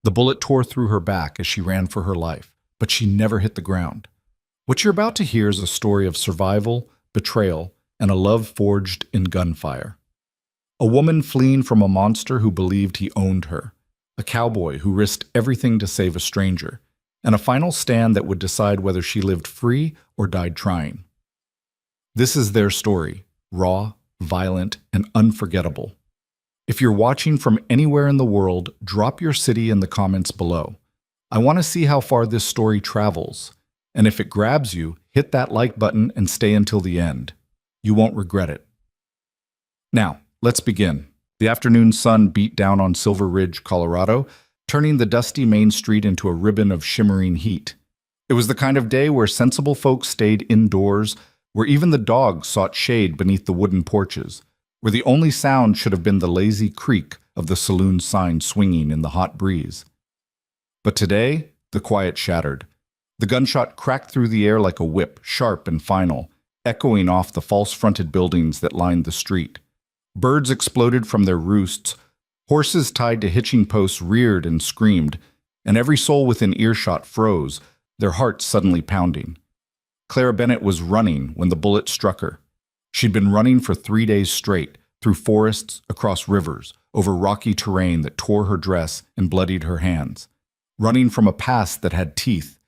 The bullet tore through her back as she ran for her life, but she never hit the ground. What you're about to hear is a story of survival, betrayal, and a love forged in gunfire. A woman fleeing from a monster who believed he owned her, a cowboy who risked everything to save a stranger, and a final stand that would decide whether she lived free or died trying. This is their story, raw, violent, and unforgettable. If you're watching from anywhere in the world, drop your city in the comments below. I want to see how far this story travels, and if it grabs you, hit that like button and stay until the end. You won't regret it. Now, let's begin. The afternoon sun beat down on Silver Ridge, Colorado, turning the dusty main street into a ribbon of shimmering heat. It was the kind of day where sensible folks stayed indoors, where even the dogs sought shade beneath the wooden porches, where the only sound should have been the lazy creak of the saloon sign swinging in the hot breeze. But today, the quiet shattered. The gunshot cracked through the air like a whip, sharp and final, echoing off the false-fronted buildings that lined the street. Birds exploded from their roosts, horses tied to hitching posts reared and screamed, and every soul within earshot froze, their hearts suddenly pounding. Clara Bennett was running when the bullet struck her. She'd been running for 3 days straight, through forests, across rivers, over rocky terrain that tore her dress and bloodied her hands. Running from a past that had teeth.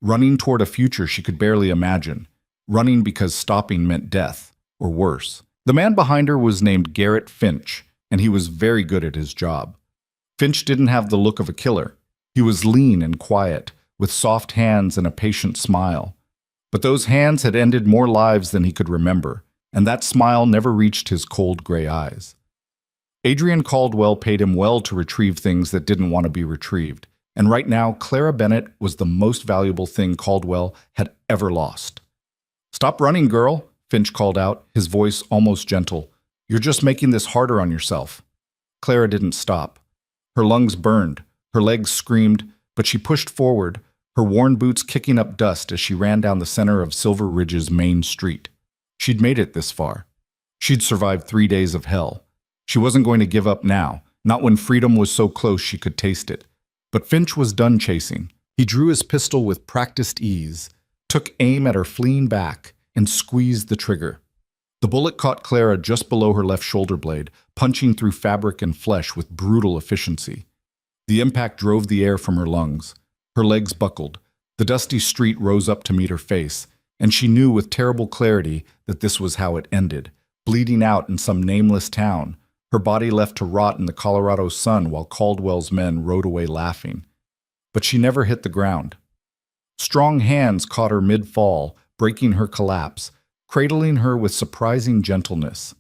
Running toward a future she could barely imagine. Running because stopping meant death, or worse. The man behind her was named Garrett Finch, and he was very good at his job. Finch didn't have the look of a killer. He was lean and quiet, with soft hands and a patient smile. But those hands had ended more lives than he could remember, and that smile never reached his cold gray eyes. Adrian Caldwell paid him well to retrieve things that didn't want to be retrieved, and right now Clara Bennett was the most valuable thing Caldwell had ever lost. "Stop running, girl," Finch called out, his voice almost gentle. "You're just making this harder on yourself." Clara didn't stop. Her lungs burned, her legs screamed, but she pushed forward, her worn boots kicking up dust as she ran down the center of Silver Ridge's main street. She'd made it this far. She'd survived 3 days of hell. She wasn't going to give up now, not when freedom was so close she could taste it. But Finch was done chasing. He drew his pistol with practiced ease, took aim at her fleeing back, and squeezed the trigger. The bullet caught Clara just below her left shoulder blade, punching through fabric and flesh with brutal efficiency. The impact drove the air from her lungs. Her legs buckled. The dusty street rose up to meet her face, and she knew with terrible clarity that this was how it ended, bleeding out in some nameless town, her body left to rot in the Colorado sun while Caldwell's men rode away laughing. But she never hit the ground. Strong hands caught her mid-fall, breaking her collapse, cradling her with surprising gentleness.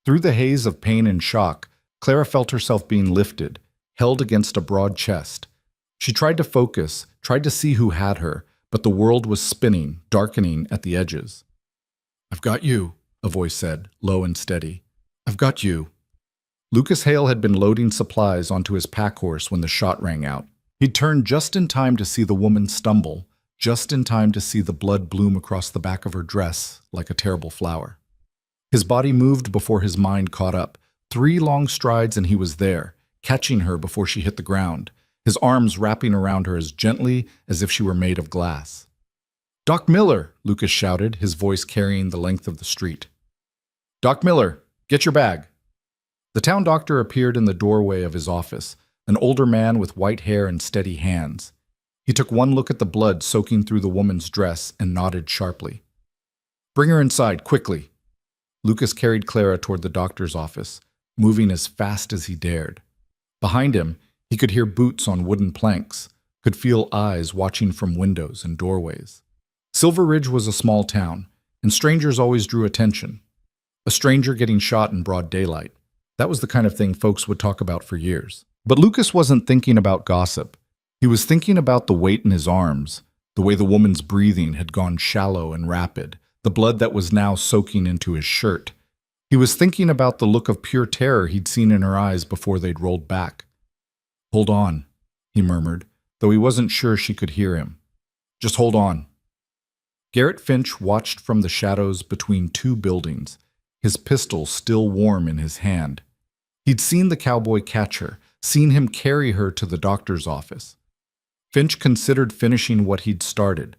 Through the haze of pain and shock, Clara felt herself being lifted, held against a broad chest. She tried to focus, tried to see who had her, but the world was spinning, darkening at the edges. "I've got you," a voice said, low and steady. "I've got you." Lucas Hale had been loading supplies onto his pack horse when the shot rang out. He'd turned just in time to see the woman stumble, just in time to see the blood bloom across the back of her dress like a terrible flower. His body moved before his mind caught up. 3 long strides and he was there, catching her before she hit the ground, his arms wrapping around her as gently as if she were made of glass. "Doc Miller!" Lucas shouted, his voice carrying the length of the street. "Doc Miller, get your bag." The town doctor appeared in the doorway of his office, an older man with white hair and steady hands. He took one look at the blood soaking through the woman's dress and nodded sharply. "Bring her inside, quickly." Lucas carried Clara toward the doctor's office, moving as fast as he dared. Behind him, he could hear boots on wooden planks, could feel eyes watching from windows and doorways. Silver Ridge was a small town, and strangers always drew attention. A stranger getting shot in broad daylight. That was the kind of thing folks would talk about for years. But Lucas wasn't thinking about gossip. He was thinking about the weight in his arms, the way the woman's breathing had gone shallow and rapid, the blood that was now soaking into his shirt. He was thinking about the look of pure terror he'd seen in her eyes before they'd rolled back. "Hold on," he murmured, though he wasn't sure she could hear him. "Just hold on." Garrett Finch watched from the shadows between 2 buildings, his pistol still warm in his hand. He'd seen the cowboy catch her, seen him carry her to the doctor's office. Finch considered finishing what he'd started,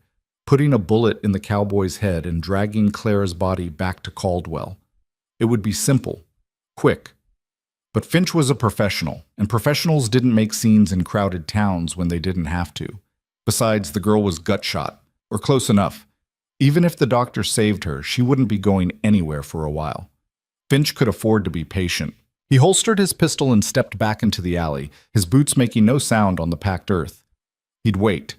putting a bullet in the cowboy's head and dragging Clara's body back to Caldwell. It would be simple, quick. But Finch was a professional, and professionals didn't make scenes in crowded towns when they didn't have to. Besides, the girl was gut-shot, or close enough. Even if the doctor saved her, she wouldn't be going anywhere for a while. Finch could afford to be patient. He holstered his pistol and stepped back into the alley, his boots making no sound on the packed earth. He'd wait,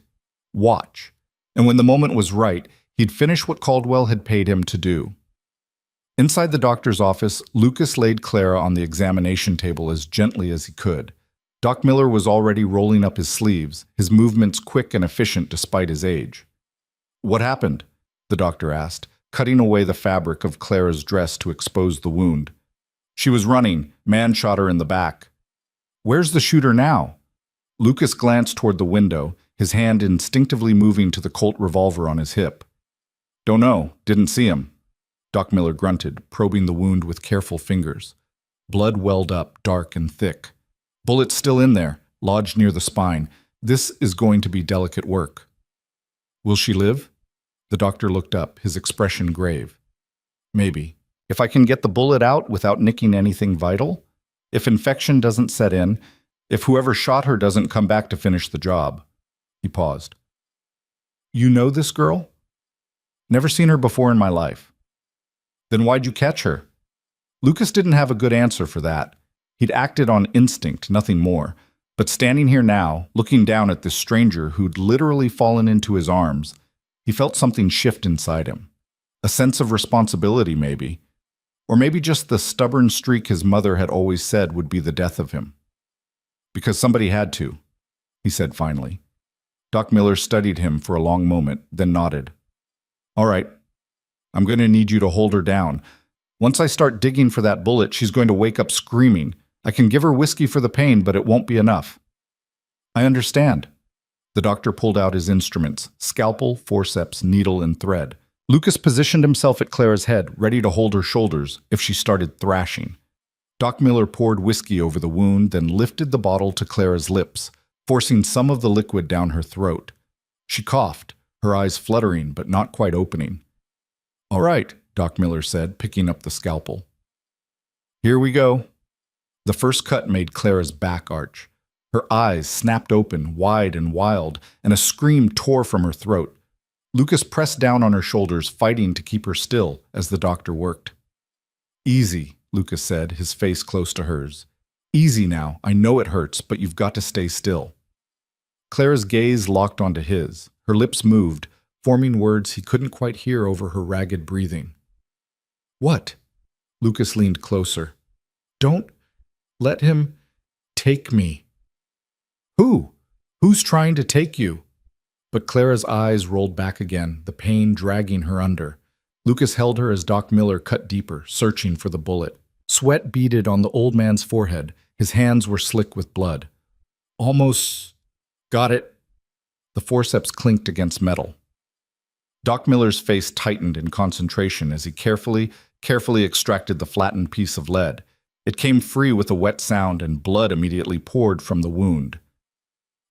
watch, and when the moment was right, he'd finish what Caldwell had paid him to do. Inside the doctor's office, Lucas laid Clara on the examination table as gently as he could. Doc Miller was already rolling up his sleeves, his movements quick and efficient despite his age. "What happened?" the doctor asked, cutting away the fabric of Clara's dress to expose the wound. "She was running. Man shot her in the back." "Where's the shooter now?" Lucas glanced toward the window, his hand instinctively moving to the Colt revolver on his hip. "Don't know. Didn't see him." Doc Miller grunted, probing the wound with careful fingers. Blood welled up, dark and thick. "Bullet's still in there, lodged near the spine. This is going to be delicate work." "Will she live?" The doctor looked up, his expression grave. "Maybe. If I can get the bullet out without nicking anything vital? If infection doesn't set in? If whoever shot her doesn't come back to finish the job?" He paused. "You know this girl?" "Never seen her before in my life." "Then why'd you catch her?" Lucas didn't have a good answer for that. He'd acted on instinct, nothing more. But standing here now, looking down at this stranger who'd literally fallen into his arms, he felt something shift inside him. A sense of responsibility, maybe. Or maybe just the stubborn streak his mother had always said would be the death of him. "Because somebody had to," he said finally. Doc Miller studied him for a long moment, then nodded. "All right. I'm going to need you to hold her down. Once I start digging for that bullet, she's going to wake up screaming. I can give her whiskey for the pain, but it won't be enough." "I understand." The doctor pulled out his instruments, scalpel, forceps, needle, and thread. Lucas positioned himself at Clara's head, ready to hold her shoulders if she started thrashing. Doc Miller poured whiskey over the wound, then lifted the bottle to Clara's lips, forcing some of the liquid down her throat. She coughed, her eyes fluttering but not quite opening. "All right," Doc Miller said, picking up the scalpel. "Here we go." The first cut made Clara's back arch. Her eyes snapped open, wide and wild, and a scream tore from her throat. Lucas pressed down on her shoulders, fighting to keep her still as the doctor worked. "Easy," Lucas said, his face close to hers. "Easy now. I know it hurts, but you've got to stay still." Clara's gaze locked onto his. Her lips moved, forming words he couldn't quite hear over her ragged breathing. "What?" Lucas leaned closer. "Don't let him take me." "Who? Who's trying to take you?" But Clara's eyes rolled back again, the pain dragging her under. Lucas held her as Doc Miller cut deeper, searching for the bullet. Sweat beaded on the old man's forehead. His hands were slick with blood. "Almost got it." The forceps clinked against metal. Doc Miller's face tightened in concentration as he carefully extracted the flattened piece of lead. It came free with a wet sound, and blood immediately poured from the wound.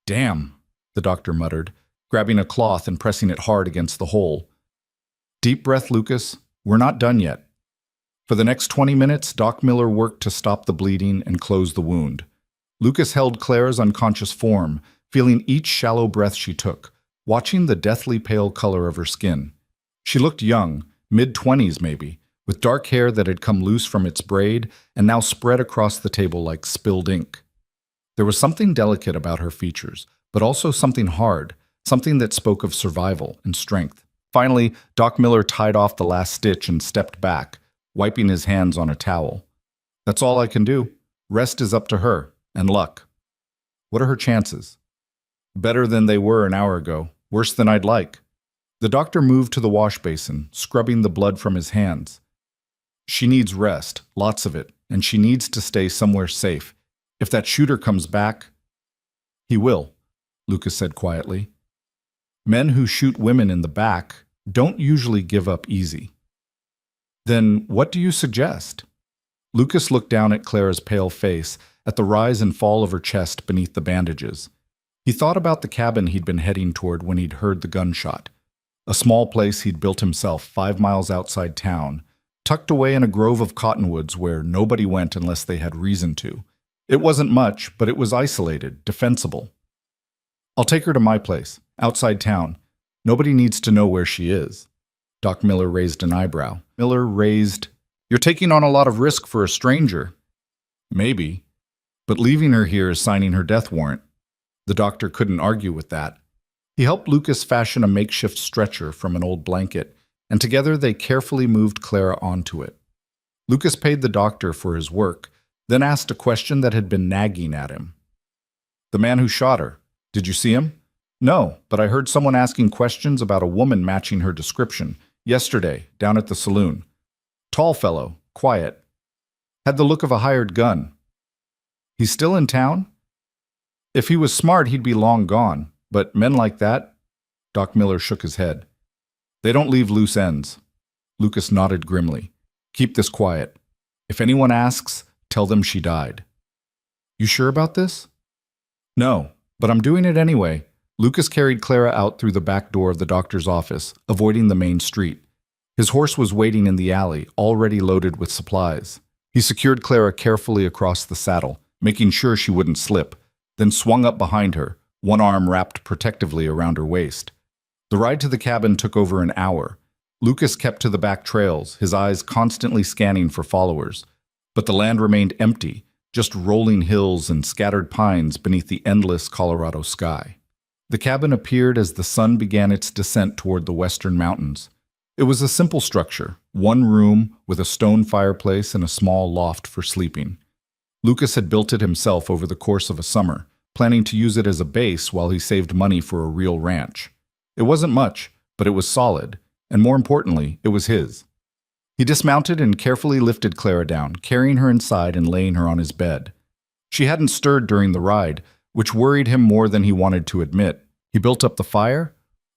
"Damn," the doctor muttered, grabbing a cloth and pressing it hard against the hole. "Deep breath, Lucas. We're not done yet." For the next 20 minutes, Doc Miller worked to stop the bleeding and close the wound. Lucas held Clara's unconscious form, feeling each shallow breath she took, watching the deathly pale color of her skin. She looked young, mid-20s maybe, with dark hair that had come loose from its braid and now spread across the table like spilled ink. There was something delicate about her features, but also something hard, something that spoke of survival and strength. Finally, Doc Miller tied off the last stitch and stepped back, wiping his hands on a towel. "That's all I can do. Rest is up to her, and luck." "What are her chances?" "Better than they were an hour ago. Worse than I'd like." The doctor moved to the wash basin, scrubbing the blood from his hands. "She needs rest, lots of it, and she needs to stay somewhere safe. If that shooter comes back—" "He will," Lucas said quietly. "Men who shoot women in the back don't usually give up easy." "Then what do you suggest?" Lucas looked down at Clara's pale face, at the rise and fall of her chest beneath the bandages. He thought about the cabin he'd been heading toward when he'd heard the gunshot. A small place he'd built himself 5 miles outside town, tucked away in a grove of cottonwoods where nobody went unless they had reason to. It wasn't much, but it was isolated, defensible. "I'll take her to my place, outside town. Nobody needs to know where she is." Doc Miller raised an eyebrow. Miller raised, "You're taking on a lot of risk for a stranger." "Maybe, but leaving her here is signing her death warrant." The doctor couldn't argue with that. He helped Lucas fashion a makeshift stretcher from an old blanket, and together they carefully moved Clara onto it. Lucas paid the doctor for his work, then asked a question that had been nagging at him. "The man who shot her, did you see him?" "No, but I heard someone asking questions about a woman matching her description yesterday down at the saloon. Tall fellow, quiet. Had the look of a hired gun." "He's still in town?" "If he was smart, he'd be long gone. But men like that?" Doc Miller shook his head. "They don't leave loose ends." Lucas nodded grimly. "Keep this quiet. If anyone asks, tell them she died." "You sure about this?" "No, but I'm doing it anyway." Lucas carried Clara out through the back door of the doctor's office, avoiding the main street. His horse was waiting in the alley, already loaded with supplies. He secured Clara carefully across the saddle, making sure she wouldn't slip, then swung up behind her, one arm wrapped protectively around her waist. The ride to the cabin took over an hour. Lucas kept to the back trails, his eyes constantly scanning for followers. But the land remained empty, just rolling hills and scattered pines beneath the endless Colorado sky. The cabin appeared as the sun began its descent toward the western mountains. It was a simple structure, one room with a stone fireplace and a small loft for sleeping. Lucas had built it himself over the course of a summer, planning to use it as a base while he saved money for a real ranch. It wasn't much, but it was solid, and more importantly, it was his. He dismounted and carefully lifted Clara down, carrying her inside and laying her on his bed. She hadn't stirred during the ride, which worried him more than he wanted to admit. He built up the fire,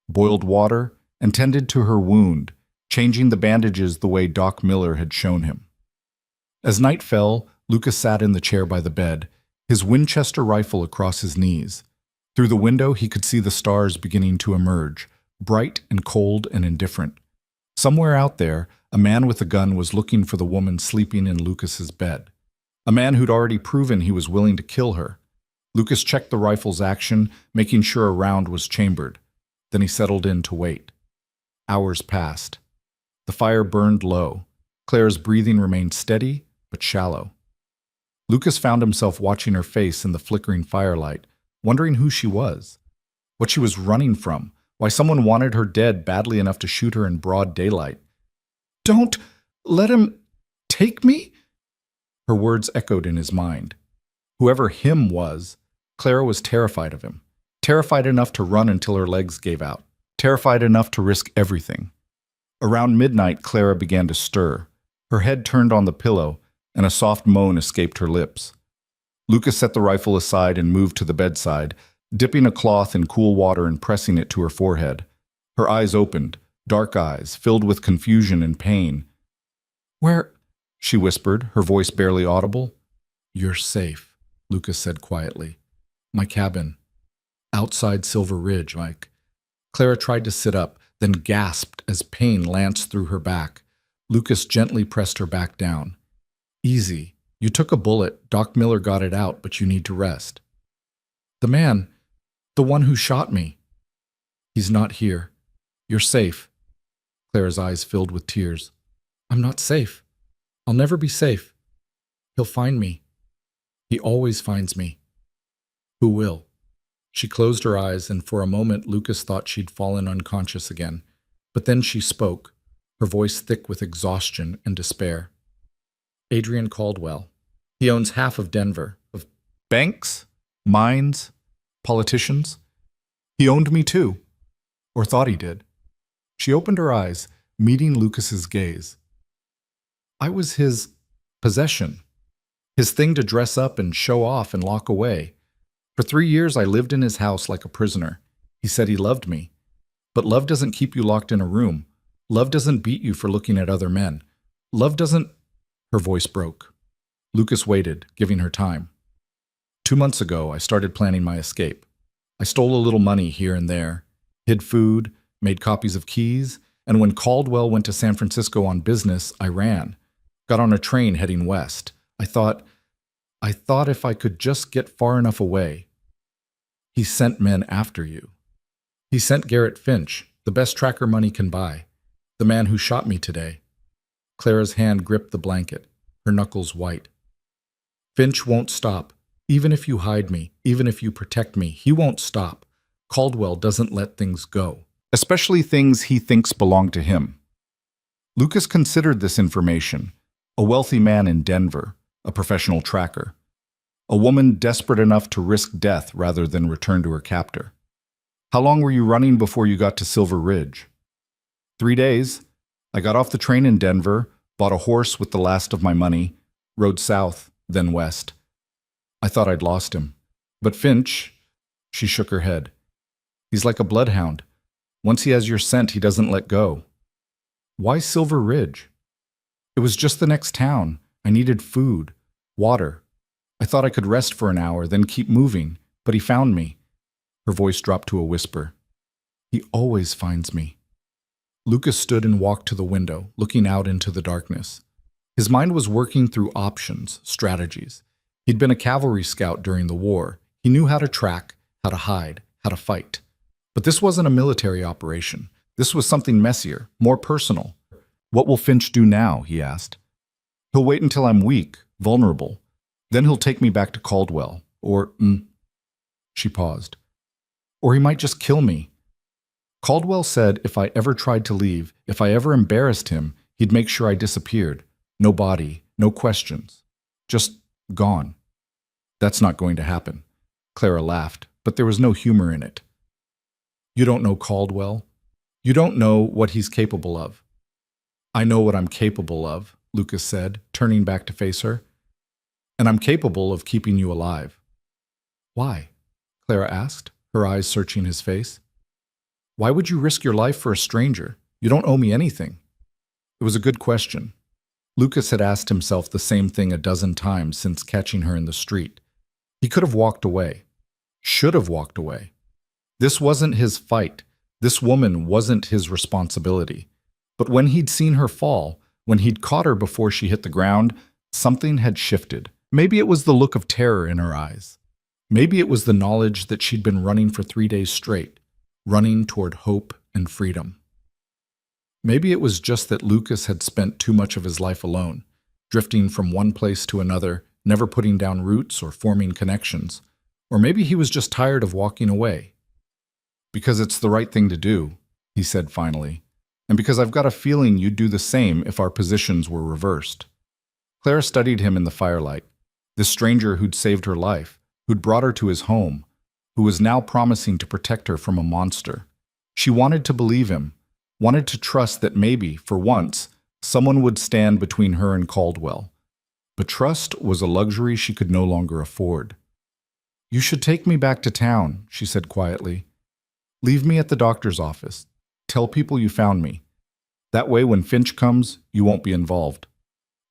boiled water, and tended to her wound, changing the bandages the way Doc Miller had shown him. As night fell, Lucas sat in the chair by the bed, his Winchester rifle across his knees. Through the window, he could see the stars beginning to emerge, bright and cold and indifferent. Somewhere out there, a man with a gun was looking for the woman sleeping in Lucas's bed. A man who'd already proven he was willing to kill her. Lucas checked the rifle's action, making sure a round was chambered. Then he settled in to wait. Hours passed. The fire burned low. Clara's breathing remained steady, but shallow. Lucas found himself watching her face in the flickering firelight, wondering who she was, what she was running from, why someone wanted her dead badly enough to shoot her in broad daylight. "Don't let him take me?" Her words echoed in his mind. Whoever him was, Clara was terrified of him, terrified enough to run until her legs gave out, terrified enough to risk everything. Around midnight, Clara began to stir. Her head turned on the pillow, and a soft moan escaped her lips. Lucas set the rifle aside and moved to the bedside, dipping a cloth in cool water and pressing it to her forehead. Her eyes opened, dark eyes, filled with confusion and pain. "Where?" she whispered, her voice barely audible. "You're safe," Lucas said quietly. "My cabin. Outside Silver Ridge, Mike." Clara tried to sit up, then gasped as pain lanced through her back. Lucas gently pressed her back down. "Easy. You took a bullet. Doc Miller got it out, but you need to rest." "The man, the one who shot me." "He's not here. You're safe." Clara's eyes filled with tears. "I'm not safe. I'll never be safe. He'll find me. He always finds me." "Who will?" She closed her eyes, and for a moment Lucas thought she'd fallen unconscious again. But then she spoke, her voice thick with exhaustion and despair. "Adrian Caldwell. He owns half of Denver. Of banks, mines, politicians. He owned me too. Or thought he did." She opened her eyes, meeting Lucas's gaze. "I was his possession. His thing to dress up and show off and lock away. For 3 years I lived in his house like a prisoner. He said he loved me. But love doesn't keep you locked in a room. Love doesn't beat you for looking at other men. Love doesn't—" Her voice broke. Lucas waited, giving her time. 2 months ago, I started planning my escape. I stole a little money here and there, hid food, made copies of keys, and when Caldwell went to San Francisco on business, I ran. Got on a train heading west. I thought if I could just get far enough away. He sent men after you. He sent Garrett Finch, the best tracker money can buy, the man who shot me today. Clara's hand gripped the blanket, her knuckles white. Finch won't stop. Even if you hide me, even if you protect me, he won't stop. Caldwell doesn't let things go, especially things he thinks belong to him. Lucas considered this information. A wealthy man in Denver, a professional tracker. A woman desperate enough to risk death rather than return to her captor. How long were you running before you got to Silver Ridge? 3 days. I got off the train in Denver, bought a horse with the last of my money, rode south, then west. I thought I'd lost him. But Finch, she shook her head. He's like a bloodhound. Once he has your scent, he doesn't let go. Why Silver Ridge? It was just the next town. I needed food, water. I thought I could rest for an hour, then keep moving, but he found me. Her voice dropped to a whisper. He always finds me. Lucas stood and walked to the window, looking out into the darkness. His mind was working through options, strategies. He'd been a cavalry scout during the war. He knew how to track, how to hide, how to fight. But this wasn't a military operation. This was something messier, more personal. What will Finch do now? He asked. He'll wait until I'm weak, vulnerable. Then he'll take me back to Caldwell. She paused. Or he might just kill me. Caldwell said if I ever tried to leave, if I ever embarrassed him, he'd make sure I disappeared. No body, no questions. Just gone. That's not going to happen. Clara laughed, but there was no humor in it. You don't know Caldwell. You don't know what he's capable of. I know what I'm capable of, Lucas said, turning back to face her. And I'm capable of keeping you alive. Why? Clara asked, her eyes searching his face. Why would you risk your life for a stranger? You don't owe me anything. It was a good question. Lucas had asked himself the same thing a dozen times since catching her in the street. He could have walked away. Should have walked away. This wasn't his fight. This woman wasn't his responsibility. But when he'd seen her fall, when he'd caught her before she hit the ground, something had shifted. Maybe it was the look of terror in her eyes. Maybe it was the knowledge that she'd been running for 3 days straight, running toward hope and freedom. Maybe it was just that Lucas had spent too much of his life alone, drifting from one place to another, never putting down roots or forming connections. Or maybe he was just tired of walking away. Because it's the right thing to do, he said finally, and because I've got a feeling you'd do the same if our positions were reversed. Clara studied him in the firelight, this stranger who'd saved her life, who'd brought her to his home, who was now promising to protect her from a monster. She wanted to believe him, wanted to trust that maybe, for once, someone would stand between her and Caldwell. But trust was a luxury she could no longer afford. You should take me back to town, she said quietly. Leave me at the doctor's office. Tell people you found me. That way, when Finch comes, you won't be involved.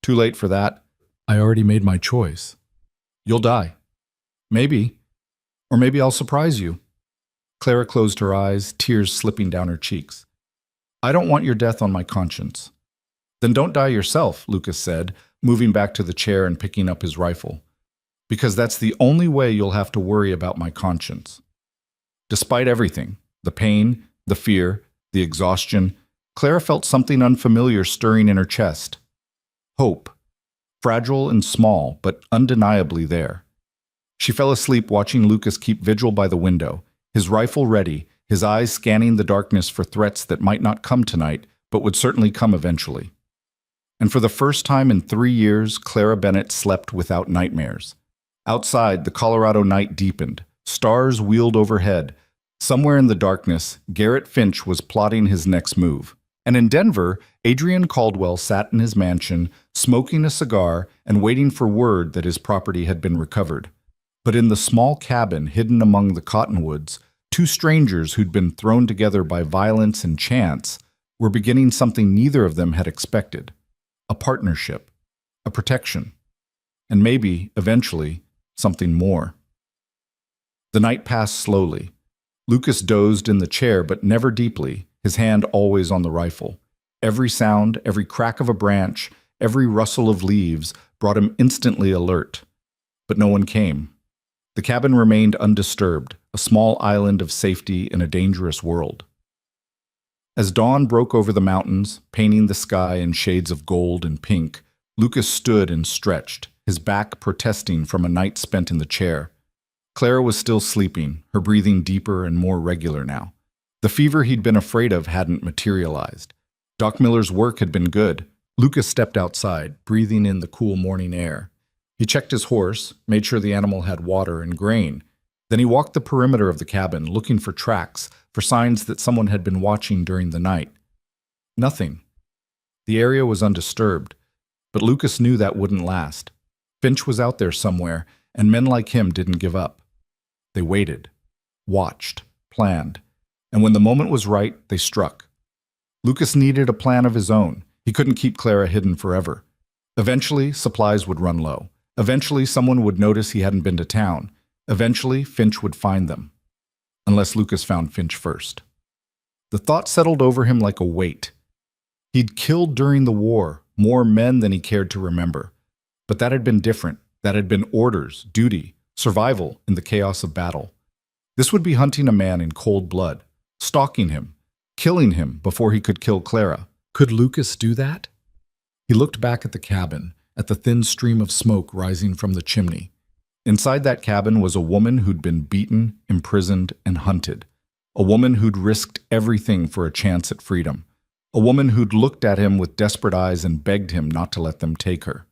Too late for that. I already made my choice. You'll die. Maybe. Or maybe I'll surprise you. Clara closed her eyes, tears slipping down her cheeks. I don't want your death on my conscience. Then don't die yourself, Lucas said, moving back to the chair and picking up his rifle. Because that's the only way you'll have to worry about my conscience. Despite everything, the pain, the fear, the exhaustion, Clara felt something unfamiliar stirring in her chest. Hope. Fragile and small, but undeniably there. She fell asleep watching Lucas keep vigil by the window, his rifle ready, his eyes scanning the darkness for threats that might not come tonight, but would certainly come eventually. And for the first time in 3 years, Clara Bennett slept without nightmares. Outside, the Colorado night deepened. Stars wheeled overhead. Somewhere in the darkness, Garrett Finch was plotting his next move. And in Denver, Adrian Caldwell sat in his mansion, smoking a cigar and waiting for word that his property had been recovered. But in the small cabin hidden among the cottonwoods, 2 strangers who'd been thrown together by violence and chance were beginning something neither of them had expected. A partnership, a protection, and maybe, eventually, something more. The night passed slowly. Lucas dozed in the chair, but never deeply, his hand always on the rifle. Every sound, every crack of a branch, every rustle of leaves brought him instantly alert. But no one came. The cabin remained undisturbed, a small island of safety in a dangerous world. As dawn broke over the mountains, painting the sky in shades of gold and pink, Lucas stood and stretched, his back protesting from a night spent in the chair. Clara was still sleeping, her breathing deeper and more regular now. The fever he'd been afraid of hadn't materialized. Doc Miller's work had been good. Lucas stepped outside, breathing in the cool morning air. He checked his horse, made sure the animal had water and grain. Then he walked the perimeter of the cabin, looking for tracks, for signs that someone had been watching during the night. Nothing. The area was undisturbed, but Lucas knew that wouldn't last. Finch was out there somewhere, and men like him didn't give up. They waited, watched, planned, and when the moment was right, they struck. Lucas needed a plan of his own. He couldn't keep Clara hidden forever. Eventually, supplies would run low. Eventually, someone would notice he hadn't been to town. Eventually, Finch would find them. Unless Lucas found Finch first. The thought settled over him like a weight. He'd killed during the war, more men than he cared to remember. But that had been different. That had been orders, duty, survival in the chaos of battle. This would be hunting a man in cold blood, stalking him, killing him before he could kill Clara. Could Lucas do that? He looked back at the cabin, at the thin stream of smoke rising from the chimney. Inside that cabin was a woman who'd been beaten, imprisoned, and hunted. A woman who'd risked everything for a chance at freedom. A woman who'd looked at him with desperate eyes and begged him not to let them take her.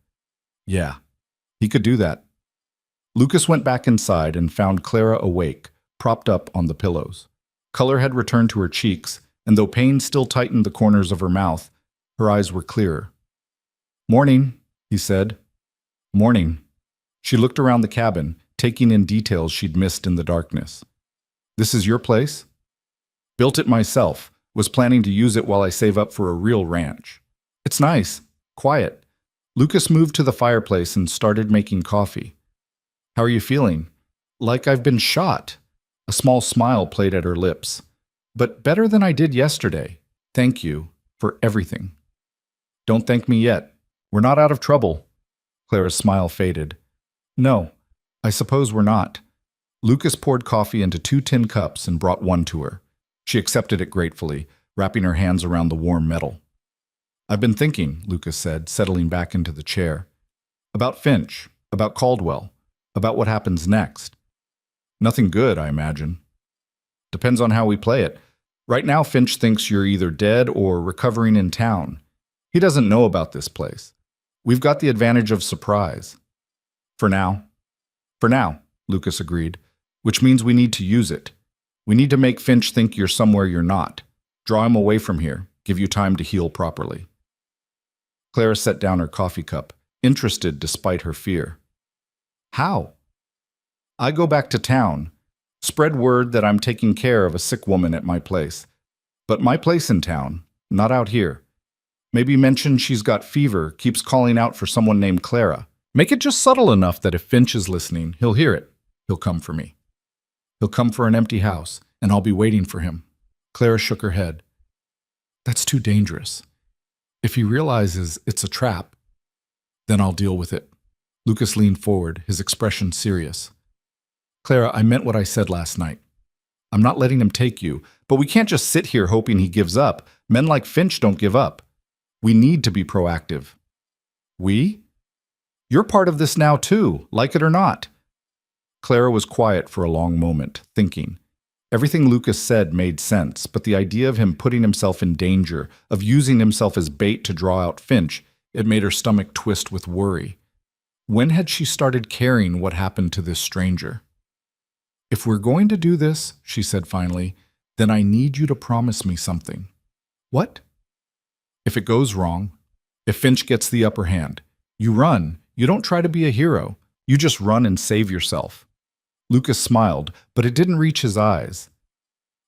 Yeah, he could do that. Lucas went back inside and found Clara awake, propped up on the pillows. Color had returned to her cheeks, and though pain still tightened the corners of her mouth, her eyes were clearer. "Morning," he said. "Morning." She looked around the cabin, taking in details she'd missed in the darkness. "This is your place?" "Built it myself. Was planning to use it while I save up for a real ranch." "It's nice. Quiet." Lucas moved to the fireplace and started making coffee. "How are you feeling?" "Like I've been shot." A small smile played at her lips. "But better than I did yesterday. Thank you for everything." "Don't thank me yet. We're not out of trouble." Clara's smile faded. "No, I suppose we're not." Lucas poured coffee into 2 tin cups and brought one to her. She accepted it gratefully, wrapping her hands around the warm metal. "I've been thinking," Lucas said, settling back into the chair. "About Finch, about Caldwell, about what happens next." "Nothing good, I imagine." "Depends on how we play it. Right now, Finch thinks you're either dead or recovering in town. He doesn't know about this place. We've got the advantage of surprise." "For now." "For now," Lucas agreed, "which means we need to use it. We need to make Finch think you're somewhere you're not. Draw him away from here, give you time to heal properly." Clara set down her coffee cup, interested despite her fear. "How?" "I go back to town. Spread word that I'm taking care of a sick woman at my place. But my place in town, not out here. Maybe mention she's got fever, keeps calling out for someone named Clara. Make it just subtle enough that if Finch is listening, he'll hear it. He'll come for me. He'll come for an empty house, and I'll be waiting for him." Clara shook her head. "That's too dangerous. If he realizes it's a trap, then I'll deal with it." Lucas leaned forward, his expression serious. "Clara, I meant what I said last night. I'm not letting him take you, but we can't just sit here hoping he gives up. Men like Finch don't give up. We need to be proactive." "We? You're part of this now too, like it or not." Clara was quiet for a long moment, thinking. Everything Lucas said made sense, but the idea of him putting himself in danger, of using himself as bait to draw out Finch, it made her stomach twist with worry. When had she started caring what happened to this stranger? "If we're going to do this," she said finally, "then I need you to promise me something." "What?" "If it goes wrong, if Finch gets the upper hand, you run. You don't try to be a hero. You just run and save yourself." Lucas smiled, but it didn't reach his eyes.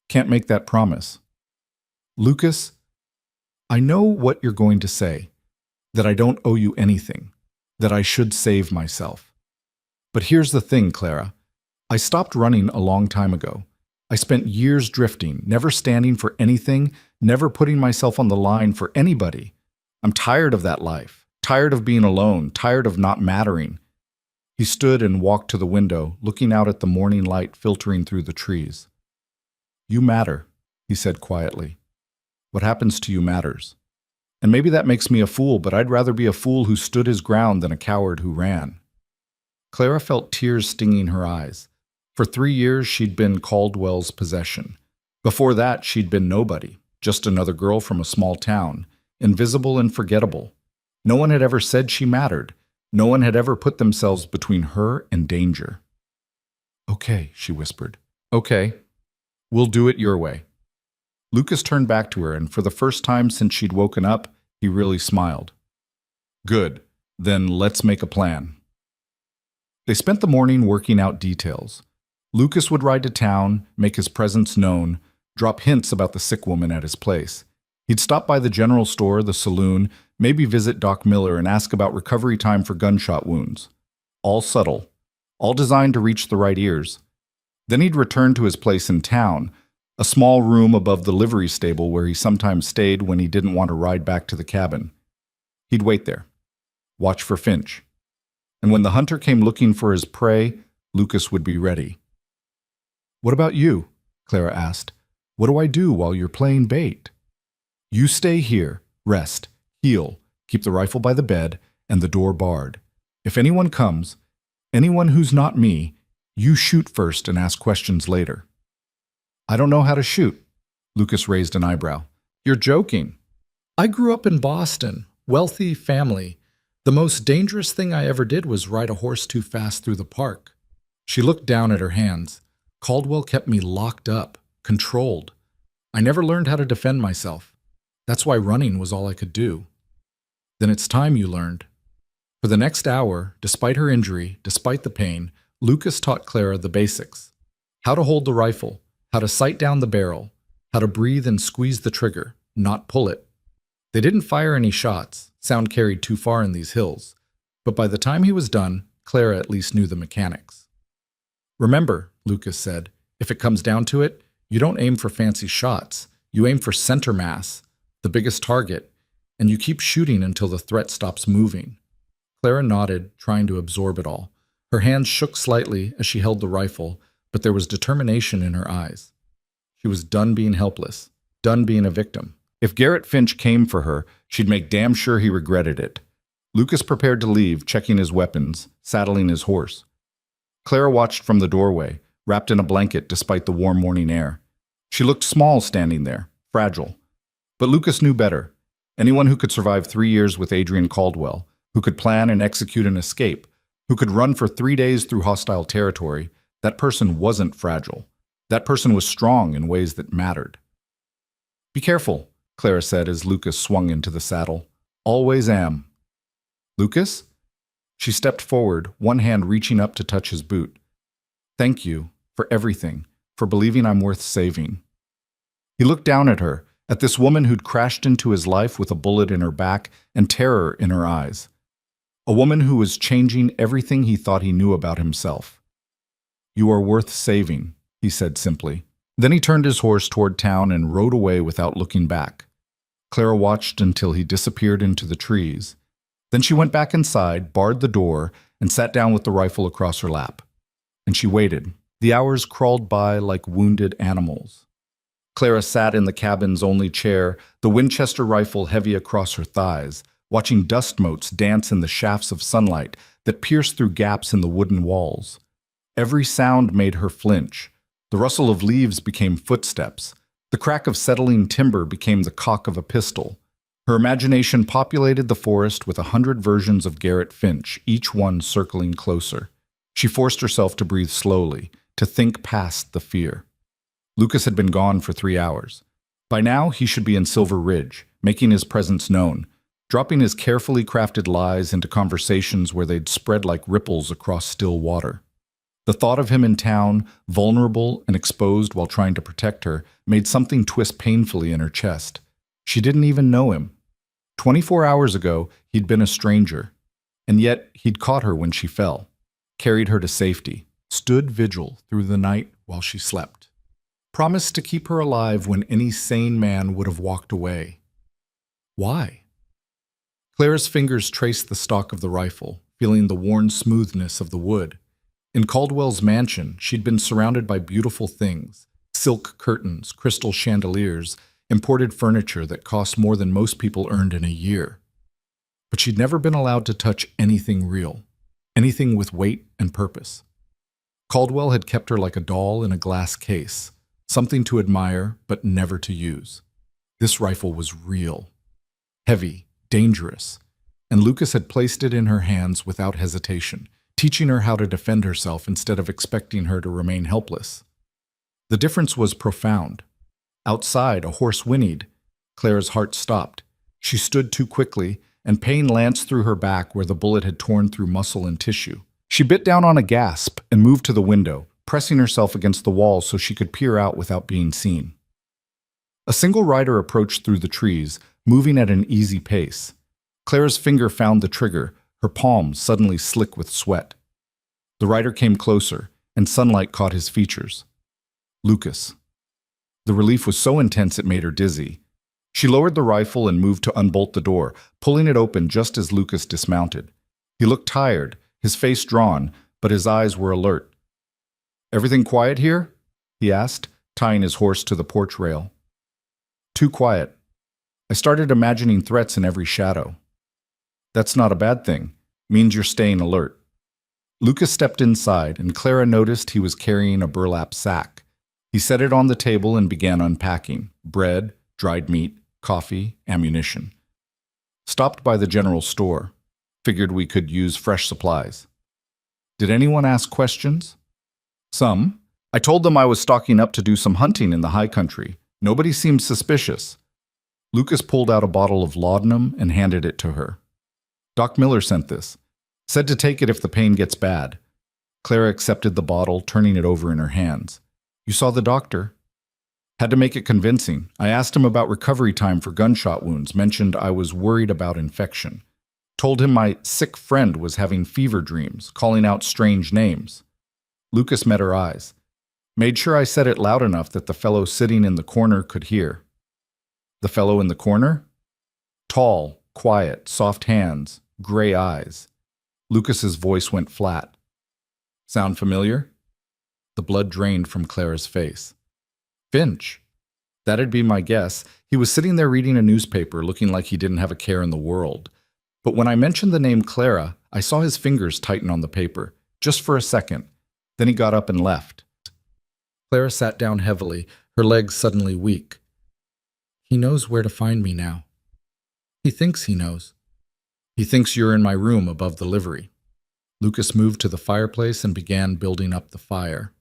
"Can't make that promise." "Lucas, I know what you're going to say, that I don't owe you anything, that I should save myself. But here's the thing, Clara. I stopped running a long time ago. I spent years drifting, never standing for anything, never putting myself on the line for anybody. I'm tired of that life, tired of being alone, tired of not mattering. He stood and walked to the window, looking out at the morning light filtering through the trees. You matter, he said quietly. What happens to you matters. And maybe that makes me a fool, but I'd rather be a fool who stood his ground than a coward who ran. Clara felt tears stinging her eyes. For 3 years, she'd been Caldwell's possession. Before that, she'd been nobody, just another girl from a small town, invisible and forgettable. No one had ever said she mattered. No one had ever put themselves between her and danger. Okay, she whispered. Okay, we'll do it your way. Lucas turned back to her, and for the first time since she'd woken up, he really smiled. Good, then let's make a plan. They spent the morning working out details. Lucas would ride to town, make his presence known, drop hints about the sick woman at his place. He'd stop by the general store, the saloon, maybe visit Doc Miller and ask about recovery time for gunshot wounds. All subtle, all designed to reach the right ears. Then he'd return to his place in town, a small room above the livery stable where he sometimes stayed when he didn't want to ride back to the cabin. He'd wait there, watch for Finch. And when the hunter came looking for his prey, Lucas would be ready. What about you? Clara asked. What do I do while you're playing bait? You stay here, rest, heal, keep the rifle by the bed and the door barred. If anyone comes, anyone who's not me, you shoot first and ask questions later. I don't know how to shoot. Lucas raised an eyebrow. You're joking. I grew up in Boston, wealthy family. The most dangerous thing I ever did was ride a horse too fast through the park. She looked down at her hands. Caldwell kept me locked up, controlled. I never learned how to defend myself. That's why running was all I could do. Then it's time you learned. For the next hour, despite her injury, despite the pain, Lucas taught Clara the basics. How to hold the rifle, how to sight down the barrel, how to breathe and squeeze the trigger, not pull it. They didn't fire any shots, sound carried too far in these hills, but by the time he was done, Clara at least knew the mechanics. Remember, Lucas said, if it comes down to it, you don't aim for fancy shots. You aim for center mass, the biggest target, and you keep shooting until the threat stops moving. Clara nodded, trying to absorb it all. Her hands shook slightly as she held the rifle, but there was determination in her eyes. She was done being helpless, done being a victim. If Garrett Finch came for her, she'd make damn sure he regretted it. Lucas prepared to leave, checking his weapons, saddling his horse. Clara watched from the doorway, wrapped in a blanket despite the warm morning air. She looked small standing there, fragile. But Lucas knew better. Anyone who could survive 3 years with Adrian Caldwell, who could plan and execute an escape, who could run for 3 days through hostile territory, that person wasn't fragile. That person was strong in ways that mattered. Be careful, Clara said as Lucas swung into the saddle. Always am. Lucas? She stepped forward, one hand reaching up to touch his boot. Thank you for everything, for believing I'm worth saving. He looked down at her, at this woman who'd crashed into his life with a bullet in her back and terror in her eyes. A woman who was changing everything he thought he knew about himself. You are worth saving, he said simply. Then he turned his horse toward town and rode away without looking back. Clara watched until he disappeared into the trees. Then she went back inside, barred the door, and sat down with the rifle across her lap. And she waited. The hours crawled by like wounded animals. Clara sat in the cabin's only chair, the Winchester rifle heavy across her thighs, watching dust motes dance in the shafts of sunlight that pierced through gaps in the wooden walls. Every sound made her flinch. The rustle of leaves became footsteps. The crack of settling timber became the cock of a pistol. Her imagination populated the forest with 100 versions of Garrett Finch, each one circling closer. She forced herself to breathe slowly, to think past the fear. Lucas had been gone for 3 hours. By now, he should be in Silver Ridge, making his presence known, dropping his carefully crafted lies into conversations where they'd spread like ripples across still water. The thought of him in town, vulnerable and exposed while trying to protect her, made something twist painfully in her chest. She didn't even know him. 24 hours ago, he'd been a stranger. And yet, he'd caught her when she fell, carried her to safety, stood vigil through the night while she slept, promised to keep her alive when any sane man would have walked away. Why? Clara's fingers traced the stock of the rifle, feeling the worn smoothness of the wood. In Caldwell's mansion, she'd been surrounded by beautiful things: silk curtains, crystal chandeliers, imported furniture that cost more than most people earned in a year. But she'd never been allowed to touch anything real, anything with weight and purpose. Caldwell had kept her like a doll in a glass case, something to admire but never to use. This rifle was real, heavy, dangerous, and Lucas had placed it in her hands without hesitation, teaching her how to defend herself instead of expecting her to remain helpless. The difference was profound. Outside, a horse whinnied. Clara's heart stopped. She stood too quickly, and pain lanced through her back where the bullet had torn through muscle and tissue. She bit down on a gasp and moved to the window, pressing herself against the wall so she could peer out without being seen. A single rider approached through the trees, moving at an easy pace. Clara's finger found the trigger, her palm suddenly slick with sweat. The rider came closer, and sunlight caught his features. Lucas. The relief was so intense it made her dizzy. She lowered the rifle and moved to unbolt the door, pulling it open just as Lucas dismounted. He looked tired, his face drawn, but his eyes were alert. "Everything quiet here?" he asked, tying his horse to the porch rail. "Too quiet. I started imagining threats in every shadow." "That's not a bad thing. Means you're staying alert." Lucas stepped inside, and Clara noticed he was carrying a burlap sack. He set it on the table and began unpacking: bread, dried meat, coffee, ammunition. "Stopped by the general store. Figured we could use fresh supplies." "Did anyone ask questions?" "Some. I told them I was stocking up to do some hunting in the high country. Nobody seemed suspicious." Lucas pulled out a bottle of laudanum and handed it to her. "Doc Miller sent this. Said to take it if the pain gets bad." Clara accepted the bottle, turning it over in her hands. "You saw the doctor?" "Had to make it convincing. I asked him about recovery time for gunshot wounds, mentioned I was worried about infection. Told him my sick friend was having fever dreams, calling out strange names." Lucas met her eyes. "Made sure I said it loud enough that the fellow sitting in the corner could hear." "The fellow in the corner?" "Tall, quiet, soft hands, gray eyes." Lucas's voice went flat. "Sound familiar?" The blood drained from Clara's face. "Finch." "That'd be my guess. He was sitting there reading a newspaper, looking like he didn't have a care in the world. But when I mentioned the name Clara, I saw his fingers tighten on the paper, just for a second. Then he got up and left." Clara sat down heavily, her legs suddenly weak. "He knows where to find me now. He thinks he knows. He thinks you're in my room above the livery." Lucas moved to the fireplace and began building up the fire.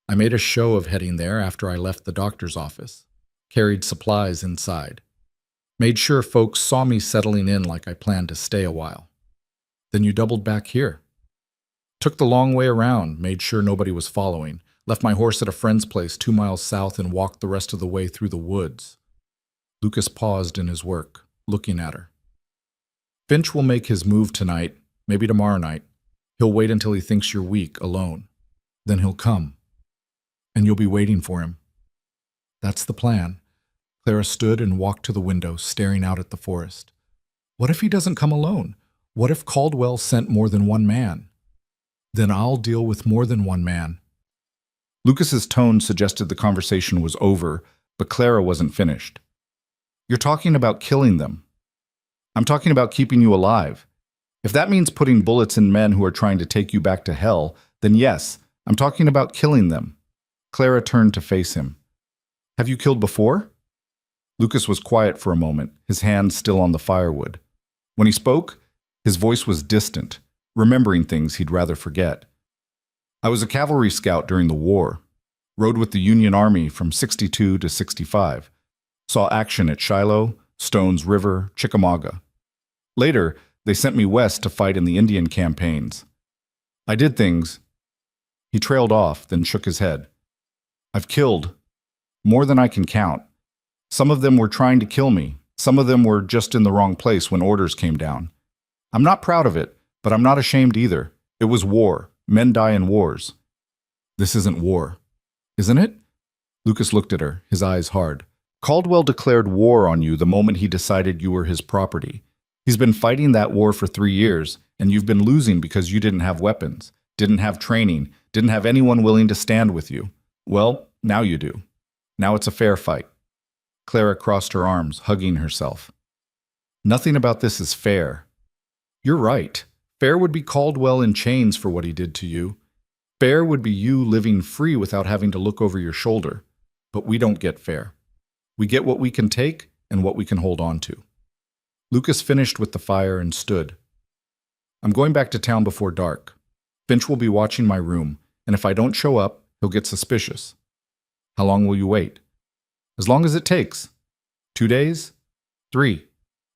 "I made a show of heading there after I left the doctor's office. Carried supplies inside. Made sure folks saw me settling in like I planned to stay a while." "Then you doubled back here?" "Took the long way around, made sure nobody was following. Left my horse at a friend's place 2 miles south and walked the rest of the way through the woods." Lucas paused in his work, looking at her. "Finch will make his move tonight, maybe tomorrow night. He'll wait until he thinks you're weak, alone. Then he'll come. And you'll be waiting for him." "That's the plan." Clara stood and walked to the window, staring out at the forest. "What if he doesn't come alone? What if Caldwell sent more than one man?" "Then I'll deal with more than one man." Lucas's tone suggested the conversation was over, but Clara wasn't finished. "You're talking about killing them. I'm talking about keeping you alive. If that means putting bullets in men who are trying to take you back to hell, then yes, I'm talking about killing them." Clara turned to face him. "Have you killed before?" Lucas was quiet for a moment, his hands still on the firewood. When he spoke, his voice was distant, remembering things he'd rather forget. "I was a cavalry scout during the war. Rode with the Union Army from 62 to 65. Saw action at Shiloh, Stones River, Chickamauga. Later, they sent me west to fight in the Indian campaigns. I did things." He trailed off, then shook his head. "I've killed. More than I can count. Some of them were trying to kill me. Some of them were just in the wrong place when orders came down. I'm not proud of it, but I'm not ashamed either. It was war. Men die in wars. This isn't war, isn't it? Lucas looked at her, his eyes hard. Caldwell declared war on you the moment he decided you were his property. He's been fighting that war for 3 years, and you've been losing because you didn't have weapons, didn't have training, didn't have anyone willing to stand with you. Well, now you do. Now it's a fair fight. Clara crossed her arms, hugging herself. Nothing about this is fair. You're right. Fair would be Caldwell in chains for what he did to you. Fair would be you living free without having to look over your shoulder. But we don't get fair. We get what we can take and what we can hold on to. Lucas finished with the fire and stood. I'm going back to town before dark. Finch will be watching my room, and if I don't show up, he'll get suspicious. How long will you wait? As long as it takes. 2 days? 3.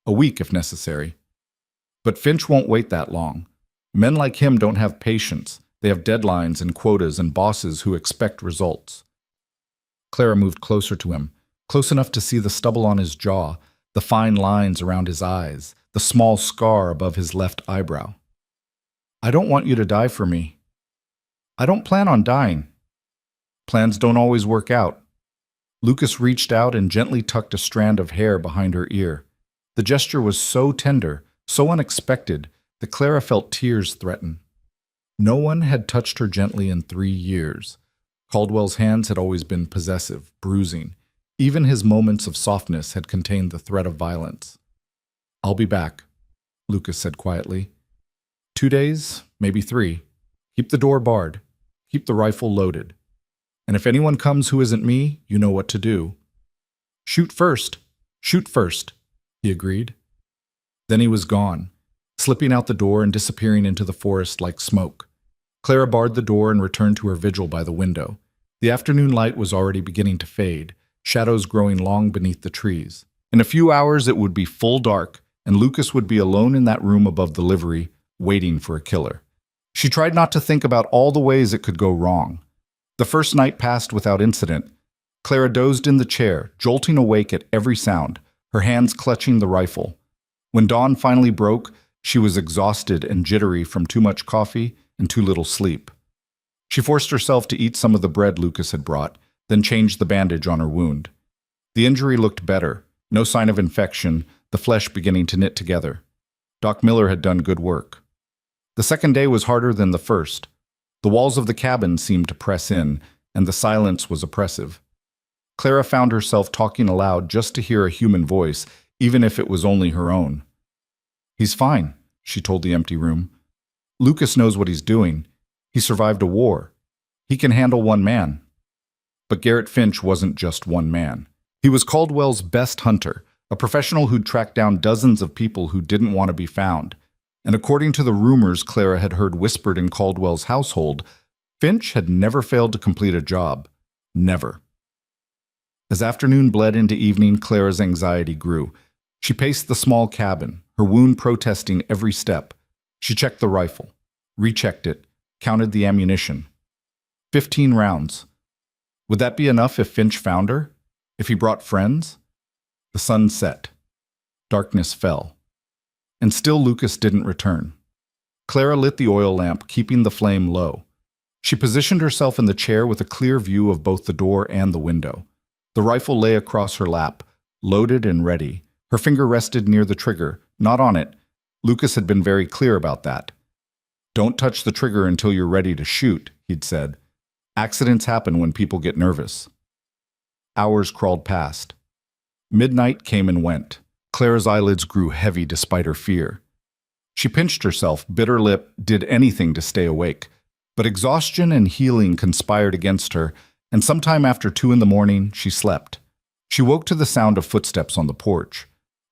A week if necessary. But Finch won't wait that long. Men like him don't have patience. They have deadlines and quotas and bosses who expect results. Clara moved closer to him, close enough to see the stubble on his jaw, the fine lines around his eyes, the small scar above his left eyebrow. I don't want you to die for me. I don't plan on dying. Plans don't always work out. Lucas reached out and gently tucked a strand of hair behind her ear. The gesture was so tender, so unexpected, that Clara felt tears threaten. No one had touched her gently in 3 years. Caldwell's hands had always been possessive, bruising. Even his moments of softness had contained the threat of violence. I'll be back, Lucas said quietly. 2 days, maybe 3. Keep the door barred. Keep the rifle loaded. And if anyone comes who isn't me, you know what to do. Shoot first, he agreed. Then he was gone, slipping out the door and disappearing into the forest like smoke. Clara barred the door and returned to her vigil by the window. The afternoon light was already beginning to fade, shadows growing long beneath the trees. In a few hours it would be full dark, and Lucas would be alone in that room above the livery, waiting for a killer. She tried not to think about all the ways it could go wrong. The first night passed without incident. Clara dozed in the chair, jolting awake at every sound, her hands clutching the rifle. When dawn finally broke, she was exhausted and jittery from too much coffee and too little sleep. She forced herself to eat some of the bread Lucas had brought, then changed the bandage on her wound. The injury looked better, no sign of infection, the flesh beginning to knit together. Doc Miller had done good work. The second day was harder than the first. The walls of the cabin seemed to press in, and the silence was oppressive. Clara found herself talking aloud just to hear a human voice, even if it was only her own. He's fine, she told the empty room. Lucas knows what he's doing. He survived a war. He can handle one man. But Garrett Finch wasn't just one man. He was Caldwell's best hunter, a professional who'd tracked down dozens of people who didn't want to be found. And according to the rumors Clara had heard whispered in Caldwell's household, Finch had never failed to complete a job. Never. As afternoon bled into evening, Clara's anxiety grew. She paced the small cabin, her wound protesting every step. She checked the rifle, rechecked it, counted the ammunition. 15 rounds. Would that be enough if Finch found her? If he brought friends? The sun set. Darkness fell. And still Lucas didn't return. Clara lit the oil lamp, keeping the flame low. She positioned herself in the chair with a clear view of both the door and the window. The rifle lay across her lap, loaded and ready. Her finger rested near the trigger, not on it. Lucas had been very clear about that. Don't touch the trigger until you're ready to shoot, he'd said. Accidents happen when people get nervous. Hours crawled past. Midnight came and went. Clara's eyelids grew heavy despite her fear. She pinched herself, bit her lip, did anything to stay awake. But exhaustion and healing conspired against her, and sometime after 2 a.m, she slept. She woke to the sound of footsteps on the porch.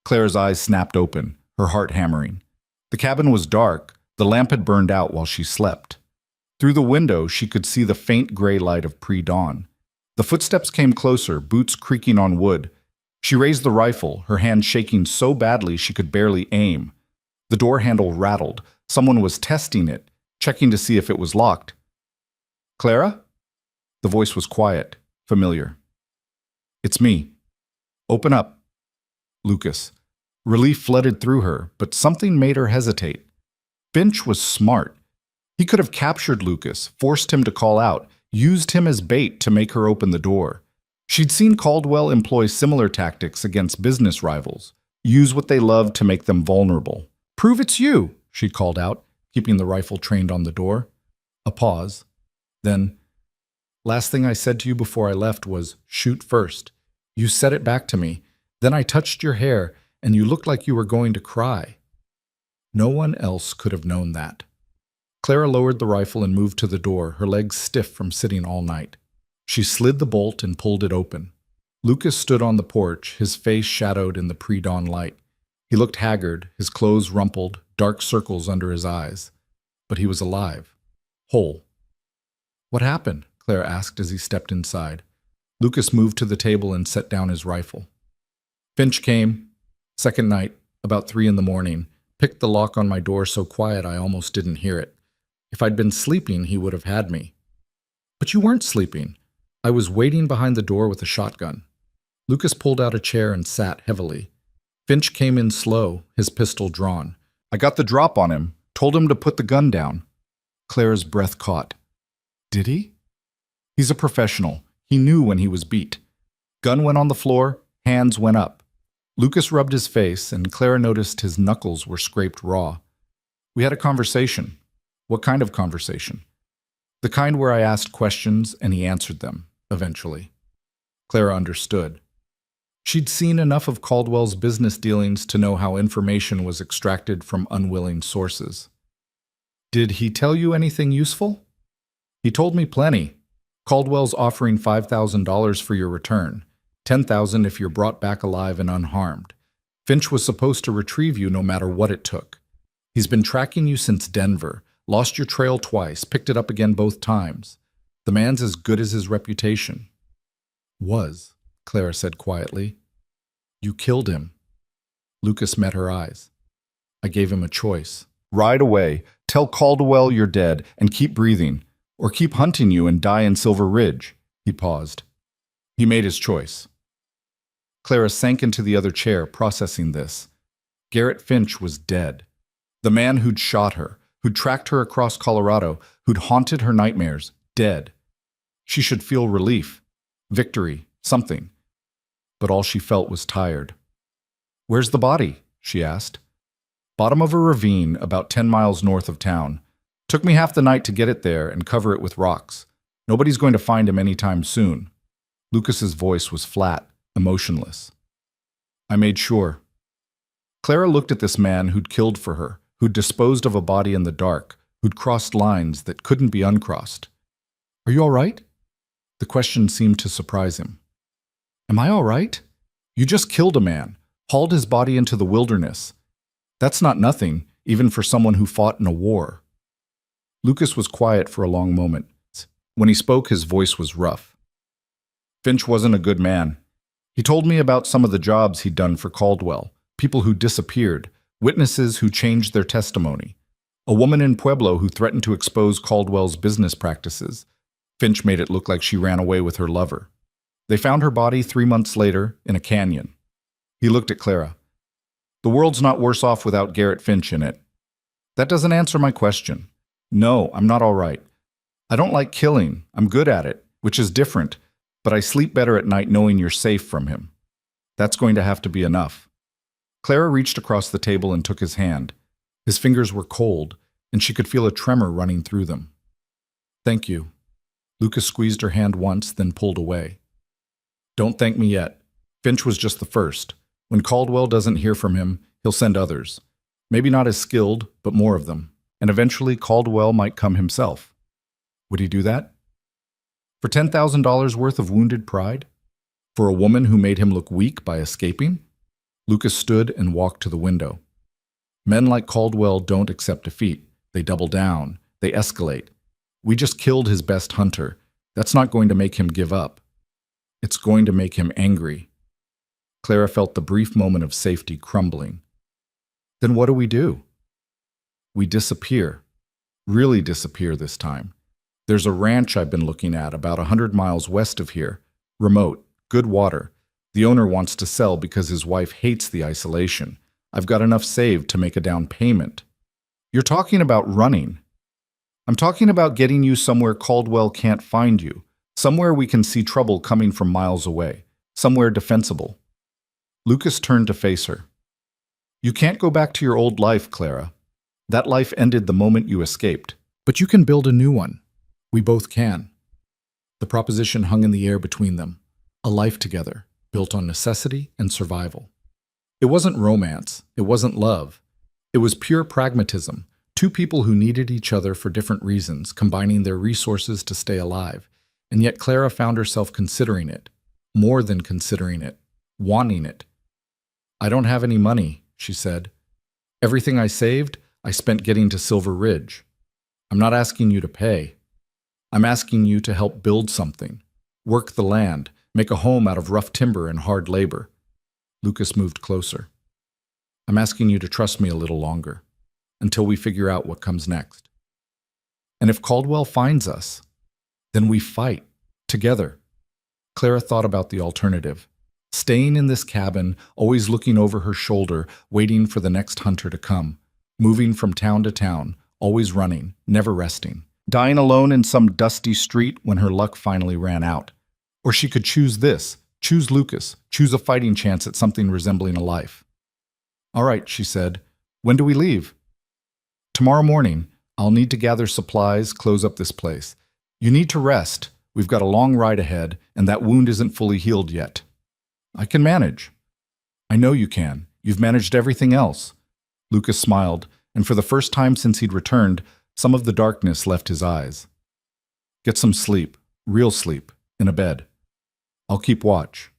Clara's eyes snapped open, her heart hammering. The cabin was dark. The lamp had burned out while she slept. Through the window, she could see the faint gray light of pre-dawn. The footsteps came closer, boots creaking on wood. She raised the rifle, her hand shaking so badly she could barely aim. The door handle rattled. Someone was testing it, checking to see if it was locked. Clara? The voice was quiet, familiar. It's me. Open up. Lucas. Relief flooded through her, but something made her hesitate. Finch was smart. He could have captured Lucas, forced him to call out, used him as bait to make her open the door. She'd seen Caldwell employ similar tactics against business rivals, use what they loved to make them vulnerable. "Prove it's you," she called out, keeping the rifle trained on the door. A pause. Then, "Last thing I said to you before I left was, shoot first. You said it back to me. Then I touched your hair, and you looked like you were going to cry." No one else could have known that. Clara lowered the rifle and moved to the door, her legs stiff from sitting all night. She slid the bolt and pulled it open. Lucas stood on the porch, his face shadowed in the pre-dawn light. He looked haggard, his clothes rumpled, dark circles under his eyes. But he was alive. Whole. "What happened?" Clara asked as he stepped inside. Lucas moved to the table and set down his rifle. "Finch came. Second night, about 3 a.m, picked the lock on my door so quiet I almost didn't hear it. If I'd been sleeping, he would have had me." "But you weren't sleeping." "I was waiting behind the door with a shotgun." Lucas pulled out a chair and sat heavily. Finch came in slow, his pistol drawn. "I got the drop on him, told him to put the gun down." Clara's breath caught. "Did he?" "He's a professional. He knew when he was beat." Gun went on the floor, hands went up. Lucas rubbed his face, and Clara noticed his knuckles were scraped raw. "We had a conversation." "What kind of conversation?" "The kind where I asked questions and he answered them, eventually." Clara understood. She'd seen enough of Caldwell's business dealings to know how information was extracted from unwilling sources. "Did he tell you anything useful?" "He told me plenty. Caldwell's offering $5,000 for your return, $10,000 if you're brought back alive and unharmed. Finch was supposed to retrieve you no matter what it took. He's been tracking you since Denver, lost your trail twice, picked it up again both times. The man's as good as his reputation." "Was," Clara said quietly. "You killed him." Lucas met her eyes. "I gave him a choice. Ride away, tell Caldwell you're dead, and keep breathing, or keep hunting you and die in Silver Ridge." He paused. He made his choice. Clara sank into the other chair, processing this. Garrett Finch was dead. The man who'd shot her, who'd tracked her across Colorado, who'd haunted her nightmares, dead. She should feel relief, victory, something. But all she felt was tired. "Where's the body?" she asked. "Bottom of a ravine about 10 miles north of town. Took me half the night to get it there and cover it with rocks. Nobody's going to find him anytime soon." Lucas's voice was flat, emotionless. "I made sure." Clara looked at this man who'd killed for her, who'd disposed of a body in the dark, who'd crossed lines that couldn't be uncrossed. "Are you all right?" The question seemed to surprise him. "Am I all right? You just killed a man, hauled his body into the wilderness. That's not nothing, even for someone who fought in a war." Lucas was quiet for a long moment. When he spoke, his voice was rough. "Finch wasn't a good man. He told me about some of the jobs he'd done for Caldwell, people who disappeared, witnesses who changed their testimony. A woman in Pueblo who threatened to expose Caldwell's business practices. Finch made it look like she ran away with her lover. They found her body 3 months later in a canyon." He looked at Clara. "The world's not worse off without Garrett Finch in it." "That doesn't answer my question." "No, I'm not all right. I don't like killing. I'm good at it, which is different, but I sleep better at night knowing you're safe from him. That's going to have to be enough." Clara reached across the table and took his hand. His fingers were cold, and she could feel a tremor running through them. "Thank you." Lucas squeezed her hand once, then pulled away. "Don't thank me yet. Finch was just the first. When Caldwell doesn't hear from him, he'll send others. Maybe not as skilled, but more of them. And eventually Caldwell might come himself." Would he do that? For $10,000 worth of wounded pride? For a woman who made him look weak by escaping? Lucas stood and walked to the window. Men like Caldwell don't accept defeat. They double down. They escalate. We just killed his best hunter. That's not going to make him give up. It's going to make him angry. Clara felt the brief moment of safety crumbling. Then what do? We disappear. Really disappear this time. There's a ranch I've been looking at about 100 miles west of here. Remote, good water. The owner wants to sell because his wife hates the isolation. I've got enough saved to make a down payment. You're talking about running. I'm talking about getting you somewhere Caldwell can't find you, somewhere we can see trouble coming from miles away, somewhere defensible. Lucas turned to face her. You can't go back to your old life, Clara. That life ended the moment you escaped. But you can build a new one. We both can. The proposition hung in the air between them, a life together, built on necessity and survival. It wasn't romance, it wasn't love. It was pure pragmatism, two people who needed each other for different reasons, combining their resources to stay alive. And yet Clara found herself considering it, more than considering it, wanting it. I don't have any money, she said. Everything I saved, I spent getting to Silver Ridge. I'm not asking you to pay. I'm asking you to help build something, work the land, make a home out of rough timber and hard labor. Lucas moved closer. I'm asking you to trust me a little longer, until we figure out what comes next. And if Caldwell finds us, then we fight, together. Clara thought about the alternative. Staying in this cabin, always looking over her shoulder, waiting for the next hunter to come, moving from town to town, always running, never resting, dying alone in some dusty street when her luck finally ran out. Or she could choose this, choose Lucas, choose a fighting chance at something resembling a life. All right, she said. When do we leave? Tomorrow morning. I'll need to gather supplies, close up this place. You need to rest. We've got a long ride ahead, and that wound isn't fully healed yet. I can manage. I know you can. You've managed everything else. Lucas smiled, and for the first time since he'd returned, some of the darkness left his eyes. Get some sleep, real sleep, in a bed. I'll keep watch.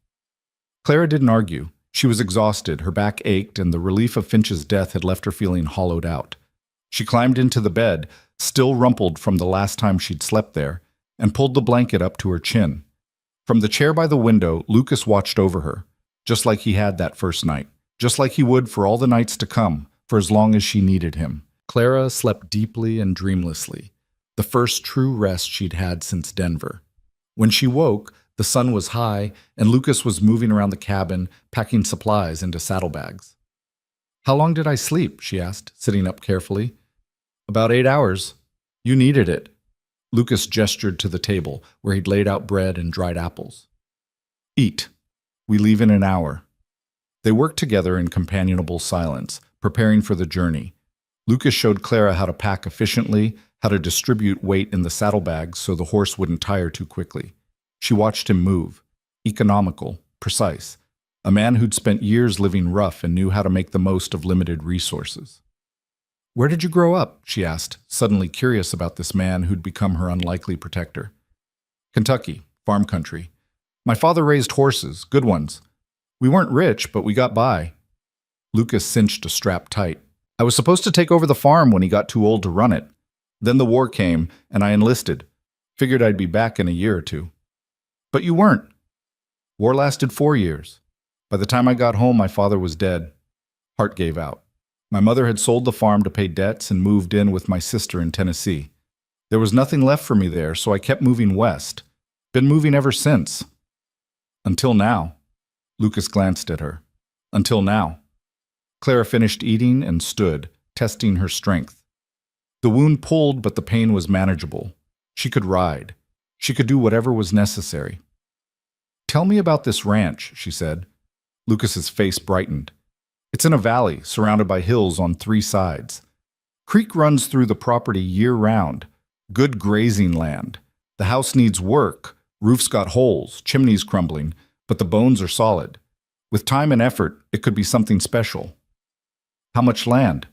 Clara didn't argue. She was exhausted, her back ached, and the relief of Finch's death had left her feeling hollowed out. She climbed into the bed, still rumpled from the last time she'd slept there, and pulled the blanket up to her chin. From the chair by the window, Lucas watched over her, just like he had that first night, just like he would for all the nights to come, for as long as she needed him. Clara slept deeply and dreamlessly, the first true rest she'd had since Denver. When she woke, the sun was high, and Lucas was moving around the cabin, packing supplies into saddlebags. How long did I sleep? She asked, sitting up carefully. About 8 hours. You needed it. Lucas gestured to the table, where he'd laid out bread and dried apples. Eat. We leave in an hour. They worked together in companionable silence, preparing for the journey. Lucas showed Clara how to pack efficiently, how to distribute weight in the saddlebags so the horse wouldn't tire too quickly. She watched him move, economical, precise, a man who'd spent years living rough and knew how to make the most of limited resources. Where did you grow up? She asked, suddenly curious about this man who'd become her unlikely protector. Kentucky, farm country. My father raised horses, good ones. We weren't rich, but we got by. Lucas cinched a strap tight. I was supposed to take over the farm when he got too old to run it. Then the war came, and I enlisted. Figured I'd be back in a year or two. But you weren't. War lasted 4 years. By the time I got home, my father was dead. Heart gave out. My mother had sold the farm to pay debts and moved in with my sister in Tennessee. There was nothing left for me there, so I kept moving west. Been moving ever since. Until now. Lucas glanced at her. Until now. Clara finished eating and stood, testing her strength. The wound pulled, but the pain was manageable. She could ride. She could do whatever was necessary. Tell me about this ranch, she said. Lucas's face brightened. It's in a valley, surrounded by hills on 3 sides. Creek runs through the property year-round. Good grazing land. The house needs work. Roof's got holes, chimneys crumbling, but the bones are solid. With time and effort, it could be something special. How much land?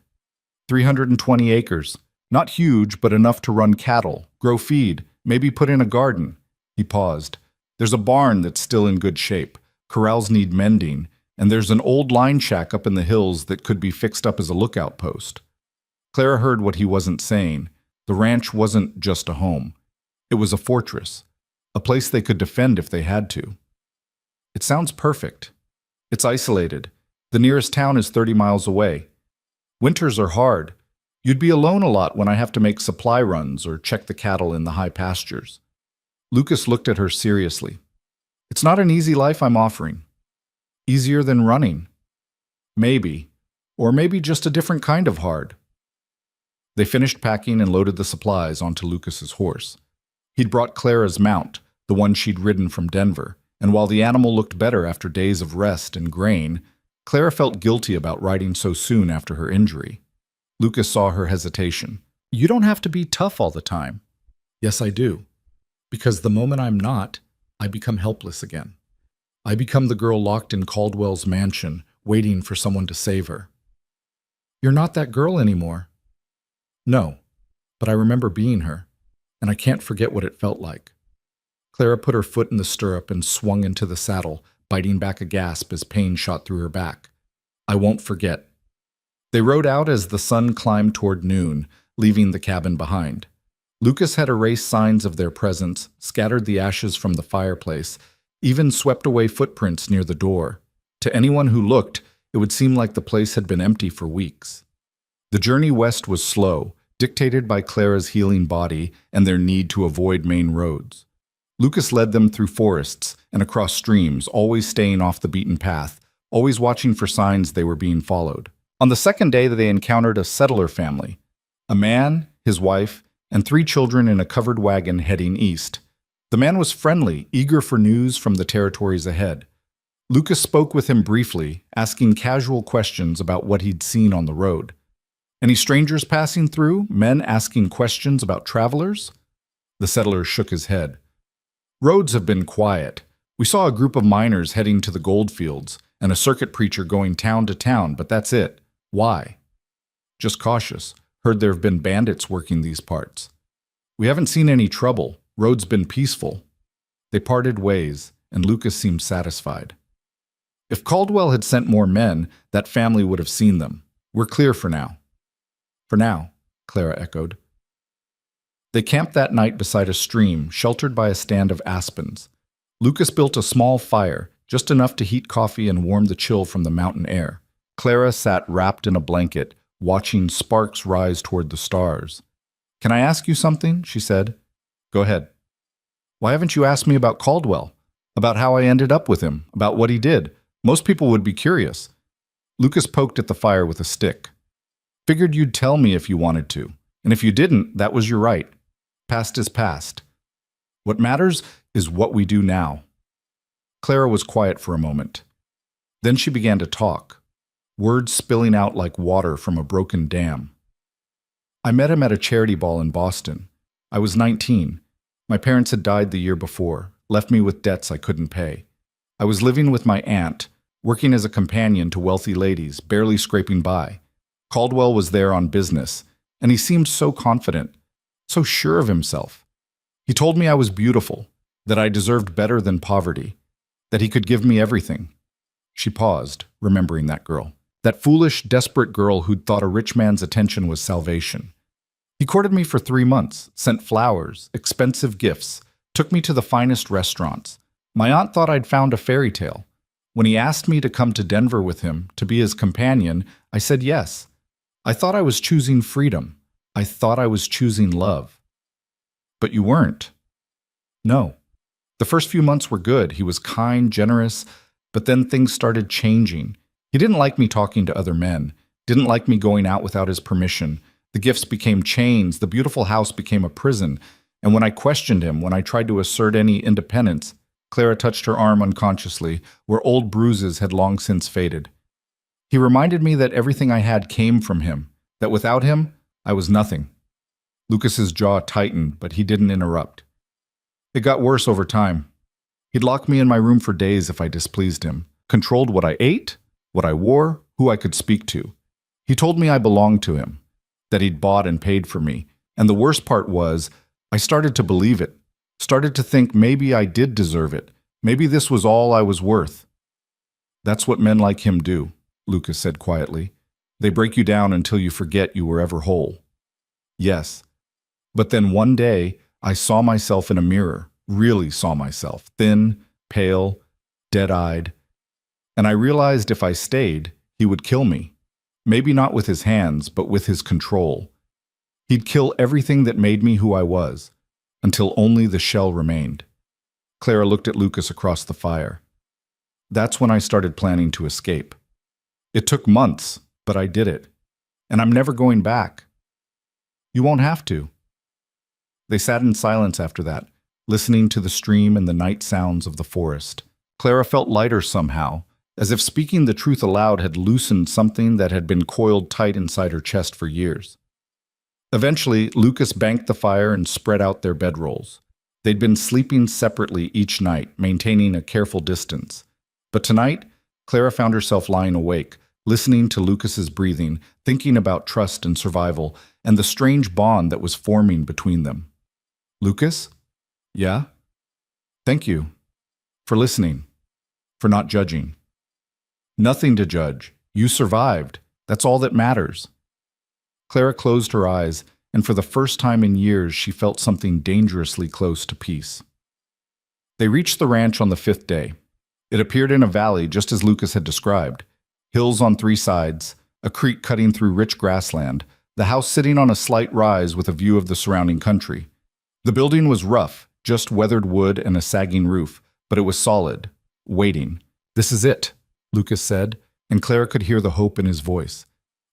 320 acres. Not huge, but enough to run cattle, grow feed, maybe put in a garden. He paused. There's a barn that's still in good shape. Corrals need mending, and there's an old line shack up in the hills that could be fixed up as a lookout post. Clara heard what he wasn't saying. The ranch wasn't just a home. It was a fortress, a place they could defend if they had to. It sounds perfect. It's isolated. The nearest town is 30 miles away. Winters are hard. You'd be alone a lot when I have to make supply runs or check the cattle in the high pastures. Lucas looked at her seriously. It's not an easy life I'm offering. Easier than running. Maybe. Or maybe just a different kind of hard. They finished packing and loaded the supplies onto Lucas's horse. He'd brought Clara's mount, the one she'd ridden from Denver, and while the animal looked better after days of rest and grain, Clara felt guilty about riding so soon after her injury. Lucas saw her hesitation. "You don't have to be tough all the time." "Yes, I do. Because the moment I'm not, I become helpless again. I become the girl locked in Caldwell's mansion, waiting for someone to save her." "You're not that girl anymore." "No, but I remember being her, and I can't forget what it felt like." Clara put her foot in the stirrup and swung into the saddle, biting back a gasp as pain shot through her back. "I won't forget." They rode out as the sun climbed toward noon, leaving the cabin behind. Lucas had erased signs of their presence, scattered the ashes from the fireplace, even swept away footprints near the door. To anyone who looked, it would seem like the place had been empty for weeks. The journey west was slow, dictated by Clara's healing body and their need to avoid main roads. Lucas led them through forests and across streams, always staying off the beaten path, always watching for signs they were being followed. On the second day, they encountered a settler family, a man, his wife, and 3 children in a covered wagon heading east. The man was friendly, eager for news from the territories ahead. Lucas spoke with him briefly, asking casual questions about what he'd seen on the road. "Any strangers passing through? Men asking questions about travelers?" The settler shook his head. "Roads have been quiet. We saw a group of miners heading to the gold fields and a circuit preacher going town to town, but that's it. Why?" "Just cautious. Heard there have been bandits working these parts." "We haven't seen any trouble. Road's been peaceful." They parted ways, and Lucas seemed satisfied. If Caldwell had sent more men, that family would have seen them. "We're clear for now." "For now," Clara echoed. They camped that night beside a stream, sheltered by a stand of aspens. Lucas built a small fire, just enough to heat coffee and warm the chill from the mountain air. Clara sat wrapped in a blanket, watching sparks rise toward the stars. "Can I ask you something?" she said. "Go ahead." "Why haven't you asked me about Caldwell? About how I ended up with him? About what he did? Most people would be curious." Lucas poked at the fire with a stick. "Figured you'd tell me if you wanted to. And if you didn't, that was your right. Past is past. What matters is what we do now." Clara was quiet for a moment. Then she began to talk, words spilling out like water from a broken dam. "I met him at a charity ball in Boston. I was 19. My parents had died the year before, left me with debts I couldn't pay. I was living with my aunt, working as a companion to wealthy ladies, barely scraping by. Caldwell was there on business, and he seemed so confident, so sure of himself. He told me I was beautiful, that I deserved better than poverty, that he could give me everything." She paused, remembering that girl. That foolish, desperate girl who'd thought a rich man's attention was salvation. "He courted me for 3 months, sent flowers, expensive gifts, took me to the finest restaurants. My aunt thought I'd found a fairy tale. When he asked me to come to Denver with him, to be his companion, I said yes. I thought I was choosing freedom. I thought I was choosing love." "But you weren't." "No. The first few months were good. He was kind, generous, but then things started changing. He didn't like me talking to other men, didn't like me going out without his permission. The gifts became chains, the beautiful house became a prison, and when I questioned him, when I tried to assert any independence," Clara touched her arm unconsciously, where old bruises had long since faded. "He reminded me that everything I had came from him, that without him, I was nothing." Lucas's jaw tightened, but he didn't interrupt. "It got worse over time. He'd lock me in my room for days if I displeased him, controlled what I ate, what I wore, who I could speak to. He told me I belonged to him, that he'd bought and paid for me, and the worst part was, I started to believe it, started to think maybe I did deserve it, maybe this was all I was worth." "That's what men like him do," Lucas said quietly. "They break you down until you forget you were ever whole." "Yes. But then one day, I saw myself in a mirror, really saw myself, thin, pale, dead-eyed, and I realized if I stayed, he would kill me. Maybe not with his hands, but with his control. He'd kill everything that made me who I was, until only the shell remained." Clara looked at Lucas across the fire. "That's when I started planning to escape. It took months, but I did it. And I'm never going back." You won't have to." They sat in silence after that, listening to the stream and the night sounds of the forest. Clara felt lighter somehow, as if speaking the truth aloud had loosened something that had been coiled tight inside her chest for years. Eventually, Lucas banked the fire and spread out their bedrolls. They'd been sleeping separately each night, maintaining a careful distance. But tonight, Clara found herself lying awake, listening to Lucas's breathing, thinking about trust and survival, and the strange bond that was forming between them. "Lucas? Yeah? Thank you. For listening. For not judging." "Nothing to judge. You survived. That's all that matters." Clara closed her eyes, and for the first time in years she felt something dangerously close to peace. They reached the ranch on the 5th day. It appeared in a valley just as Lucas had described. Hills on 3 sides, a creek cutting through rich grassland, the house sitting on a slight rise with a view of the surrounding country. The building was rough, just weathered wood and a sagging roof, but it was solid, waiting. "This is it," Lucas said, and Clara could hear the hope in his voice.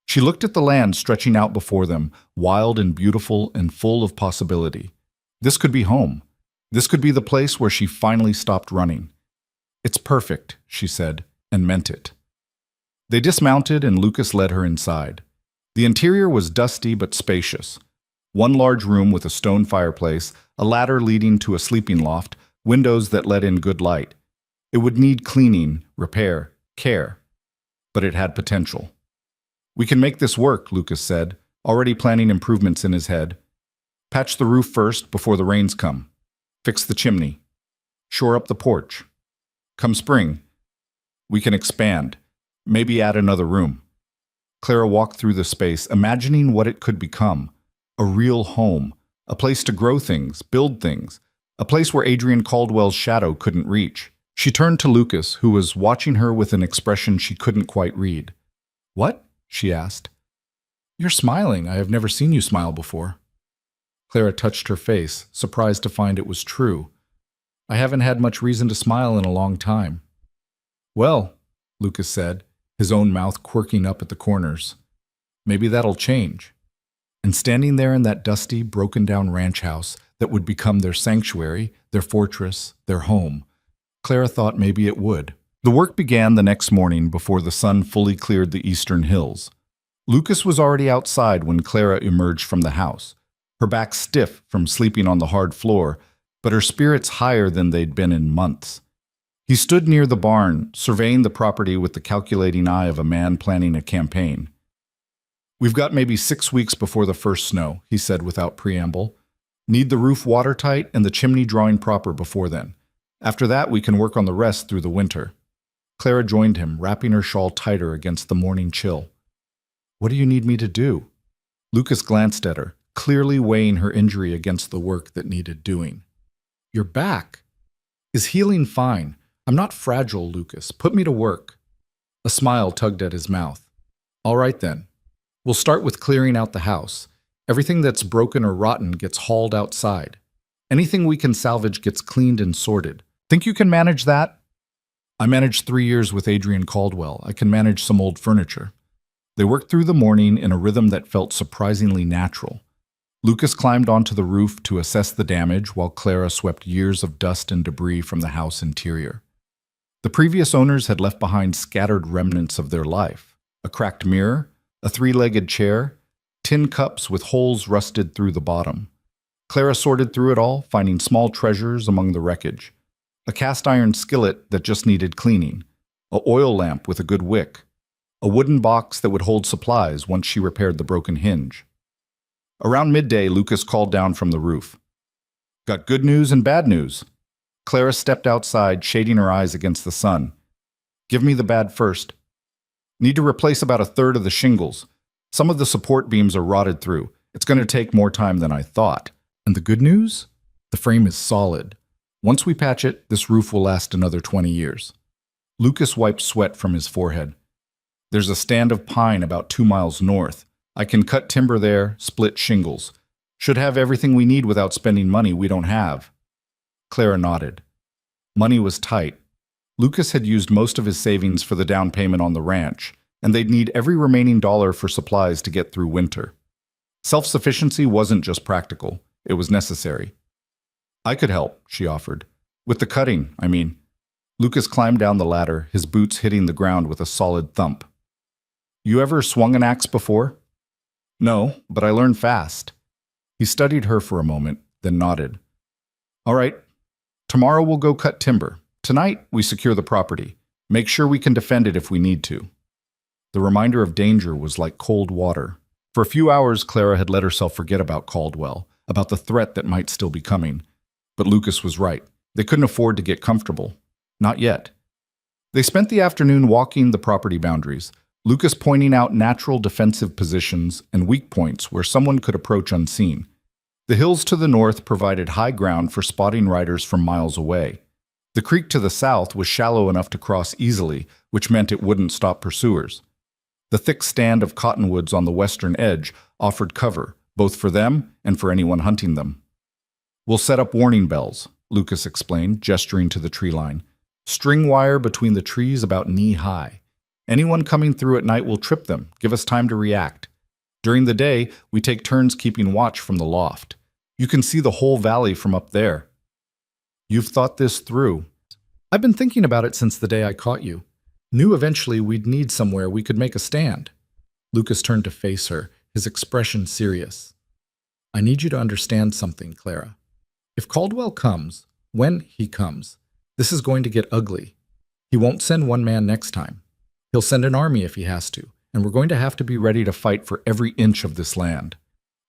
She looked at the land stretching out before them, wild and beautiful and full of possibility. This could be home. This could be the place where she finally stopped running. "It's perfect," she said, and meant it. They dismounted and Lucas led her inside. The interior was dusty but spacious. One large room with a stone fireplace, a ladder leading to a sleeping loft, windows that let in good light. It would need cleaning, repair, care. But it had potential. "We can make this work," Lucas said, already planning improvements in his head. "Patch the roof first before the rains come. Fix the chimney. Shore up the porch. Come spring, we can expand. Maybe add another room." Clara walked through the space, imagining what it could become. A real home. A place to grow things, build things. A place where Adrian Caldwell's shadow couldn't reach. She turned to Lucas, who was watching her with an expression she couldn't quite read. "What?" she asked. "You're smiling. I have never seen you smile before." Clara touched her face, surprised to find it was true. "I haven't had much reason to smile in a long time." "Well," Lucas said, his own mouth quirking up at the corners, "maybe that'll change." And standing there in that dusty, broken-down ranch house that would become their sanctuary, their fortress, their home, Clara thought maybe it would. The work began the next morning before the sun fully cleared the eastern hills. Lucas was already outside when Clara emerged from the house, her back stiff from sleeping on the hard floor, but her spirits higher than they'd been in months. He stood near the barn, surveying the property with the calculating eye of a man planning a campaign. "We've got maybe 6 weeks before the first snow," he said without preamble. "Need the roof watertight and the chimney drawing proper before then. After that, we can work on the rest through the winter." Clara joined him, wrapping her shawl tighter against the morning chill. "What do you need me to do?" Lucas glanced at her, clearly weighing her injury against the work that needed doing. "Your back is healing fine. I'm not fragile, Lucas. Put me to work." A smile tugged at his mouth. "All right then. We'll start with clearing out the house. Everything that's broken or rotten gets hauled outside. Anything we can salvage gets cleaned and sorted. Think you can manage that?" "I managed 3 years with Adrian Caldwell. I can manage some old furniture." They worked through the morning in a rhythm that felt surprisingly natural. Lucas climbed onto the roof to assess the damage while Clara swept years of dust and debris from the house interior. The previous owners had left behind scattered remnants of their life: a cracked mirror, a 3-legged chair, tin cups with holes rusted through the bottom. Clara sorted through it all, finding small treasures among the wreckage. A cast-iron skillet that just needed cleaning, an oil lamp with a good wick, a wooden box that would hold supplies once she repaired the broken hinge. Around midday, Lucas called down from the roof. "Got good news and bad news." Clara stepped outside, shading her eyes against the sun. "Give me the bad first." "Need to replace about 1/3 of the shingles. Some of the support beams are rotted through. It's going to take more time than I thought." "And the good news? The frame is solid. Once we patch it, this roof will last another 20 years. Lucas wiped sweat from his forehead. "There's a stand of pine about 2 miles north. I can cut timber there, split shingles. Should have everything we need without spending money we don't have." Clara nodded. Money was tight. Lucas had used most of his savings for the down payment on the ranch, and they'd need every remaining dollar for supplies to get through winter. Self-sufficiency wasn't just practical, it was necessary. I could help, she offered. With the cutting, I mean. Lucas climbed down the ladder, his boots hitting the ground with a solid thump. You ever swung an axe before? No, but I learned fast. He studied her for a moment, then nodded. All right, tomorrow we'll go cut timber. Tonight, we secure the property. Make sure we can defend it if we need to. The reminder of danger was like cold water. For a few hours, Clara had let herself forget about Caldwell, about the threat that might still be coming. But Lucas was right. They couldn't afford to get comfortable. Not yet. They spent the afternoon walking the property boundaries, Lucas pointing out natural defensive positions and weak points where someone could approach unseen. The hills to the north provided high ground for spotting riders from miles away. The creek to the south was shallow enough to cross easily, which meant it wouldn't stop pursuers. The thick stand of cottonwoods on the western edge offered cover, both for them and for anyone hunting them. We'll set up warning bells, Lucas explained, gesturing to the tree line. String wire between the trees about knee-high. Anyone coming through at night will trip them, give us time to react. During the day, we take turns keeping watch from the loft. You can see the whole valley from up there. You've thought this through. I've been thinking about it since the day I caught you. Knew eventually we'd need somewhere we could make a stand. Lucas turned to face her, his expression serious. I need you to understand something, Clara. If Caldwell comes, when he comes, this is going to get ugly. He won't send one man next time. He'll send an army if he has to, and we're going to have to be ready to fight for every inch of this land.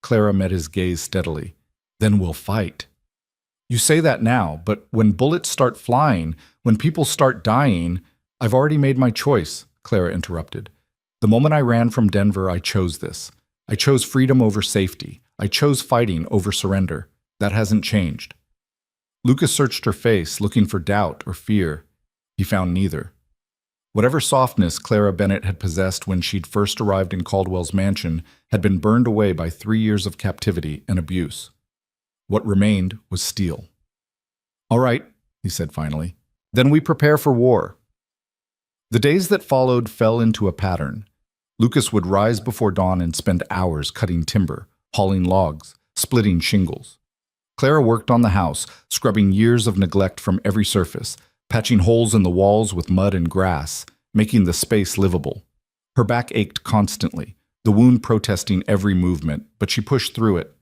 Clara met his gaze steadily. Then we'll fight. You say that now, but when bullets start flying, when people start dying, I've already made my choice, Clara interrupted. The moment I ran from Denver, I chose this. I chose freedom over safety. I chose fighting over surrender. That hasn't changed. Lucas searched her face, looking for doubt or fear. He found neither. Whatever softness Clara Bennett had possessed when she'd first arrived in Caldwell's mansion had been burned away by 3 years of captivity and abuse. What remained was steel. All right, he said finally. Then we prepare for war. The days that followed fell into a pattern. Lucas would rise before dawn and spend hours cutting timber, hauling logs, splitting shingles. Clara worked on the house, scrubbing years of neglect from every surface, patching holes in the walls with mud and grass, making the space livable. Her back ached constantly, the wound protesting every movement, but she pushed through it.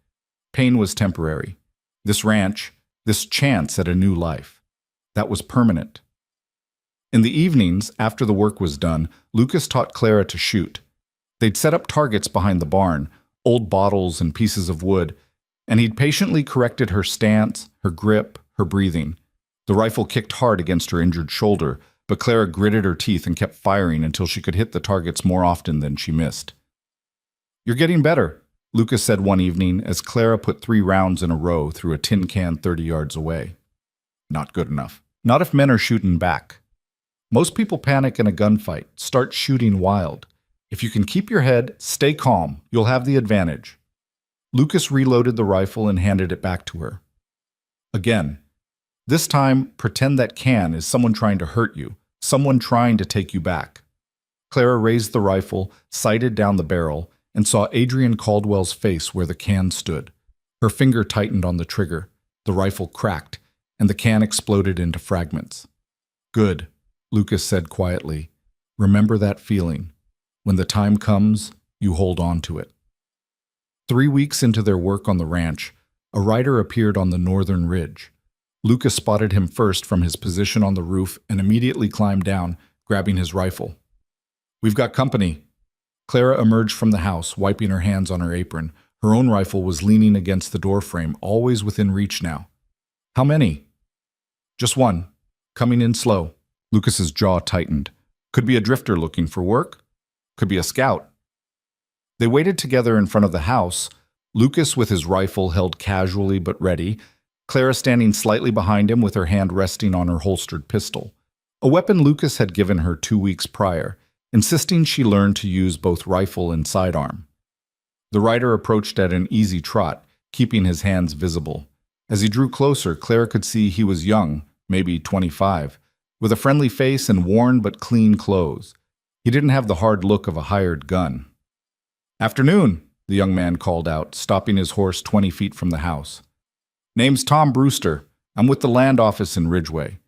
Pain was temporary. This ranch, this chance at a new life, that was permanent. In the evenings, after the work was done, Lucas taught Clara to shoot. They'd set up targets behind the barn, old bottles and pieces of wood, and he'd patiently corrected her stance, her grip, her breathing. The rifle kicked hard against her injured shoulder, but Clara gritted her teeth and kept firing until she could hit the targets more often than she missed. You're getting better, Lucas said one evening as Clara put 3 rounds in a row through a tin can 30 yards away. Not good enough. Not if men are shooting back. Most people panic in a gunfight, start shooting wild. If you can keep your head, stay calm, you'll have the advantage. Lucas reloaded the rifle and handed it back to her. Again. This time, pretend that can is someone trying to hurt you, someone trying to take you back. Clara raised the rifle, sighted down the barrel, and saw Adrian Caldwell's face where the can stood. Her finger tightened on the trigger, the rifle cracked, and the can exploded into fragments. Good, Lucas said quietly. Remember that feeling. When the time comes, you hold on to it. 3 weeks into their work on the ranch, a rider appeared on the northern ridge. Lucas spotted him first from his position on the roof and immediately climbed down, grabbing his rifle. We've got company. Clara emerged from the house, wiping her hands on her apron. Her own rifle was leaning against the doorframe, always within reach now. How many? Just one. Coming in slow. Lucas's jaw tightened. Could be a drifter looking for work. Could be a scout. They waited together in front of the house, Lucas with his rifle held casually but ready, Clara standing slightly behind him with her hand resting on her holstered pistol. A weapon Lucas had given her 2 weeks prior, insisting she learn to use both rifle and sidearm. The rider approached at an easy trot, keeping his hands visible. As he drew closer, Clara could see he was young, maybe 25, with a friendly face and worn but clean clothes. He didn't have the hard look of a hired gun. Afternoon, the young man called out, stopping his horse 20 feet from the house. Name's Tom Brewster. I'm with the land office in Ridgeway.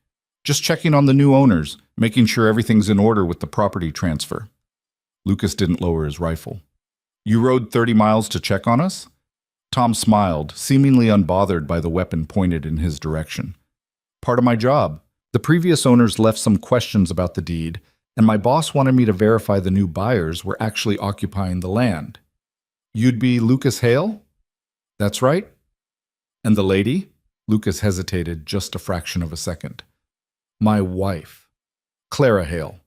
Just checking on the new owners, making sure everything's in order with the property transfer. Lucas didn't lower his rifle. You rode 30 miles to check on us? Tom smiled, seemingly unbothered by the weapon pointed in his direction. Part of my job. The previous owners left some questions about the deed, and my boss wanted me to verify the new buyers were actually occupying the land. You'd be Lucas Hale? That's right. And the lady? Lucas hesitated just a fraction of a second. My wife, Clara Hale.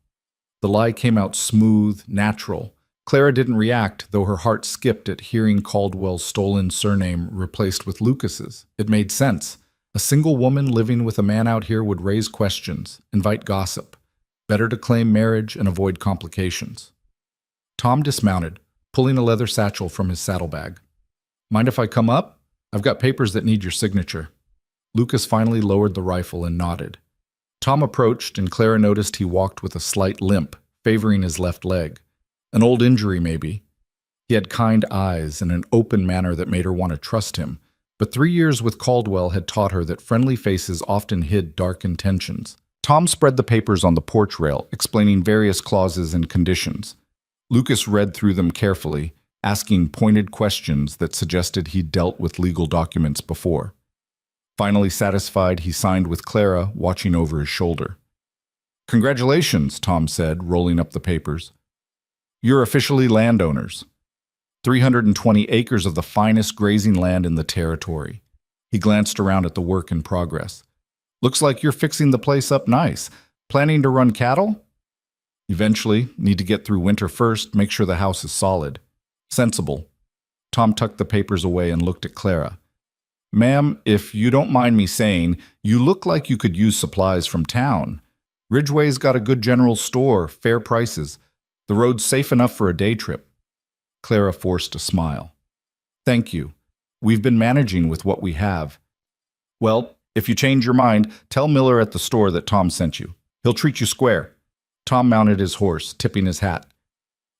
The lie came out smooth, natural. Clara didn't react, though her heart skipped at hearing Caldwell's stolen surname replaced with Lucas's. It made sense. A single woman living with a man out here would raise questions, invite gossip. Better to claim marriage and avoid complications. Tom dismounted, pulling a leather satchel from his saddlebag. Mind if I come up? I've got papers that need your signature. Lucas finally lowered the rifle and nodded. Tom approached, and Clara noticed he walked with a slight limp, favoring his left leg. An old injury, maybe. He had kind eyes and an open manner that made her want to trust him, but 3 years with Caldwell had taught her that friendly faces often hid dark intentions. Tom spread the papers on the porch rail, explaining various clauses and conditions. Lucas read through them carefully, asking pointed questions that suggested he'd dealt with legal documents before. Finally satisfied, he signed with Clara, watching over his shoulder. Congratulations, Tom said, rolling up the papers. You're officially landowners. 320 acres of the finest grazing land in the territory. He glanced around at the work in progress. Looks like you're fixing the place up nice. Planning to run cattle? Eventually, need to get through winter first, make sure the house is solid. Sensible. Tom tucked the papers away and looked at Clara. Ma'am, if you don't mind me saying, you look like you could use supplies from town. Ridgeway's got a good general store, fair prices. The road's safe enough for a day trip. Clara forced a smile. Thank you. We've been managing with what we have. Well, if you change your mind, tell Miller at the store that Tom sent you. He'll treat you square. Tom mounted his horse, tipping his hat.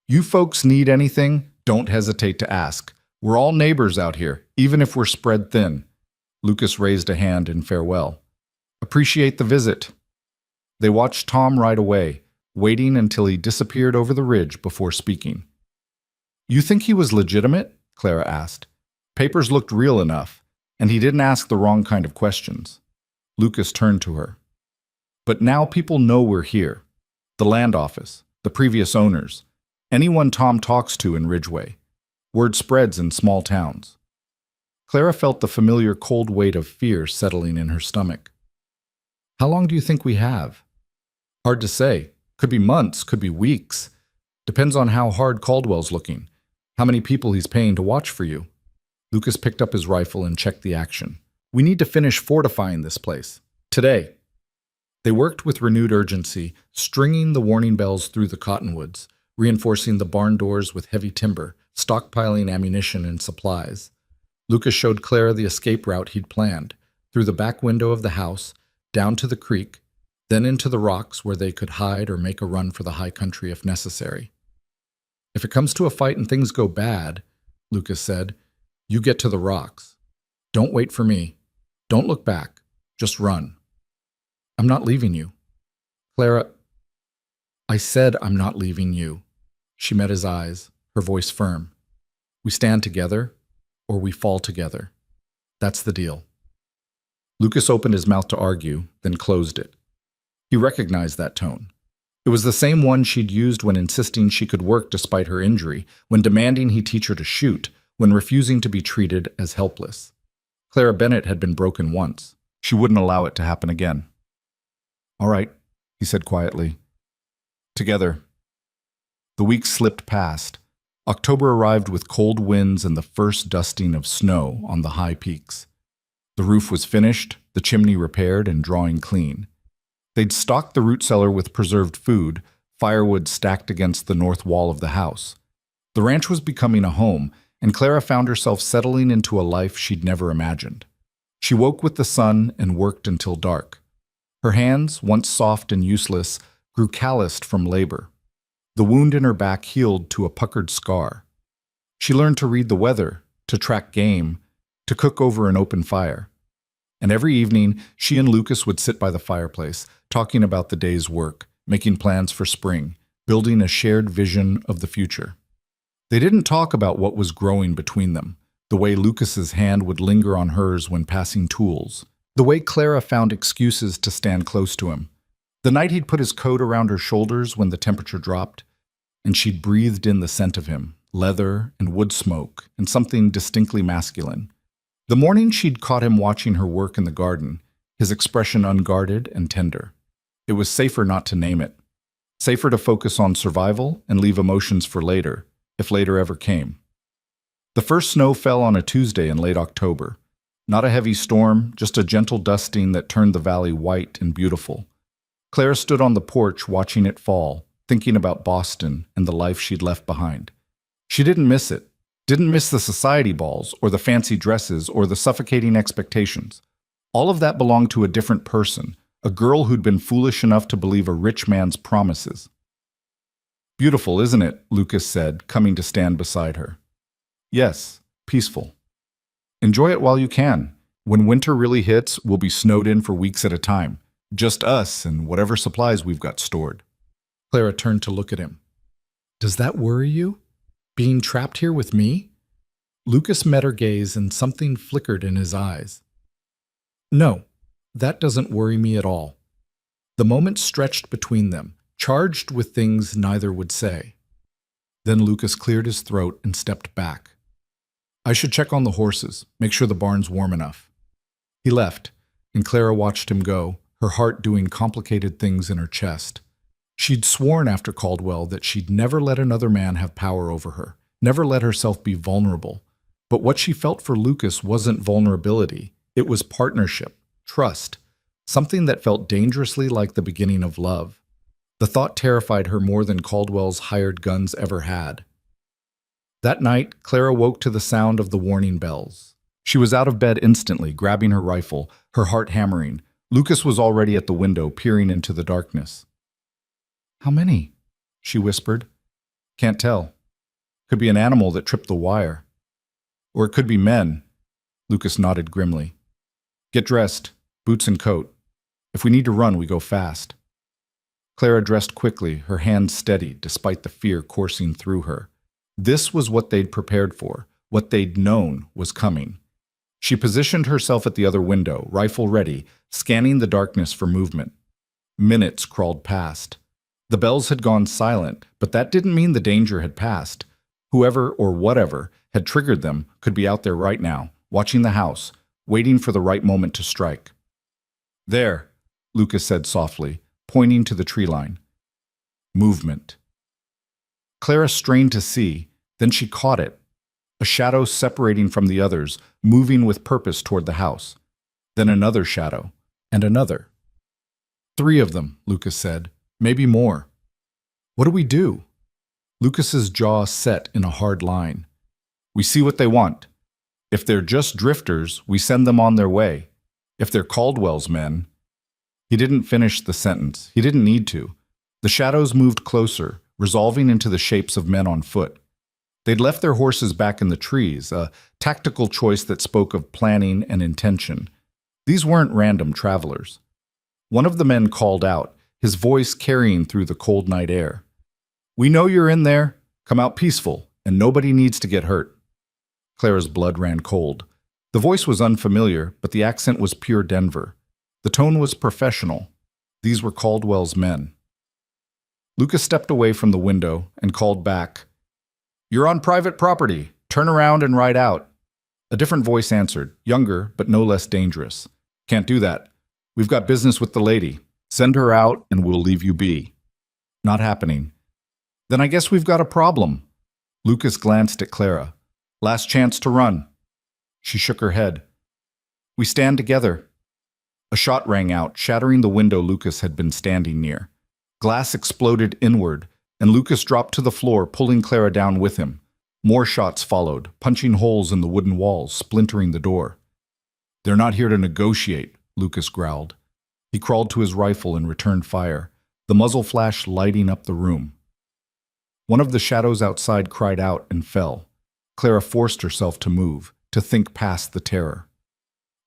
You folks need anything? Don't hesitate to ask. We're all neighbors out here, even if we're spread thin. Lucas raised a hand in farewell. Appreciate the visit. They watched Tom ride away, waiting until he disappeared over the ridge before speaking. You think he was legitimate? Clara asked. Papers looked real enough, and he didn't ask the wrong kind of questions. Lucas turned to her. But now people know we're here. The land office, the previous owners, anyone Tom talks to in Ridgeway. Word spreads in small towns. Clara felt the familiar cold weight of fear settling in her stomach. How long do you think we have? Hard to say. Could be months, could be weeks. Depends on how hard Caldwell's looking, how many people he's paying to watch for you. Lucas picked up his rifle and checked the action. We need to finish fortifying this place. Today. They worked with renewed urgency, stringing the warning bells through the cottonwoods, reinforcing the barn doors with heavy timber, stockpiling ammunition and supplies. Lucas showed Clara the escape route he'd planned, through the back window of the house, down to the creek, then into the rocks where they could hide or make a run for the high country if necessary. If it comes to a fight and things go bad, Lucas said, you get to the rocks. Don't wait for me. Don't look back. Just run. I'm not leaving you. Clara, I said I'm not leaving you. She met his eyes, her voice firm. We stand together, or we fall together. That's the deal. Lucas opened his mouth to argue, then closed it. He recognized that tone. It was the same one she'd used when insisting she could work despite her injury, when demanding he teach her to shoot, when refusing to be treated as helpless. Clara Bennett had been broken once. She wouldn't allow it to happen again. All right, he said quietly. Together. The weeks slipped past. October arrived with cold winds and the first dusting of snow on the high peaks. The roof was finished, the chimney repaired and drawing clean. They'd stocked the root cellar with preserved food, firewood stacked against the north wall of the house. The ranch was becoming a home, and Clara found herself settling into a life she'd never imagined. She woke with the sun and worked until dark. Her hands, once soft and useless, grew calloused from labor. The wound in her back healed to a puckered scar. She learned to read the weather, to track game, to cook over an open fire. And every evening, she and Lucas would sit by the fireplace, talking about the day's work, making plans for spring, building a shared vision of the future. They didn't talk about what was growing between them, the way Lucas's hand would linger on hers when passing tools, the way Clara found excuses to stand close to him, the night he'd put his coat around her shoulders when the temperature dropped, and she'd breathed in the scent of him, leather and wood smoke, and something distinctly masculine. The morning she'd caught him watching her work in the garden, his expression unguarded and tender. It was safer not to name it. Safer to focus on survival and leave emotions for later, if later ever came. The first snow fell on a Tuesday in late October. Not a heavy storm, just a gentle dusting that turned the valley white and beautiful. Clara stood on the porch watching it fall, thinking about Boston and the life she'd left behind. She didn't miss it. Didn't miss the society balls, or the fancy dresses, or the suffocating expectations. All of that belonged to a different person, a girl who'd been foolish enough to believe a rich man's promises. "Beautiful, isn't it?" Lucas said, coming to stand beside her. "Yes, peaceful. Enjoy it while you can. When winter really hits, we'll be snowed in for weeks at a time. Just us and whatever supplies we've got stored." Clara turned to look at him. "Does that worry you? Being trapped here with me?" Lucas met her gaze and something flickered in his eyes. "No, that doesn't worry me at all." The moment stretched between them, charged with things neither would say. Then Lucas cleared his throat and stepped back. "I should check on the horses, make sure the barn's warm enough." He left, and Clara watched him go, her heart doing complicated things in her chest. She'd sworn after Caldwell that she'd never let another man have power over her, never let herself be vulnerable. But what she felt for Lucas wasn't vulnerability. It was partnership, trust, something that felt dangerously like the beginning of love. The thought terrified her more than Caldwell's hired guns ever had. That night, Clara woke to the sound of the warning bells. She was out of bed instantly, grabbing her rifle, her heart hammering. Lucas was already at the window, peering into the darkness. "How many?" she whispered. "Can't tell. Could be an animal that tripped the wire. Or it could be men." Lucas nodded grimly. "Get dressed, boots and coat. If we need to run, we go fast." Clara dressed quickly, her hands steady despite the fear coursing through her. This was what they'd prepared for, what they'd known was coming. She positioned herself at the other window, rifle ready, scanning the darkness for movement. Minutes crawled past. The bells had gone silent, but that didn't mean the danger had passed. Whoever or whatever had triggered them could be out there right now, watching the house, waiting for the right moment to strike. "There," Lucas said softly, pointing to the tree line. Movement. Clara strained to see, then she caught it. A shadow separating from the others, moving with purpose toward the house. Then another shadow, and another. "3 of them," Lucas said. "Maybe more." "What do we do?" Lucas's jaw set in a hard line. "We see what they want. If they're just drifters, we send them on their way. If they're Caldwell's men..." He didn't finish the sentence. He didn't need to. The shadows moved closer, resolving into the shapes of men on foot. They'd left their horses back in the trees, a tactical choice that spoke of planning and intention. These weren't random travelers. One of the men called out, his voice carrying through the cold night air. "We know you're in there. Come out peaceful, and nobody needs to get hurt." Clara's blood ran cold. The voice was unfamiliar, but the accent was pure Denver. The tone was professional. These were Caldwell's men. Lucas stepped away from the window and called back, "You're on private property. Turn around and ride out." A different voice answered, younger but no less dangerous. "Can't do that. We've got business with the lady. Send her out and we'll leave you be." "Not happening." "Then I guess we've got a problem." Lucas glanced at Clara. "Last chance to run." She shook her head. "We stand together." A shot rang out, shattering the window Lucas had been standing near. Glass exploded inward, and Lucas dropped to the floor, pulling Clara down with him. More shots followed, punching holes in the wooden walls, splintering the door. "They're not here to negotiate," Lucas growled. He crawled to his rifle and returned fire, the muzzle flash lighting up the room. One of the shadows outside cried out and fell. Clara forced herself to move, to think past the terror.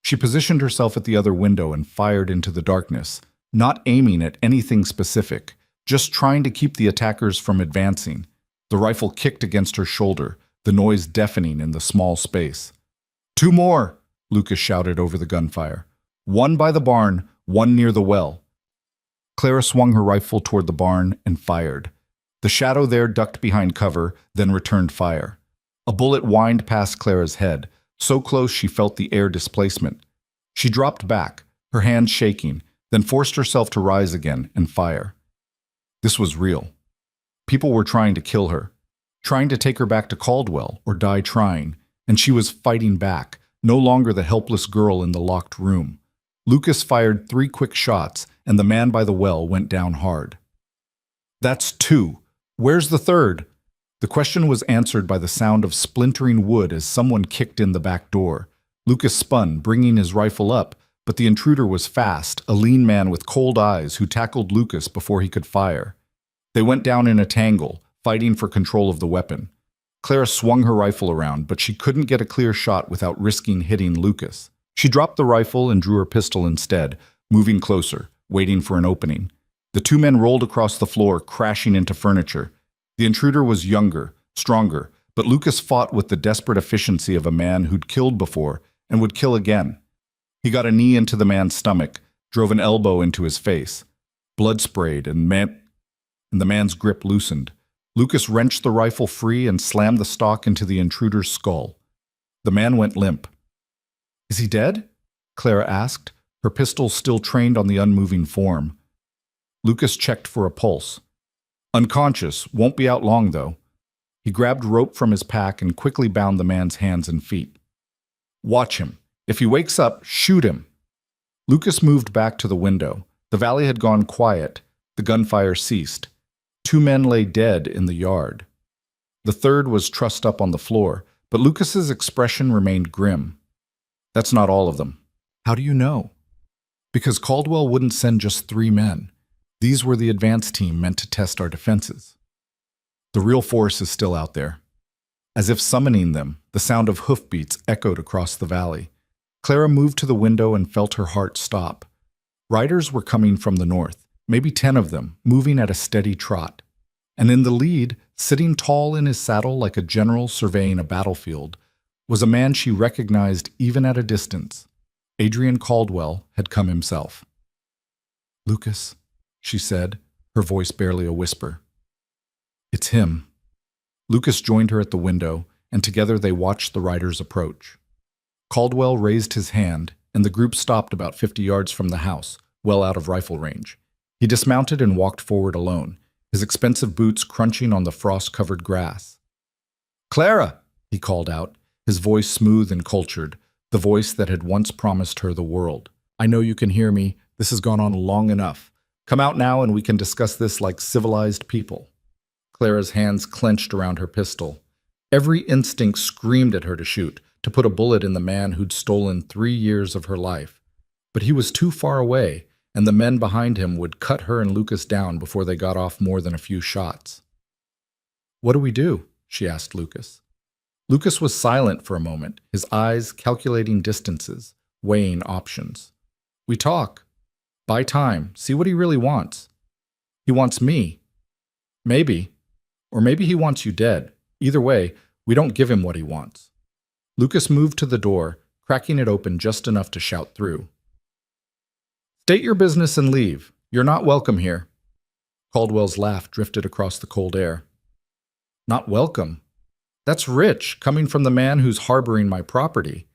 She positioned herself at the other window and fired into the darkness, not aiming at anything specific, just trying to keep the attackers from advancing. The rifle kicked against her shoulder, the noise deafening in the small space. "Two more!" Lucas shouted over the gunfire. "One by the barn, one near the well." Clara swung her rifle toward the barn and fired. The shadow there ducked behind cover, then returned fire. A bullet whined past Clara's head, so close she felt the air displacement. She dropped back, her hands shaking, then forced herself to rise again and fire. This was real. People were trying to kill her, trying to take her back to Caldwell or die trying, and she was fighting back, no longer the helpless girl in the locked room. Lucas fired 3 quick shots, and the man by the well went down hard. "That's 2. Where's the third?" The question was answered by the sound of splintering wood as someone kicked in the back door. Lucas spun, bringing his rifle up, but the intruder was fast, a lean man with cold eyes who tackled Lucas before he could fire. They went down in a tangle, fighting for control of the weapon. Clara swung her rifle around, but she couldn't get a clear shot without risking hitting Lucas. She dropped the rifle and drew her pistol instead, moving closer, waiting for an opening. The 2 men rolled across the floor, crashing into furniture. The intruder was younger, stronger, but Lucas fought with the desperate efficiency of a man who'd killed before and would kill again. He got a knee into the man's stomach, drove an elbow into his face. Blood sprayed, and the man's grip loosened. Lucas wrenched the rifle free and slammed the stock into the intruder's skull. The man went limp. "Is he dead?" Clara asked, her pistol still trained on the unmoving form. Lucas checked for a pulse. "Unconscious, won't be out long, though." He grabbed rope from his pack and quickly bound the man's hands and feet. "Watch him. If he wakes up, shoot him." Lucas moved back to the window. The valley had gone quiet. The gunfire ceased. 2 men lay dead in the yard. The third was trussed up on the floor, but Lucas's expression remained grim. "That's not all of them." "How do you know?" "Because Caldwell wouldn't send just 3 men. These were the advance team meant to test our defenses. The real force is still out there." As if summoning them, the sound of hoofbeats echoed across the valley. Clara moved to the window and felt her heart stop. Riders were coming from the north, maybe 10 of them, moving at a steady trot. And in the lead, sitting tall in his saddle like a general surveying a battlefield, was a man she recognized even at a distance. Adrian Caldwell had come himself. "Lucas," she said, her voice barely a whisper. "It's him." Lucas joined her at the window, and together they watched the riders approach. Caldwell raised his hand, and the group stopped about 50 yards from the house, well out of rifle range. He dismounted and walked forward alone, his expensive boots crunching on the frost-covered grass. "Clara!" he called out, his voice smooth and cultured, the voice that had once promised her the world. "I know you can hear me. This has gone on long enough. Come out now and we can discuss this like civilized people." Clara's hands clenched around her pistol. Every instinct screamed at her to shoot, to put a bullet in the man who'd stolen 3 years of her life. But he was too far away, and the men behind him would cut her and Lucas down before they got off more than a few shots. "What do we do?" she asked Lucas. Lucas was silent for a moment, his eyes calculating distances, weighing options. "We talk. Buy time. See what he really wants." "He wants me." "Maybe. Or maybe he wants you dead. Either way, we don't give him what he wants." Lucas moved to the door, cracking it open just enough to shout through. "State your business and leave. You're not welcome here." Caldwell's laugh drifted across the cold air. "Not welcome? That's rich, coming from the man who's harboring my property.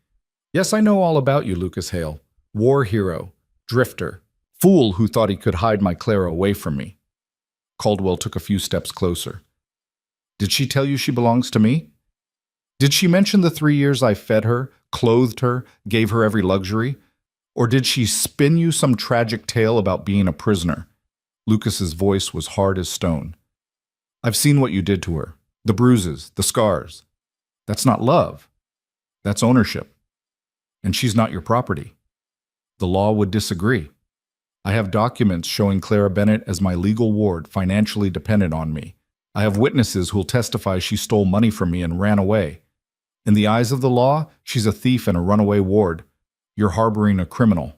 Yes, I know all about you, Lucas Hale. War hero, drifter, fool who thought he could hide my Clara away from me." Caldwell took a few steps closer. "Did she tell you she belongs to me? Did she mention the 3 years I fed her, clothed her, gave her every luxury? Or did she spin you some tragic tale about being a prisoner?" Lucas's voice was hard as stone. "I've seen what you did to her. The bruises, the scars. That's not love. That's ownership. And she's not your property. The law would disagree. I have documents showing Clara Bennett as my legal ward, financially dependent on me. I have witnesses who'll testify she stole money from me and ran away. In the eyes of the law, she's a thief and a runaway ward. You're harboring a criminal."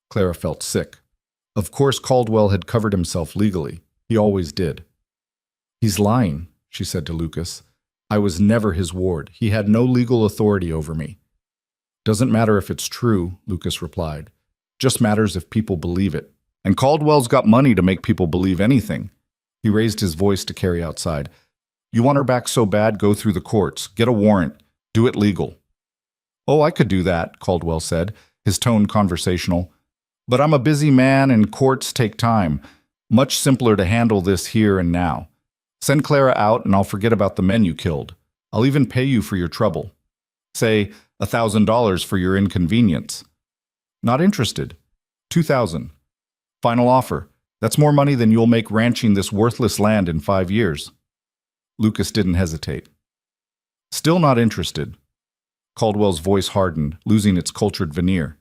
Clara felt sick. Of course Caldwell had covered himself legally. He always did. "He's lying," she said to Lucas. "I was never his ward. He had no legal authority over me." "Doesn't matter if it's true," Lucas replied. "Just matters if people believe it. And Caldwell's got money to make people believe anything." He raised his voice to Carrie outside. "You want her back so bad, go through the courts. Get a warrant. Do it legal." "Oh, I could do that," Caldwell said, his tone conversational. "But I'm a busy man and courts take time. Much simpler to handle this here and now. Send Clara out and I'll forget about the men you killed. I'll even pay you for your trouble. Say $1,000 for your inconvenience." "Not interested." $2,000. Final offer. That's more money than you'll make ranching this worthless land in 5 years. Lucas didn't hesitate. "Still not interested." Caldwell's voice hardened, losing its cultured veneer.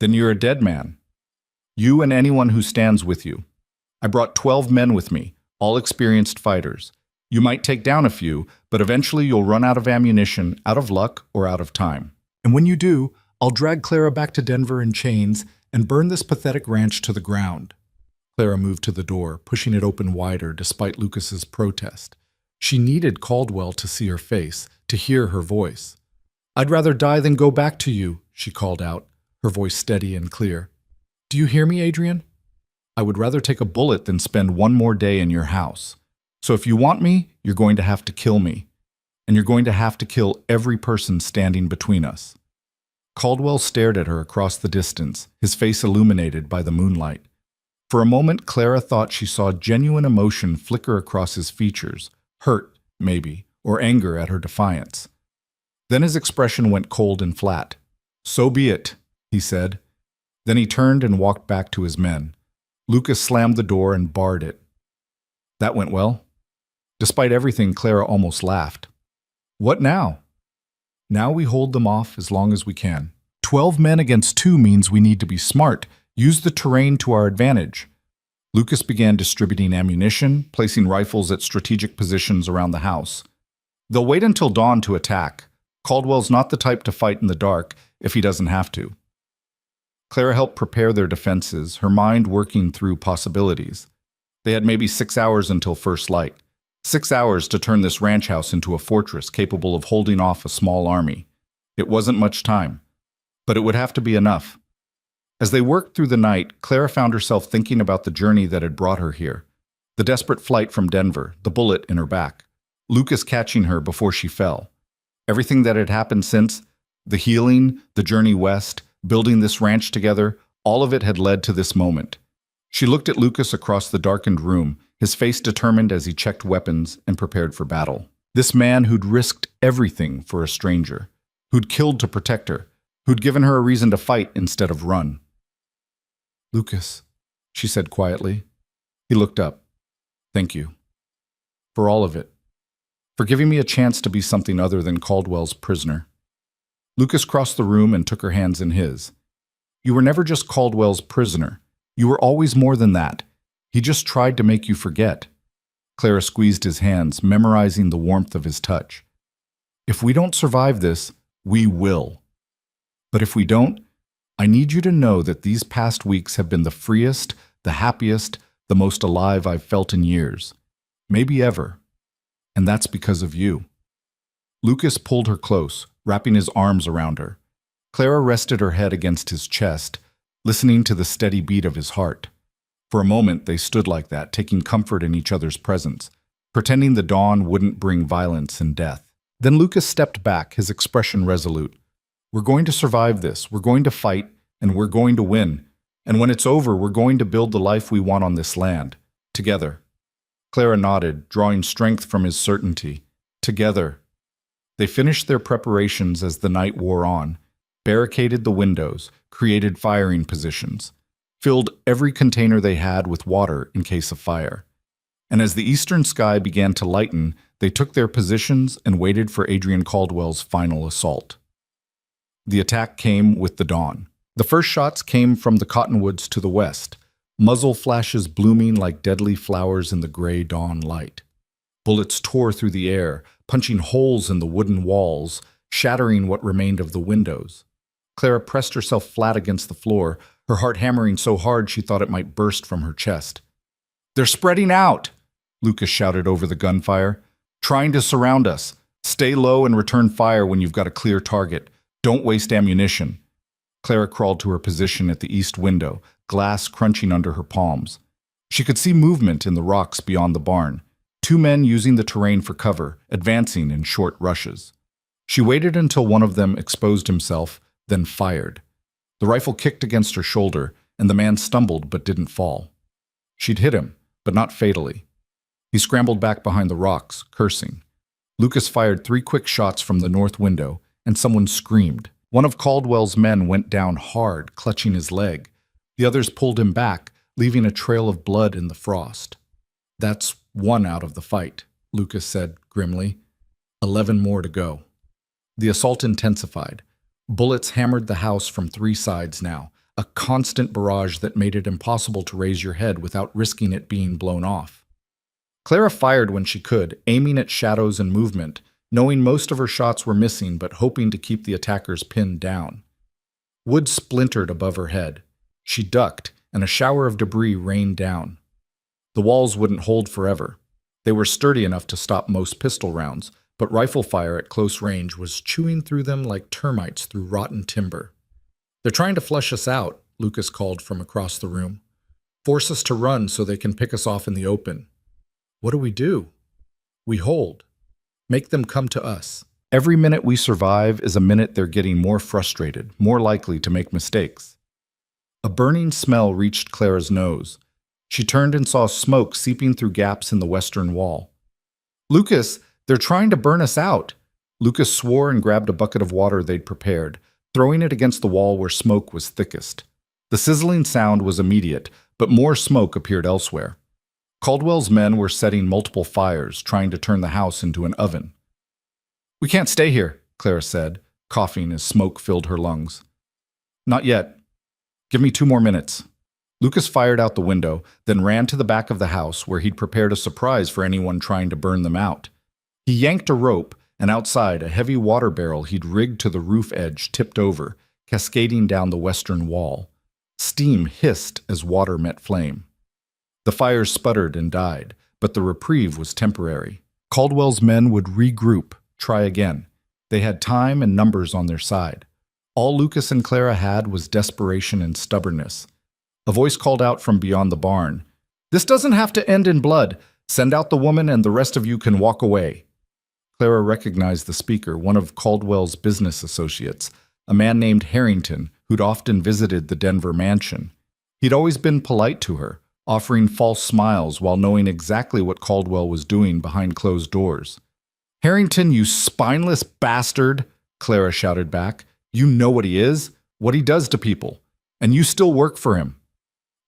"Then you're a dead man. You and anyone who stands with you. I brought 12 men with me, all experienced fighters. You might take down a few, but eventually you'll run out of ammunition, out of luck, or out of time. And when you do, I'll drag Clara back to Denver in chains and burn this pathetic ranch to the ground." Clara moved to the door, pushing it open wider despite Lucas's protest. She needed Caldwell to see her face, to hear her voice. "I'd rather die than go back to you," she called out, her voice steady and clear. "Do you hear me, Adrian? I would rather take a bullet than spend one more day in your house. So if you want me, you're going to have to kill me. And you're going to have to kill every person standing between us." Caldwell stared at her across the distance, his face illuminated by the moonlight. For a moment, Clara thought she saw genuine emotion flicker across his features, hurt, maybe, or anger at her defiance. Then his expression went cold and flat. "So be it," he said. Then he turned and walked back to his men. Lucas slammed the door and barred it. That went well. Despite everything, Clara almost laughed. "What now?" "Now we hold them off as long as we can. 12 men against 2 means we need to be smart, use the terrain to our advantage." Lucas began distributing ammunition, placing rifles at strategic positions around the house. "They'll wait until dawn to attack. Caldwell's not the type to fight in the dark if he doesn't have to." Clara helped prepare their defenses, her mind working through possibilities. They had maybe 6 hours until first light. 6 hours to turn this ranch house into a fortress capable of holding off a small army. It wasn't much time, but it would have to be enough. As they worked through the night, Clara found herself thinking about the journey that had brought her here. The desperate flight from Denver, the bullet in her back, Lucas catching her before she fell. Everything that had happened since, the healing, the journey west, building this ranch together, all of it had led to this moment. She looked at Lucas across the darkened room, his face determined as he checked weapons and prepared for battle. This man who'd risked everything for a stranger, who'd killed to protect her, who'd given her a reason to fight instead of run. "Lucas," she said quietly. He looked up. "Thank you. For all of it. For giving me a chance to be something other than Caldwell's prisoner." Lucas crossed the room and took her hands in his. "You were never just Caldwell's prisoner. You were always more than that. He just tried to make you forget." Clara squeezed his hands, memorizing the warmth of his touch. "If we don't survive this, we will. But if we don't, I need you to know that these past weeks have been the freest, the happiest, the most alive I've felt in years. Maybe ever. And that's because of you." Lucas pulled her close, wrapping his arms around her. Clara rested her head against his chest, listening to the steady beat of his heart. For a moment, they stood like that, taking comfort in each other's presence, pretending the dawn wouldn't bring violence and death. Then Lucas stepped back, his expression resolute. "We're going to survive this. We're going to fight, and we're going to win. And when it's over, we're going to build the life we want on this land. Together." Clara nodded, drawing strength from his certainty. Together. They finished their preparations as the night wore on, barricaded the windows, created firing positions, filled every container they had with water in case of fire. And as the eastern sky began to lighten, they took their positions and waited for Adrian Caldwell's final assault. The attack came with the dawn. The first shots came from the cottonwoods to the west, muzzle flashes blooming like deadly flowers in the gray dawn light. Bullets tore through the air, punching holes in the wooden walls, shattering what remained of the windows. Clara pressed herself flat against the floor, her heart hammering so hard she thought it might burst from her chest. "They're spreading out!" Lucas shouted over the gunfire. "Trying to surround us. Stay low and return fire when you've got a clear target. Don't waste ammunition." Clara crawled to her position at the east window, glass crunching under her palms. She could see movement in the rocks beyond the barn, 2 men using the terrain for cover, advancing in short rushes. She waited until one of them exposed himself, then fired. The rifle kicked against her shoulder, and the man stumbled but didn't fall. She'd hit him, but not fatally. He scrambled back behind the rocks, cursing. Lucas fired 3 quick shots from the north window, and someone screamed. One of Caldwell's men went down hard, clutching his leg. The others pulled him back, leaving a trail of blood in the frost. "That's 1 out of the fight," Lucas said grimly. 11 more to go. The assault intensified. Bullets hammered the house from 3 sides now, a constant barrage that made it impossible to raise your head without risking it being blown off. Clara fired when she could, aiming at shadows and movement, knowing most of her shots were missing but hoping to keep the attackers pinned down. Wood splintered above her head. She ducked, and a shower of debris rained down. The walls wouldn't hold forever. They were sturdy enough to stop most pistol rounds, but rifle fire at close range was chewing through them like termites through rotten timber. "They're trying to flush us out," Lucas called from across the room. "Force us to run so they can pick us off in the open." "What do we do?" "We hold. Make them come to us. Every minute we survive is a minute they're getting more frustrated, more likely to make mistakes." A burning smell reached Clara's nose. She turned and saw smoke seeping through gaps in the western wall. "Lucas, they're trying to burn us out." Lucas swore and grabbed a bucket of water they'd prepared, throwing it against the wall where smoke was thickest. The sizzling sound was immediate, but more smoke appeared elsewhere. Caldwell's men were setting multiple fires, trying to turn the house into an oven. "We can't stay here," Clara said, coughing as smoke filled her lungs. "Not yet. Give me 2 more minutes." Lucas fired out the window, then ran to the back of the house where he'd prepared a surprise for anyone trying to burn them out. He yanked a rope, and outside, a heavy water barrel he'd rigged to the roof edge tipped over, cascading down the western wall. Steam hissed as water met flame. The fires sputtered and died, but the reprieve was temporary. Caldwell's men would regroup, try again. They had time and numbers on their side. All Lucas and Clara had was desperation and stubbornness. A voice called out from beyond the barn, "This doesn't have to end in blood. Send out the woman and the rest of you can walk away." Clara recognized the speaker, one of Caldwell's business associates, a man named Harrington, who'd often visited the Denver mansion. He'd always been polite to her, offering false smiles while knowing exactly what Caldwell was doing behind closed doors. "Harrington, you spineless bastard," Clara shouted back. "You know what he is, what he does to people, and you still work for him."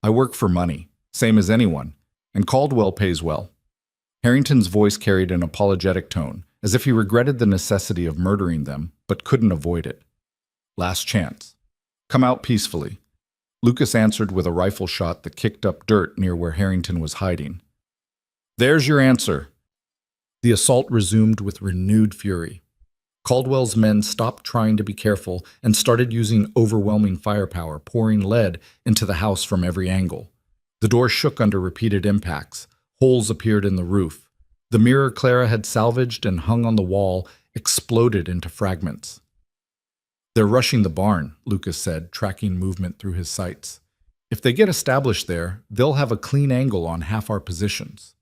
"I work for money, same as anyone, and Caldwell pays well." Harrington's voice carried an apologetic tone, as if he regretted the necessity of murdering them, but couldn't avoid it. "Last chance. Come out peacefully." Lucas answered with a rifle shot that kicked up dirt near where Harrington was hiding. "There's your answer." The assault resumed with renewed fury. Caldwell's men stopped trying to be careful and started using overwhelming firepower, pouring lead into the house from every angle. The door shook under repeated impacts. Holes appeared in the roof. The mirror Clara had salvaged and hung on the wall exploded into fragments. "They're rushing the barn," Lucas said, tracking movement through his sights. "If they get established there, they'll have a clean angle on half our positions."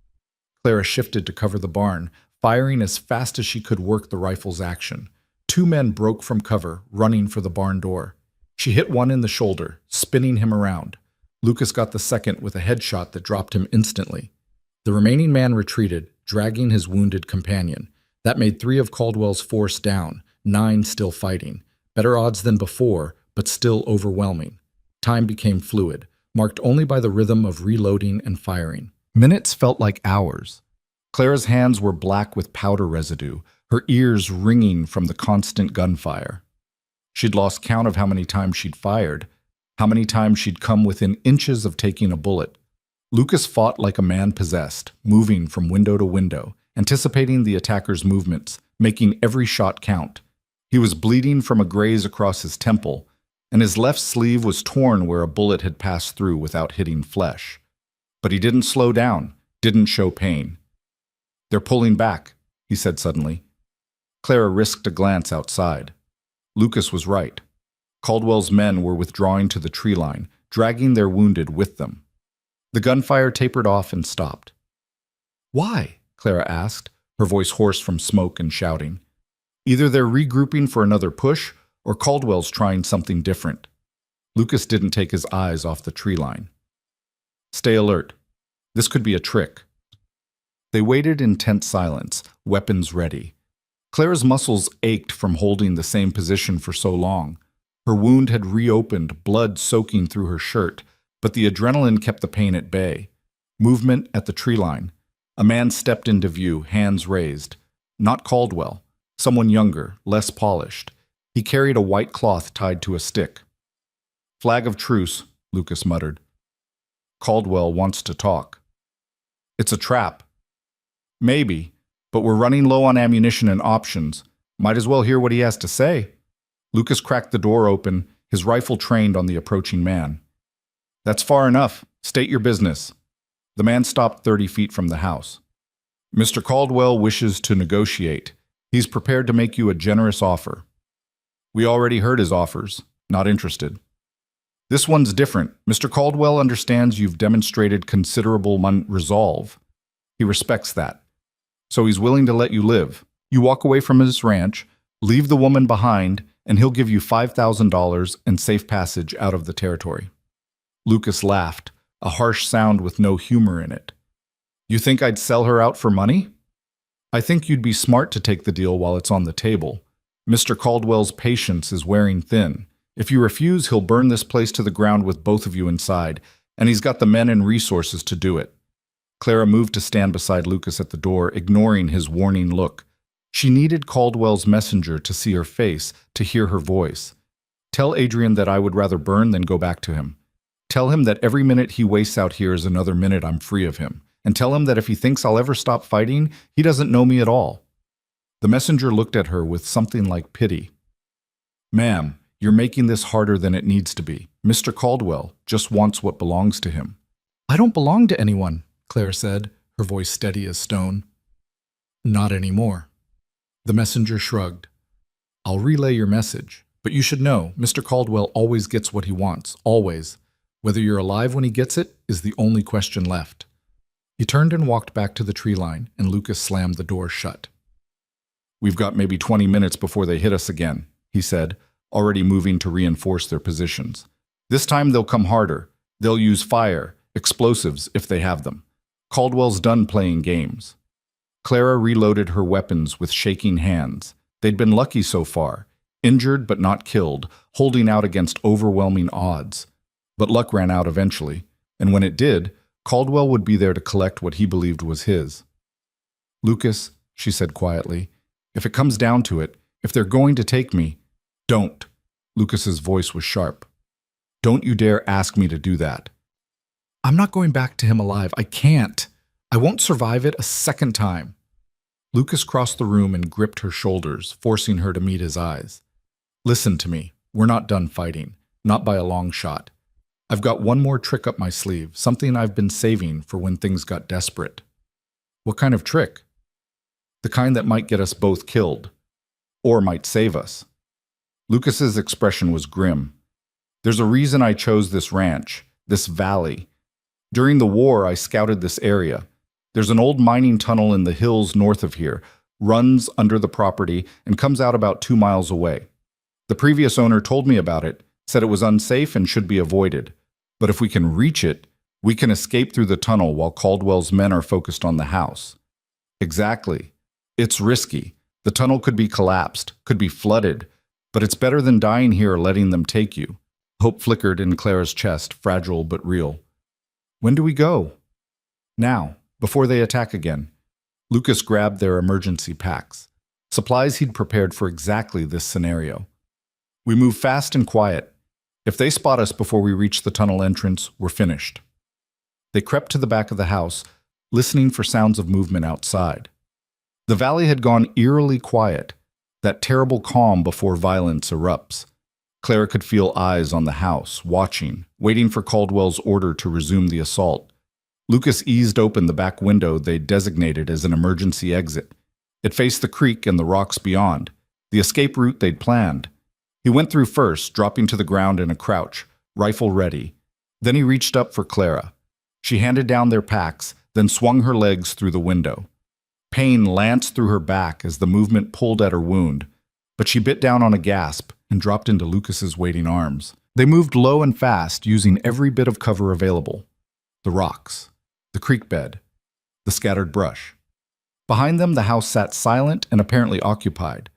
Clara shifted to cover the barn, firing as fast as she could work the rifle's action. 2 men broke from cover, running for the barn door. She hit one in the shoulder, spinning him around. Lucas got the second with a headshot that dropped him instantly. The remaining man retreated, dragging his wounded companion. That made 3 of Caldwell's force down, 9 still fighting. Better odds than before, but still overwhelming. Time became fluid, marked only by the rhythm of reloading and firing. Minutes felt like hours. Clara's hands were black with powder residue, her ears ringing from the constant gunfire. She'd lost count of how many times she'd fired, how many times she'd come within inches of taking a bullet. Lucas fought like a man possessed, moving from window to window, anticipating the attacker's movements, making every shot count. He was bleeding from a graze across his temple, and his left sleeve was torn where a bullet had passed through without hitting flesh. But he didn't slow down, didn't show pain. "They're pulling back," he said suddenly. Clara risked a glance outside. Lucas was right. Caldwell's men were withdrawing to the tree line, dragging their wounded with them. The gunfire tapered off and stopped. "Why?" Clara asked, her voice hoarse from smoke and shouting. Either they're regrouping for another push, or Caldwell's trying something different. Lucas didn't take his eyes off the tree line. "Stay alert. This could be a trick." They waited in tense silence, weapons ready. Clara's muscles ached from holding the same position for so long. Her wound had reopened, blood soaking through her shirt, but the adrenaline kept the pain at bay. Movement at the tree line. A man stepped into view, hands raised. Not Caldwell, someone younger, less polished. He carried a white cloth tied to a stick. "Flag of truce," Lucas muttered. "Caldwell wants to talk." "It's a trap." "Maybe, but we're running low on ammunition and options. Might as well hear what he has to say." Lucas cracked the door open, his rifle trained on the approaching man. "That's far enough. State your business." The man stopped 30 feet from the house. "Mr. Caldwell wishes to negotiate. He's prepared to make you a generous offer." "We already heard his offers. Not interested." "This one's different. Mr. Caldwell understands you've demonstrated considerable resolve. He respects that. So he's willing to let you live. You walk away from his ranch, leave the woman behind, and he'll give you $5,000 and safe passage out of the territory." Lucas laughed, a harsh sound with no humor in it. "You think I'd sell her out for money?" "I think you'd be smart to take the deal while it's on the table. Mr. Caldwell's patience is wearing thin. If you refuse, he'll burn this place to the ground with both of you inside, and he's got the men and resources to do it." Clara moved to stand beside Lucas at the door, ignoring his warning look. She needed Caldwell's messenger to see her face, to hear her voice. "Tell Adrian that I would rather burn than go back to him. Tell him that every minute he wastes out here is another minute I'm free of him. And tell him that if he thinks I'll ever stop fighting, he doesn't know me at all." The messenger looked at her with something like pity. "Ma'am, you're making this harder than it needs to be. Mr. Caldwell just wants what belongs to him." "I don't belong to anyone," Clara said, her voice steady as stone. "Not anymore." The messenger shrugged. "I'll relay your message, but you should know, Mr. Caldwell always gets what he wants, always. Whether you're alive when he gets it is the only question left." He turned and walked back to the tree line, and Lucas slammed the door shut. "We've got maybe 20 minutes before they hit us again," he said, already moving to reinforce their positions. "This time they'll come harder. They'll use fire, explosives if they have them. Caldwell's done playing games." Clara reloaded her weapons with shaking hands. They'd been lucky so far, injured but not killed, holding out against overwhelming odds. But luck ran out eventually, and when it did, Caldwell would be there to collect what he believed was his. "Lucas," she said quietly, "if it comes down to it, if they're going to take me, don't." Lucas's voice was sharp. "Don't you dare ask me to do that." "I'm not going back to him alive. I can't. I won't survive it a second time." Lucas crossed the room and gripped her shoulders, forcing her to meet his eyes. "Listen to me. We're not done fighting. Not by a long shot. I've got one more trick up my sleeve, something I've been saving for when things got desperate." "What kind of trick?" "The kind that might get us both killed. Or might save us." Lucas's expression was grim. "There's a reason I chose this ranch, this valley. During the war, I scouted this area. There's an old mining tunnel in the hills north of here, runs under the property, and comes out about 2 miles away. The previous owner told me about it, said it was unsafe and should be avoided. But if we can reach it, we can escape through the tunnel while Caldwell's men are focused on the house." "Exactly. It's risky. The tunnel could be collapsed, could be flooded, but it's better than dying here or letting them take you." Hope flickered in Clara's chest, fragile but real. "When do we go?" "Now, before they attack again." Lucas grabbed their emergency packs, supplies he'd prepared for exactly this scenario. "We move fast and quiet. If they spot us before we reach the tunnel entrance, we're finished." They crept to the back of the house, listening for sounds of movement outside. The valley had gone eerily quiet, that terrible calm before violence erupts. Clara could feel eyes on the house, watching, waiting for Caldwell's order to resume the assault. Lucas eased open the back window they'd designated as an emergency exit. It faced the creek and the rocks beyond, the escape route they'd planned. He went through first, dropping to the ground in a crouch, rifle ready. Then he reached up for Clara. She handed down their packs, then swung her legs through the window. Pain lanced through her back as the movement pulled at her wound, but she bit down on a gasp and dropped into Lucas's waiting arms. They moved low and fast, using every bit of cover available. The rocks, the creek bed, the scattered brush. Behind them, the house sat silent and apparently occupied.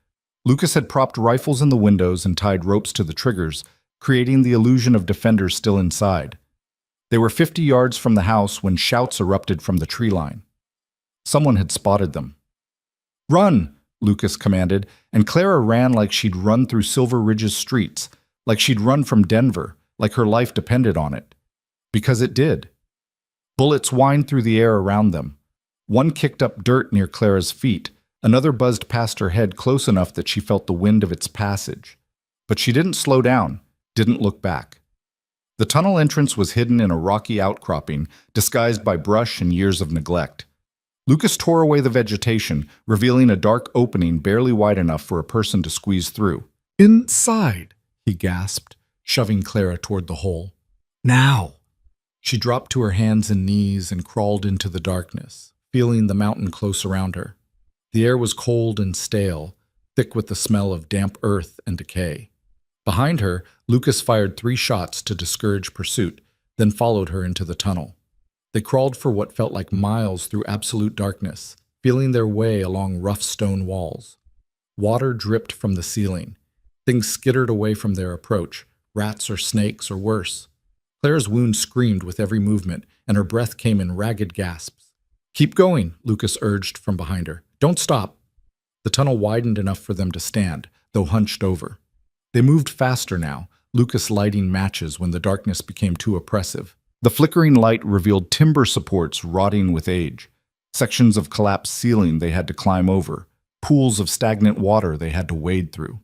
Lucas had propped rifles in the windows and tied ropes to the triggers, creating the illusion of defenders still inside. They were 50 yards from the house when shouts erupted from the tree line. Someone had spotted them. "Run!" Lucas commanded, and Clara ran like she'd run through Silver Ridge's streets, like she'd run from Denver, like her life depended on it. Because it did. Bullets whined through the air around them. One kicked up dirt near Clara's feet, another buzzed past her head close enough that she felt the wind of its passage. But she didn't slow down, didn't look back. The tunnel entrance was hidden in a rocky outcropping, disguised by brush and years of neglect. Lucas tore away the vegetation, revealing a dark opening barely wide enough for a person to squeeze through. "Inside," he gasped, shoving Clara toward the hole. "Now!" She dropped to her hands and knees and crawled into the darkness, feeling the mountain close around her. The air was cold and stale, thick with the smell of damp earth and decay. Behind her, Lucas fired 3 shots to discourage pursuit, then followed her into the tunnel. They crawled for what felt like miles through absolute darkness, feeling their way along rough stone walls. Water dripped from the ceiling. Things skittered away from their approach, rats or snakes or worse. Clara's wound screamed with every movement, and her breath came in ragged gasps. "Keep going," Lucas urged from behind her. "Don't stop." The tunnel widened enough for them to stand, though hunched over. They moved faster now, Lucas lighting matches when the darkness became too oppressive. The flickering light revealed timber supports rotting with age, sections of collapsed ceiling they had to climb over, pools of stagnant water they had to wade through.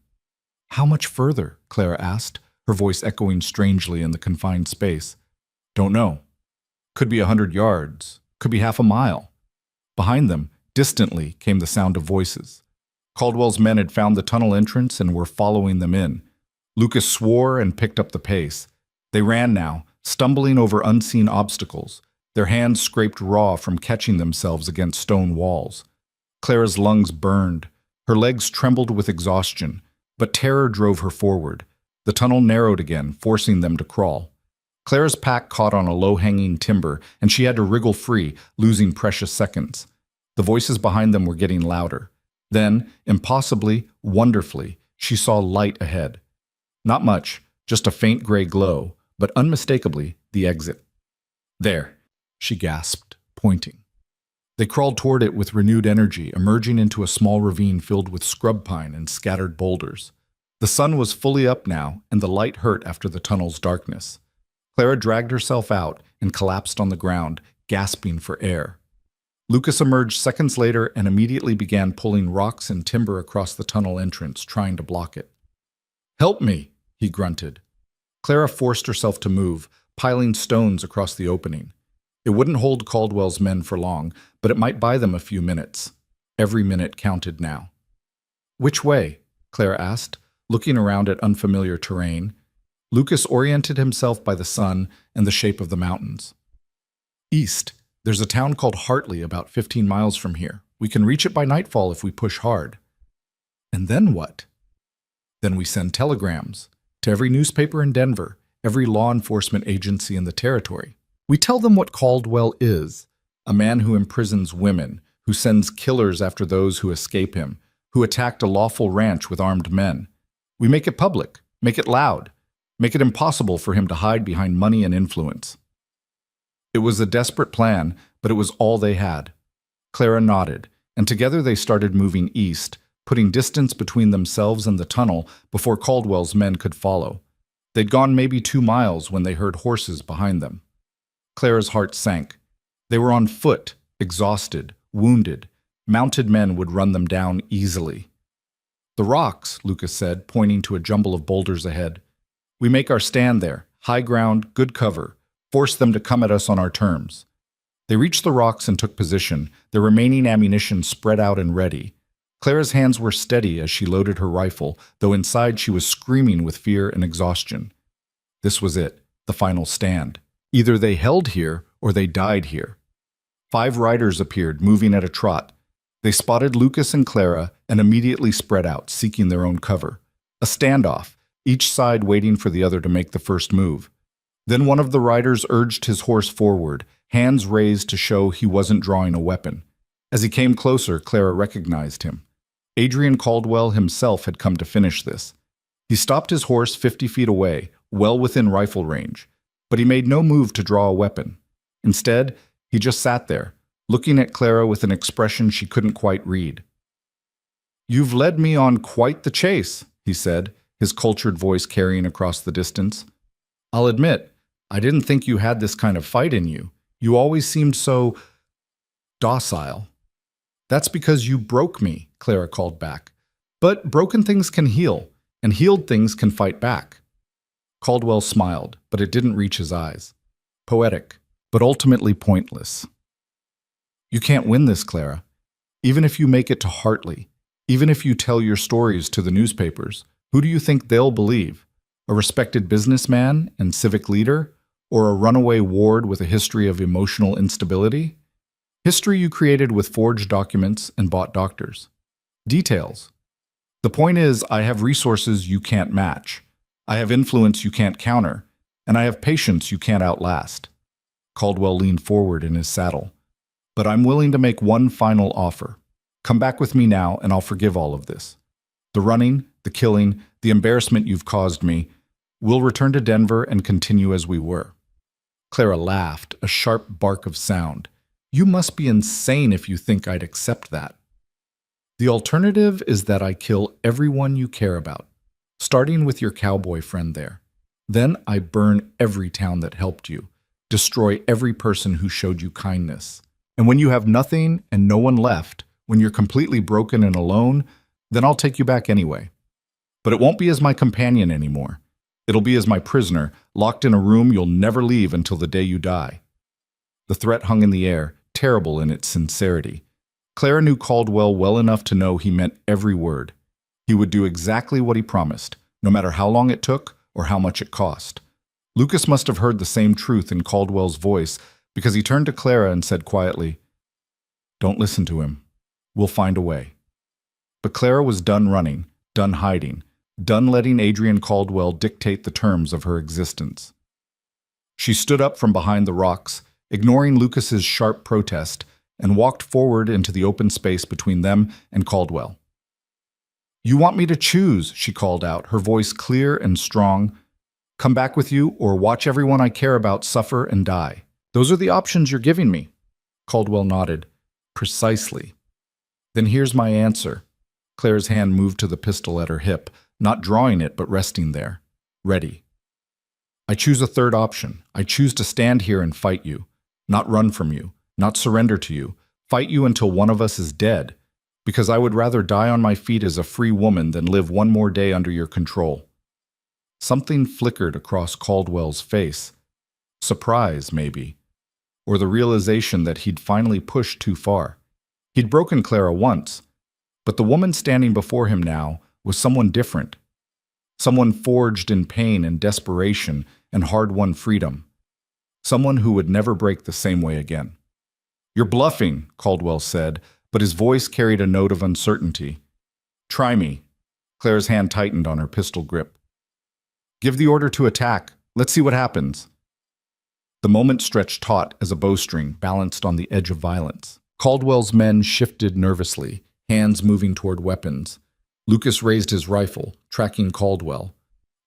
"How much further?" Clara asked, her voice echoing strangely in the confined space. "Don't know. Could be 100 yards, could be half a mile." Behind them, distantly, came the sound of voices. Caldwell's men had found the tunnel entrance and were following them in. Lucas swore and picked up the pace. They ran now, stumbling over unseen obstacles, their hands scraped raw from catching themselves against stone walls. Clara's lungs burned. Her legs trembled with exhaustion, but terror drove her forward. The tunnel narrowed again, forcing them to crawl. Clara's pack caught on a low-hanging timber, and she had to wriggle free, losing precious seconds. The voices behind them were getting louder. Then, impossibly, wonderfully, she saw light ahead. Not much, just a faint gray glow, but unmistakably the exit. "There," she gasped, pointing. They crawled toward it with renewed energy, emerging into a small ravine filled with scrub pine and scattered boulders. The sun was fully up now, and the light hurt after the tunnel's darkness. Clara dragged herself out and collapsed on the ground, gasping for air. Lucas emerged seconds later and immediately began pulling rocks and timber across the tunnel entrance, trying to block it. "Help me," he grunted. Clara forced herself to move, piling stones across the opening. It wouldn't hold Caldwell's men for long, but it might buy them a few minutes. Every minute counted now. "Which way?" Clara asked, looking around at unfamiliar terrain. Lucas oriented himself by the sun and the shape of the mountains. "East. There's a town called Hartley about 15 miles from here. We can reach it by nightfall if we push hard." "And then what?" "Then we send telegrams to every newspaper in Denver, every law enforcement agency in the territory. We tell them what Caldwell is, a man who imprisons women, who sends killers after those who escape him, who attacked a lawful ranch with armed men. We make it public, make it loud, make it impossible for him to hide behind money and influence." It was a desperate plan, but it was all they had. Clara nodded, and together they started moving east, putting distance between themselves and the tunnel before Caldwell's men could follow. They'd gone maybe 2 miles when they heard horses behind them. Clara's heart sank. They were on foot, exhausted, wounded, Mounted men would run them down easily. "The rocks," Lucas said, pointing to a jumble of boulders ahead. "We make our stand there. High ground, good cover. Force them to come at us on our terms." They reached the rocks and took position, their remaining ammunition spread out and ready. Clara's hands were steady as she loaded her rifle, though inside she was screaming with fear and exhaustion. This was it, the final stand. Either they held here or they died here. 5 riders appeared, moving at a trot. They spotted Lucas and Clara and immediately spread out, seeking their own cover. A standoff, each side waiting for the other to make the first move. Then one of the riders urged his horse forward, hands raised to show he wasn't drawing a weapon. As he came closer, Clara recognized him. Adrian Caldwell himself had come to finish this. He stopped his horse 50 feet away, well within rifle range, but he made no move to draw a weapon. Instead, he just sat there, looking at Clara with an expression she couldn't quite read. "You've led me on quite the chase," he said, his cultured voice carrying across the distance. "I'll admit, I didn't think you had this kind of fight in you. You always seemed so docile." "That's because you broke me," Clara called back. "But broken things can heal, and healed things can fight back." Caldwell smiled, but it didn't reach his eyes. Poetic, but ultimately pointless. "You can't win this, Clara. Even if you make it to Hartley, even if you tell your stories to the newspapers, who do you think they'll believe? A respected businessman and civic leader, or a runaway ward with a history of emotional instability? History you created with forged documents and bought doctors. Details. The point is, I have resources you can't match. I have influence you can't counter, and I have patience you can't outlast." Caldwell leaned forward in his saddle. "But I'm willing to make one final offer. Come back with me now, and I'll forgive all of this. The running, the killing, the embarrassment you've caused me. We'll return to Denver and continue as we were." Clara laughed, a sharp bark of sound. "You must be insane if you think I'd accept that." "The alternative is that I kill everyone you care about, starting with your cowboy friend there. Then I burn every town that helped you, destroy every person who showed you kindness. And when you have nothing and no one left, when you're completely broken and alone, then I'll take you back anyway. But it won't be as my companion anymore. It'll be as my prisoner, locked in a room you'll never leave until the day you die." The threat hung in the air, terrible in its sincerity. Clara knew Caldwell well enough to know he meant every word. He would do exactly what he promised, no matter how long it took or how much it cost. Lucas must have heard the same truth in Caldwell's voice, because he turned to Clara and said quietly, "Don't listen to him. We'll find a way." But Clara was done running, done hiding, done letting Adrian Caldwell dictate the terms of her existence. She stood up from behind the rocks, ignoring Lucas's sharp protest, and walked forward into the open space between them and Caldwell. "You want me to choose," she called out, her voice clear and strong. "Come back with you or watch everyone I care about suffer and die. Those are the options you're giving me." Caldwell nodded. "Precisely." "Then here's my answer." Clara's hand moved to the pistol at her hip, not drawing it but resting there. Ready. "I choose a third option. I choose to stand here and fight you. Not run from you. Not surrender to you. Fight you until one of us is dead. Because I would rather die on my feet as a free woman than live one more day under your control." Something flickered across Caldwell's face. Surprise, maybe. Or the realization that he'd finally pushed too far. He'd broken Clara once, but the woman standing before him now was someone different. Someone forged in pain and desperation and hard-won freedom. Someone who would never break the same way again. "You're bluffing," Caldwell said, but his voice carried a note of uncertainty. "Try me." Clara's hand tightened on her pistol grip. "Give the order to attack. Let's see what happens." The moment stretched taut as a bowstring balanced on the edge of violence. Caldwell's men shifted nervously, hands moving toward weapons. Lucas raised his rifle, tracking Caldwell.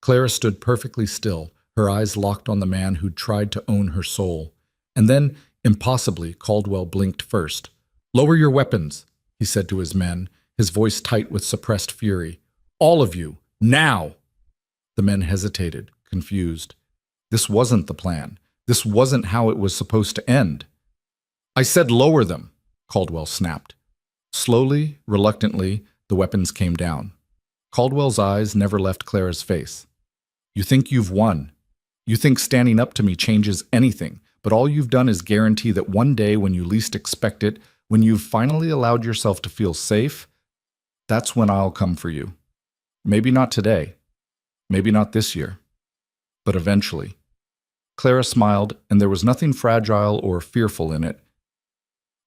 Clara stood perfectly still, her eyes locked on the man who'd tried to own her soul. And then, impossibly, Caldwell blinked first. "Lower your weapons," he said to his men, his voice tight with suppressed fury. "All of you, now!" The men hesitated, confused. This wasn't the plan. This wasn't how it was supposed to end. "I said lower them," Caldwell snapped. Slowly, reluctantly, the weapons came down. Caldwell's eyes never left Clara's face. You think you've won. You think standing up to me changes anything, but all you've done is guarantee that one day when you least expect it, when you've finally allowed yourself to feel safe, that's when I'll come for you. Maybe not today, maybe not this year, but eventually. Clara smiled, and there was nothing fragile or fearful in it.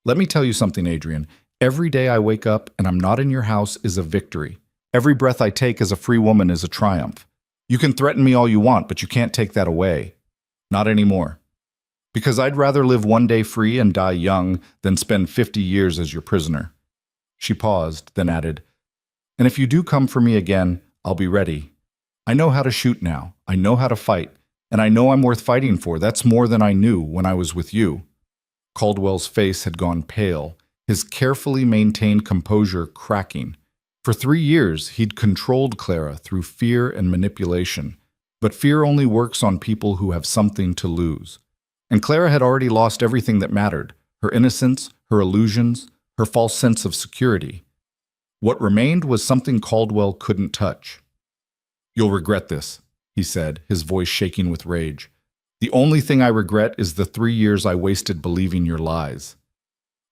Let me tell you something, Adrian. Every day I wake up and I'm not in your house is a victory. Every breath I take as a free woman is a triumph. You can threaten me all you want, but you can't take that away. Not anymore. Because I'd rather live one day free and die young than spend 50 years as your prisoner. She paused, then added, and if you do come for me again, I'll be ready. I know how to shoot now. I know how to fight. And I know I'm worth fighting for. That's more than I knew when I was with you. Caldwell's face had gone pale, his carefully maintained composure cracking. For 3 years, he'd controlled Clara through fear and manipulation. But fear only works on people who have something to lose. And Clara had already lost everything that mattered, her innocence, her illusions, her false sense of security. What remained was something Caldwell couldn't touch. You'll regret this, he said, his voice shaking with rage. The only thing I regret is the 3 years I wasted believing your lies.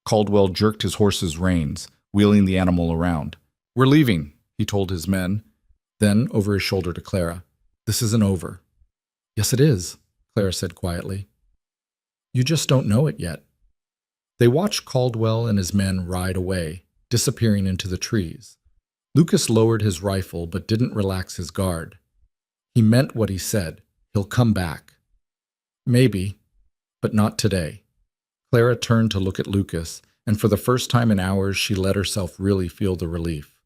Caldwell jerked his horse's reins, wheeling the animal around. We're leaving, he told his men. Then, over his shoulder to Clara, this isn't over. Yes, it is, Clara said quietly. You just don't know it yet. They watched Caldwell and his men ride away, disappearing into the trees. Lucas lowered his rifle but didn't relax his guard. He meant what he said. He'll come back. Maybe, but not today. Clara turned to look at Lucas, and for the first time in hours she let herself really feel the relief.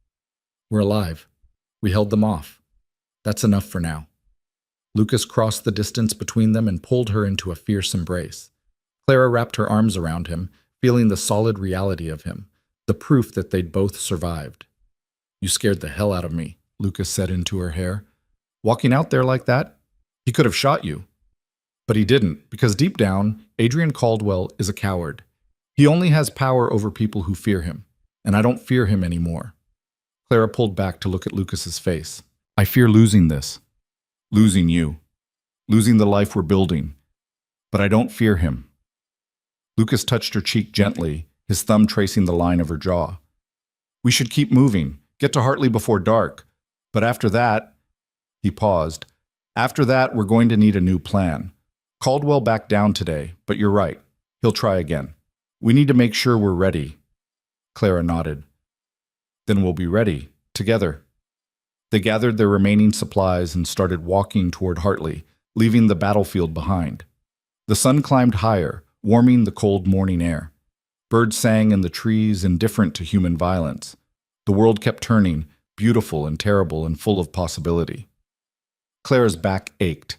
We're alive. We held them off. That's enough for now. Lucas crossed the distance between them and pulled her into a fierce embrace. Clara wrapped her arms around him, feeling the solid reality of him, the proof that they'd both survived. You scared the hell out of me, Lucas said into her hair. Walking out there like that, he could have shot you. But he didn't, because deep down, Adrian Caldwell is a coward. He only has power over people who fear him, and I don't fear him anymore. Clara pulled back to look at Lucas's face. I fear losing this. Losing you. Losing the life we're building. But I don't fear him. Lucas touched her cheek gently, his thumb tracing the line of her jaw. We should keep moving, get to Hartley before dark. But after that, he paused. After that, we're going to need a new plan. Caldwell backed down today, but you're right. He'll try again. We need to make sure we're ready. Clara nodded. Then we'll be ready, together. They gathered their remaining supplies and started walking toward Hartley, leaving the battlefield behind. The sun climbed higher, warming the cold morning air. Birds sang in the trees, indifferent to human violence. The world kept turning, beautiful and terrible and full of possibility. Clara's back ached.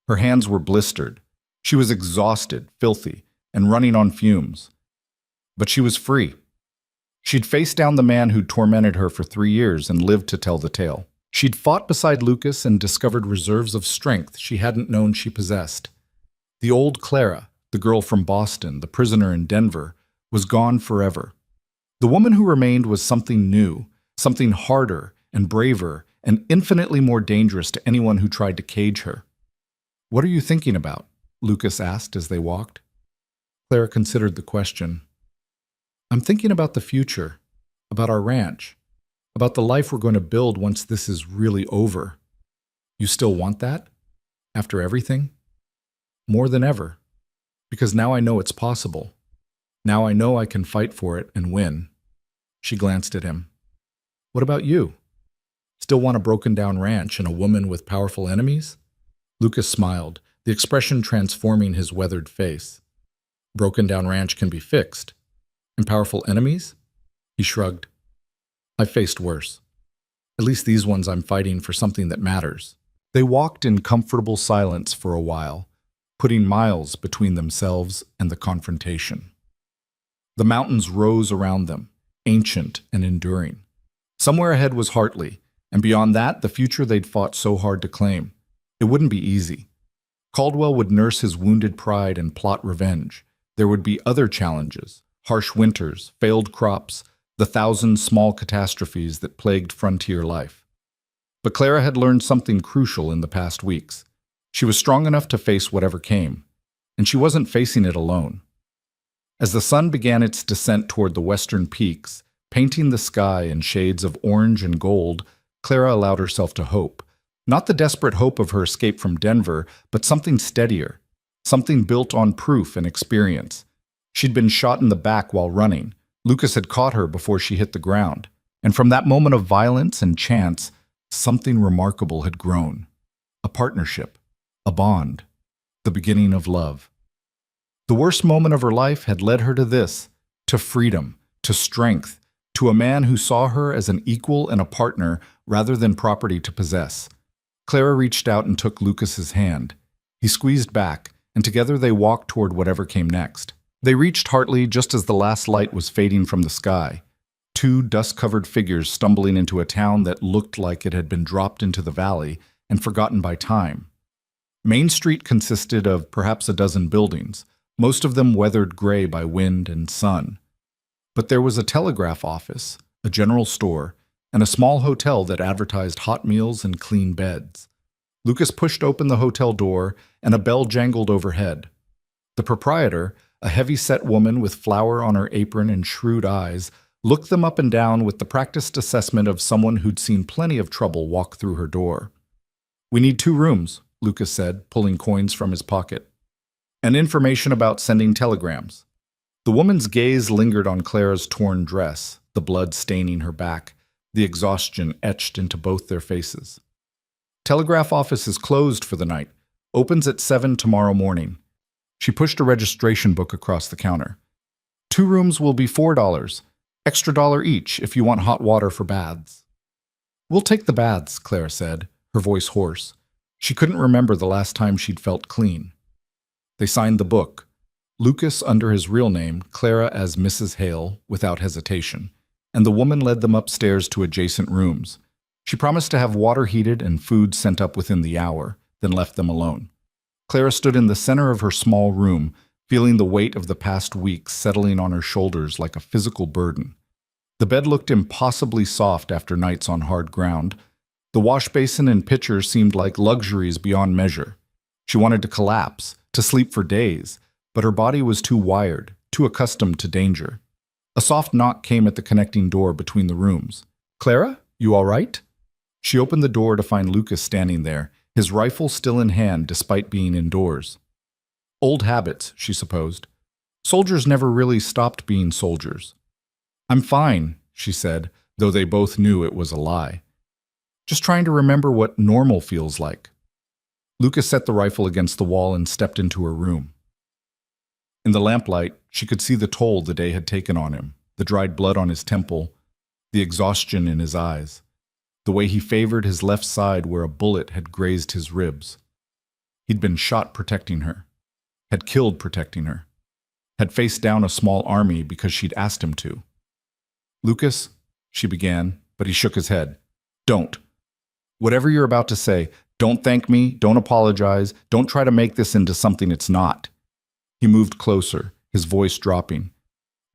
Her hands were blistered. She was exhausted, filthy, and running on fumes. But she was free. She'd faced down the man who'd tormented her for 3 years and lived to tell the tale. She'd fought beside Lucas and discovered reserves of strength she hadn't known she possessed. The old Clara, the girl from Boston, the prisoner in Denver, was gone forever. The woman who remained was something new, something harder and braver and infinitely more dangerous to anyone who tried to cage her. What are you thinking about? Lucas asked as they walked. Clara considered the question. I'm thinking about the future, about our ranch, about the life we're going to build once this is really over. You still want that? After everything? More than ever. Because now I know it's possible. Now I know I can fight for it and win. She glanced at him. What about you? Still want a broken-down ranch and a woman with powerful enemies? Lucas smiled, the expression transforming his weathered face. Broken-down ranch can be fixed. And powerful enemies? He shrugged. I've faced worse. At least these ones I'm fighting for something that matters. They walked in comfortable silence for a while, putting miles between themselves and the confrontation. The mountains rose around them, ancient and enduring. Somewhere ahead was Hartley, and beyond that, the future they'd fought so hard to claim. It wouldn't be easy. Caldwell would nurse his wounded pride and plot revenge. There would be other challenges, harsh winters, failed crops, the thousand small catastrophes that plagued frontier life. But Clara had learned something crucial in the past weeks. She was strong enough to face whatever came, and she wasn't facing it alone. As the sun began its descent toward the western peaks, painting the sky in shades of orange and gold, Clara allowed herself to hope. Not the desperate hope of her escape from Denver, but something steadier, something built on proof and experience. She'd been shot in the back while running. Lucas had caught her before she hit the ground. And from that moment of violence and chance, something remarkable had grown. A partnership, a bond, the beginning of love. The worst moment of her life had led her to this, to freedom, to strength, to a man who saw her as an equal and a partner rather than property to possess. Clara reached out and took Lucas's hand. He squeezed back, and together they walked toward whatever came next. They reached Hartley just as the last light was fading from the sky. Two dust-covered figures stumbling into a town that looked like it had been dropped into the valley and forgotten by time. Main Street consisted of perhaps a dozen buildings, most of them weathered gray by wind and sun. But there was a telegraph office, a general store, and a small hotel that advertised hot meals and clean beds. Lucas pushed open the hotel door, and a bell jangled overhead. The proprietor, a heavy-set woman with flour on her apron and shrewd eyes, looked them up and down with the practiced assessment of someone who'd seen plenty of trouble walk through her door. "We need 2 rooms," Lucas said, pulling coins from his pocket. "And information about sending telegrams." The woman's gaze lingered on Clara's torn dress, the blood staining her back, the exhaustion etched into both their faces. "Telegraph office is closed for the night. Opens at 7 tomorrow morning." She pushed a registration book across the counter. "2 rooms will be $4, extra $1 each if you want hot water for baths." "We'll take the baths," Clara said, her voice hoarse. She couldn't remember the last time she'd felt clean. They signed the book. Lucas under his real name, Clara as Mrs. Hale, without hesitation, and the woman led them upstairs to adjacent rooms. She promised to have water heated and food sent up within the hour, then left them alone. Clara stood in the center of her small room, feeling the weight of the past weeks settling on her shoulders like a physical burden. The bed looked impossibly soft after nights on hard ground. The wash basin and pitcher seemed like luxuries beyond measure. She wanted to collapse, to sleep for days, but her body was too wired, too accustomed to danger. A soft knock came at the connecting door between the rooms. "Clara, you all right?" She opened the door to find Lucas standing there, his rifle still in hand despite being indoors. Old habits, she supposed. Soldiers never really stopped being soldiers. "I'm fine," she said, though they both knew it was a lie. "Just trying to remember what normal feels like." Lucas set the rifle against the wall and stepped into her room. In the lamplight, she could see the toll the day had taken on him, the dried blood on his temple, the exhaustion in his eyes, the way he favored his left side where a bullet had grazed his ribs. He'd been shot protecting her, had killed protecting her, had faced down a small army because she'd asked him to. "Lucas," she began, but he shook his head. "Don't. Whatever you're about to say, don't thank me, don't apologize, don't try to make this into something it's not." He moved closer, his voice dropping.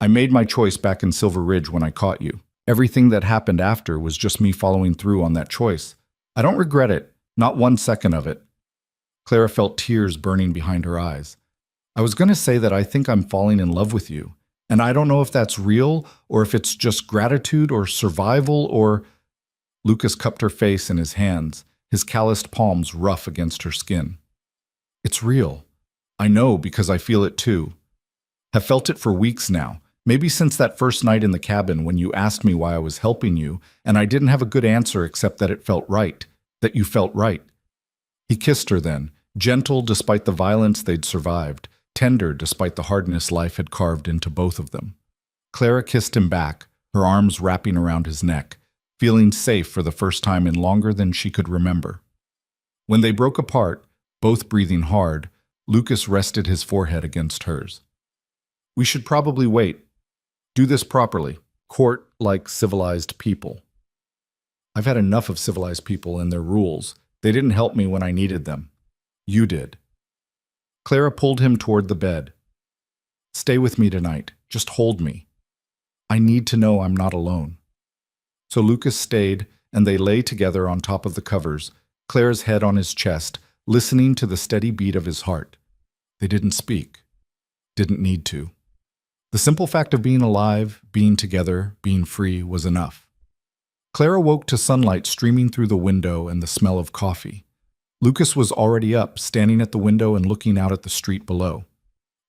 "I made my choice back in Silver Ridge when I caught you. Everything that happened after was just me following through on that choice. I don't regret it, not 1 second of it." Clara felt tears burning behind her eyes. "I was going to say that I think I'm falling in love with you, and I don't know if that's real or if it's just gratitude or survival or—" Lucas cupped her face in his hands, his calloused palms rough against her skin. "It's real. I know because I feel it too. Have felt it for weeks now, maybe since that first night in the cabin when you asked me why I was helping you, and I didn't have a good answer except that it felt right, that you felt right." He kissed her then, gentle despite the violence they'd survived, tender despite the hardness life had carved into both of them. Clara kissed him back, her arms wrapping around his neck, feeling safe for the first time in longer than she could remember. When they broke apart, both breathing hard, Lucas rested his forehead against hers. "We should probably wait. Do this properly. Court like civilized people." "I've had enough of civilized people and their rules. They didn't help me when I needed them. You did." Clara pulled him toward the bed. "Stay with me tonight. Just hold me." I need to know I'm not alone. So Lucas stayed, and they lay together on top of the covers, Clara's head on his chest, listening to the steady beat of his heart. They didn't speak. Didn't need to. The simple fact of being alive, being together, being free was enough. Clara woke to sunlight streaming through the window and the smell of coffee. Lucas was already up, standing at the window and looking out at the street below.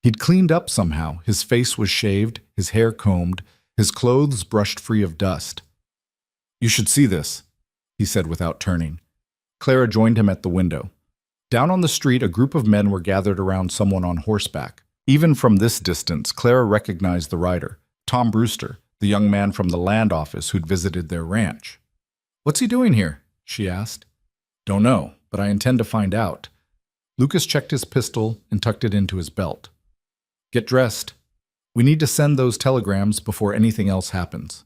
He'd cleaned up somehow. His face was shaved, his hair combed, his clothes brushed free of dust. "You should see this," he said without turning. Clara joined him at the window. Down on the street, a group of men were gathered around someone on horseback. Even from this distance, Clara recognized the rider, Tom Brewster, the young man from the land office who'd visited their ranch. "What's he doing here?" she asked. "Don't know, but I intend to find out." Lucas checked his pistol and tucked it into his belt. "Get dressed. We need to send those telegrams before anything else happens."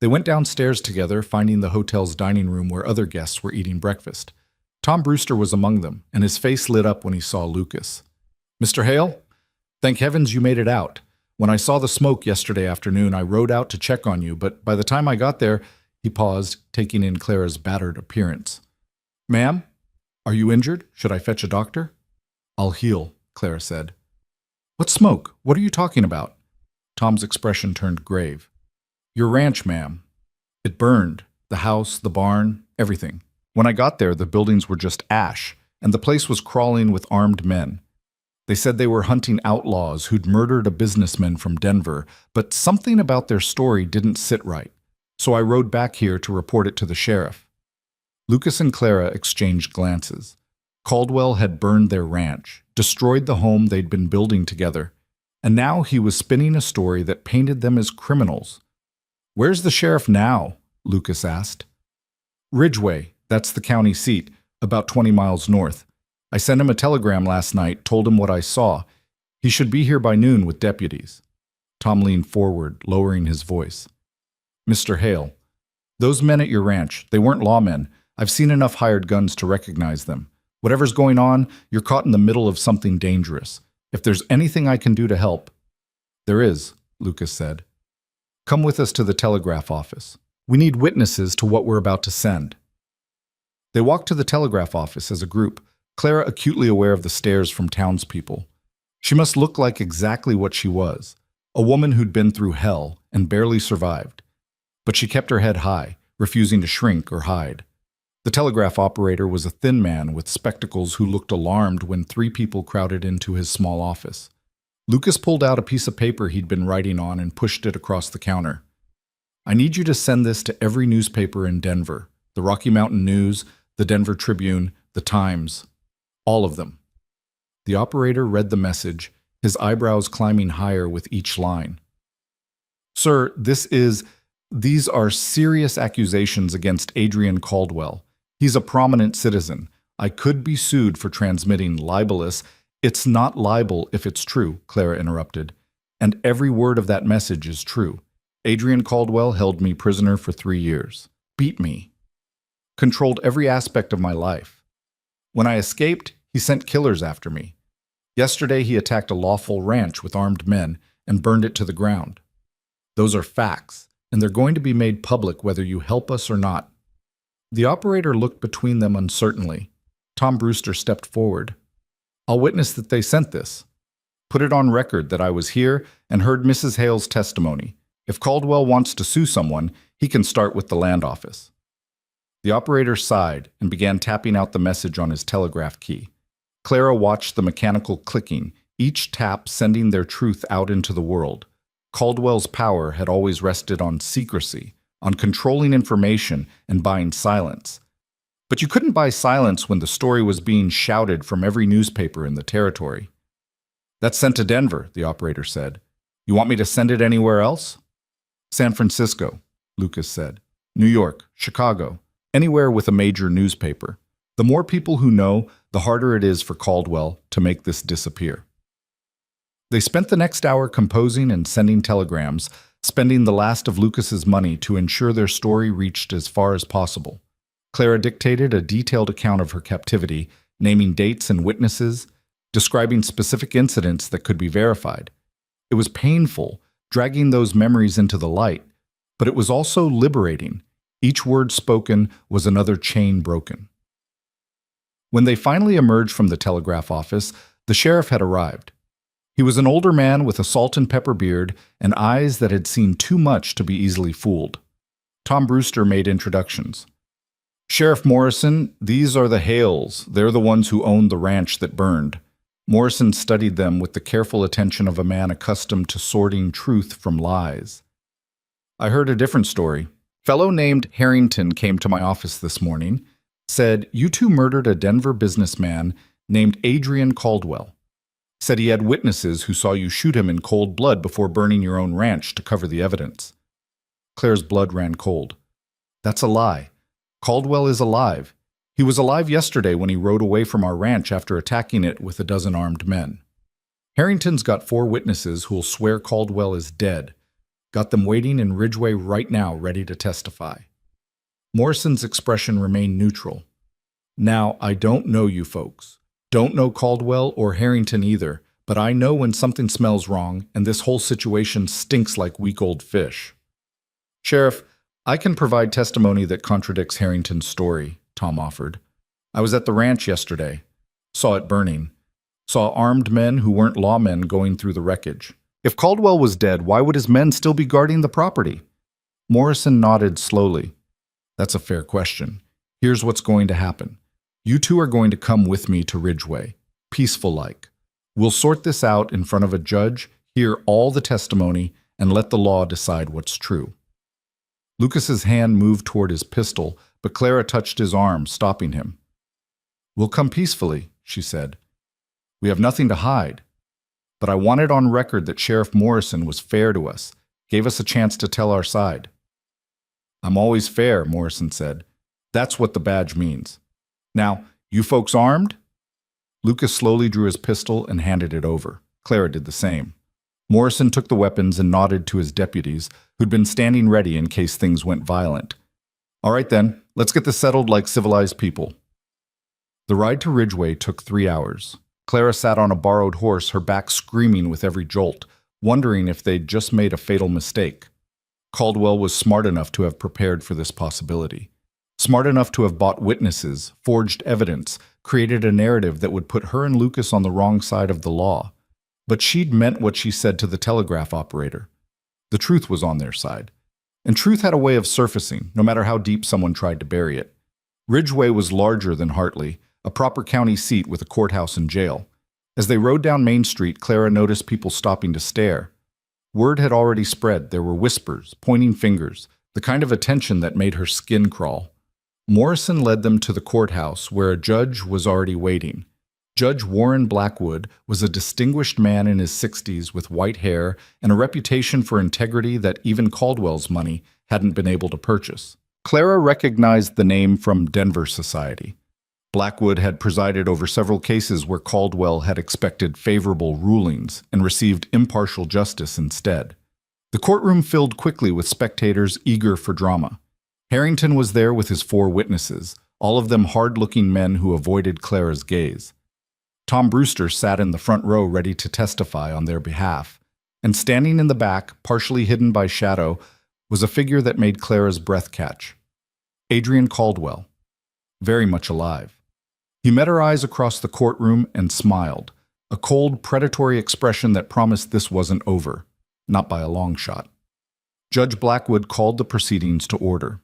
They went downstairs together, finding the hotel's dining room where other guests were eating breakfast. Tom Brewster was among them, and his face lit up when he saw Lucas. "Mr. Hale, thank heavens you made it out. When I saw the smoke yesterday afternoon, I rode out to check on you, but by the time I got there," he paused, taking in Clara's battered appearance. "Ma'am, are you injured? Should I fetch a doctor?" "I'll heal," Clara said. "What smoke? What are you talking about?" Tom's expression turned grave. "Your ranch, ma'am. It burned. The house, the barn, everything. When I got there, the buildings were just ash, and the place was crawling with armed men. They said they were hunting outlaws who'd murdered a businessman from Denver, but something about their story didn't sit right, so I rode back here to report it to the sheriff." Lucas and Clara exchanged glances. Caldwell had burned their ranch, destroyed the home they'd been building together, and now he was spinning a story that painted them as criminals. "Where's the sheriff now?" Lucas asked. "Ridgeway, that's the county seat, about 20 miles north. I sent him a telegram last night, told him what I saw. He should be here by noon with deputies." Tom leaned forward, lowering his voice. "Mr. Hale, those men at your ranch, they weren't lawmen. I've seen enough hired guns to recognize them. Whatever's going on, you're caught in the middle of something dangerous. If there's anything I can do to help—" "There is," Lucas said. "Come with us to the telegraph office. We need witnesses to what we're about to send." They walked to the telegraph office as a group, Clara acutely aware of the stares from townspeople. She must look like exactly what she was, a woman who'd been through hell and barely survived. But she kept her head high, refusing to shrink or hide. The telegraph operator was a thin man with spectacles who looked alarmed when 3 people crowded into his small office. Lucas pulled out a piece of paper he'd been writing on and pushed it across the counter. "I need you to send this to every newspaper in Denver, the Rocky Mountain News, the Denver Tribune, the Times. All of them." The operator read the message, his eyebrows climbing higher with each line. "Sir, these are serious accusations against Adrian Caldwell. He's a prominent citizen. I could be sued for transmitting libelous—" "It's not libel if it's true," Clara interrupted. "And every word of that message is true. Adrian Caldwell held me prisoner for 3 years, beat me, controlled every aspect of my life. When I escaped, he sent killers after me. Yesterday he attacked a lawful ranch with armed men and burned it to the ground. Those are facts, and they're going to be made public whether you help us or not." The operator looked between them uncertainly. Tom Brewster stepped forward. "I'll witness that they sent this. Put it on record that I was here and heard Mrs. Hale's testimony. If Caldwell wants to sue someone, he can start with the land office." The operator sighed and began tapping out the message on his telegraph key. Clara watched the mechanical clicking, each tap sending their truth out into the world. Caldwell's power had always rested on secrecy, on controlling information and buying silence. But you couldn't buy silence when the story was being shouted from every newspaper in the territory. "That's sent to Denver," the operator said. "You want me to send it anywhere else?" "San Francisco," Lucas said. "New York, Chicago, anywhere with a major newspaper. The more people who know, the harder it is for Caldwell to make this disappear." They spent the next hour composing and sending telegrams, spending the last of Lucas's money to ensure their story reached as far as possible. Clara dictated a detailed account of her captivity, naming dates and witnesses, describing specific incidents that could be verified. It was painful, dragging those memories into the light. But it was also liberating. Each word spoken was another chain broken. When they finally emerged from the telegraph office, the sheriff had arrived. He was an older man with a salt and pepper beard and eyes that had seen too much to be easily fooled. Tom Brewster made introductions. "Sheriff Morrison, these are the Hales. They're the ones who owned the ranch that burned." Morrison studied them with the careful attention of a man accustomed to sorting truth from lies. "I heard a different story. Fellow named Harrington came to my office this morning, said you two murdered a Denver businessman named Adrian Caldwell. Said he had witnesses who saw you shoot him in cold blood before burning your own ranch to cover the evidence." Claire's blood ran cold. "That's a lie. Caldwell is alive. He was alive yesterday when he rode away from our ranch after attacking it with a dozen armed men. Harrington's got 4 witnesses who'll swear Caldwell is dead. Got them waiting in Ridgeway right now, ready to testify." Morrison's expression remained neutral. "Now, I don't know you folks. Don't know Caldwell or Harrington either, but I know when something smells wrong, and this whole situation stinks like week-old fish." "Sheriff, I can provide testimony that contradicts Harrington's story," Tom offered. "I was at the ranch yesterday. Saw it burning. Saw armed men who weren't lawmen going through the wreckage. If Caldwell was dead, why would his men still be guarding the property?" Morrison nodded slowly. "That's a fair question. Here's what's going to happen. You two are going to come with me to Ridgeway, peaceful-like. We'll sort this out in front of a judge, hear all the testimony, and let the law decide what's true." Lucas's hand moved toward his pistol, but Clara touched his arm, stopping him. "We'll come peacefully," she said. "We have nothing to hide. But I want it on record that Sheriff Morrison was fair to us, gave us a chance to tell our side." "I'm always fair," Morrison said. "That's what the badge means. Now, you folks armed?" Lucas slowly drew his pistol and handed it over. Clara did the same. Morrison took the weapons and nodded to his deputies, who'd been standing ready in case things went violent. "All right then, let's get this settled like civilized people." The ride to Ridgeway took 3 hours. Clara sat on a borrowed horse, her back screaming with every jolt, wondering if they'd just made a fatal mistake. Caldwell was smart enough to have prepared for this possibility. Smart enough to have bought witnesses, forged evidence, created a narrative that would put her and Lucas on the wrong side of the law. But she'd meant what she said to the telegraph operator. The truth was on their side. And truth had a way of surfacing, no matter how deep someone tried to bury it. Ridgeway was larger than Hartley, a proper county seat with a courthouse and jail. As they rode down Main Street, Clara noticed people stopping to stare. Word had already spread. There were whispers, pointing fingers, the kind of attention that made her skin crawl. Morrison led them to the courthouse, where a judge was already waiting. Judge Warren Blackwood was a distinguished man in his 60s with white hair and a reputation for integrity that even Caldwell's money hadn't been able to purchase. Clara recognized the name from Denver society. Blackwood had presided over several cases where Caldwell had expected favorable rulings and received impartial justice instead. The courtroom filled quickly with spectators eager for drama. Harrington was there with his 4 witnesses, all of them hard-looking men who avoided Clara's gaze. Tom Brewster sat in the front row ready to testify on their behalf, and standing in the back, partially hidden by shadow, was a figure that made Clara's breath catch. Adrian Caldwell, very much alive. He met her eyes across the courtroom and smiled, a cold, predatory expression that promised this wasn't over, not by a long shot. Judge Blackwood called the proceedings to order.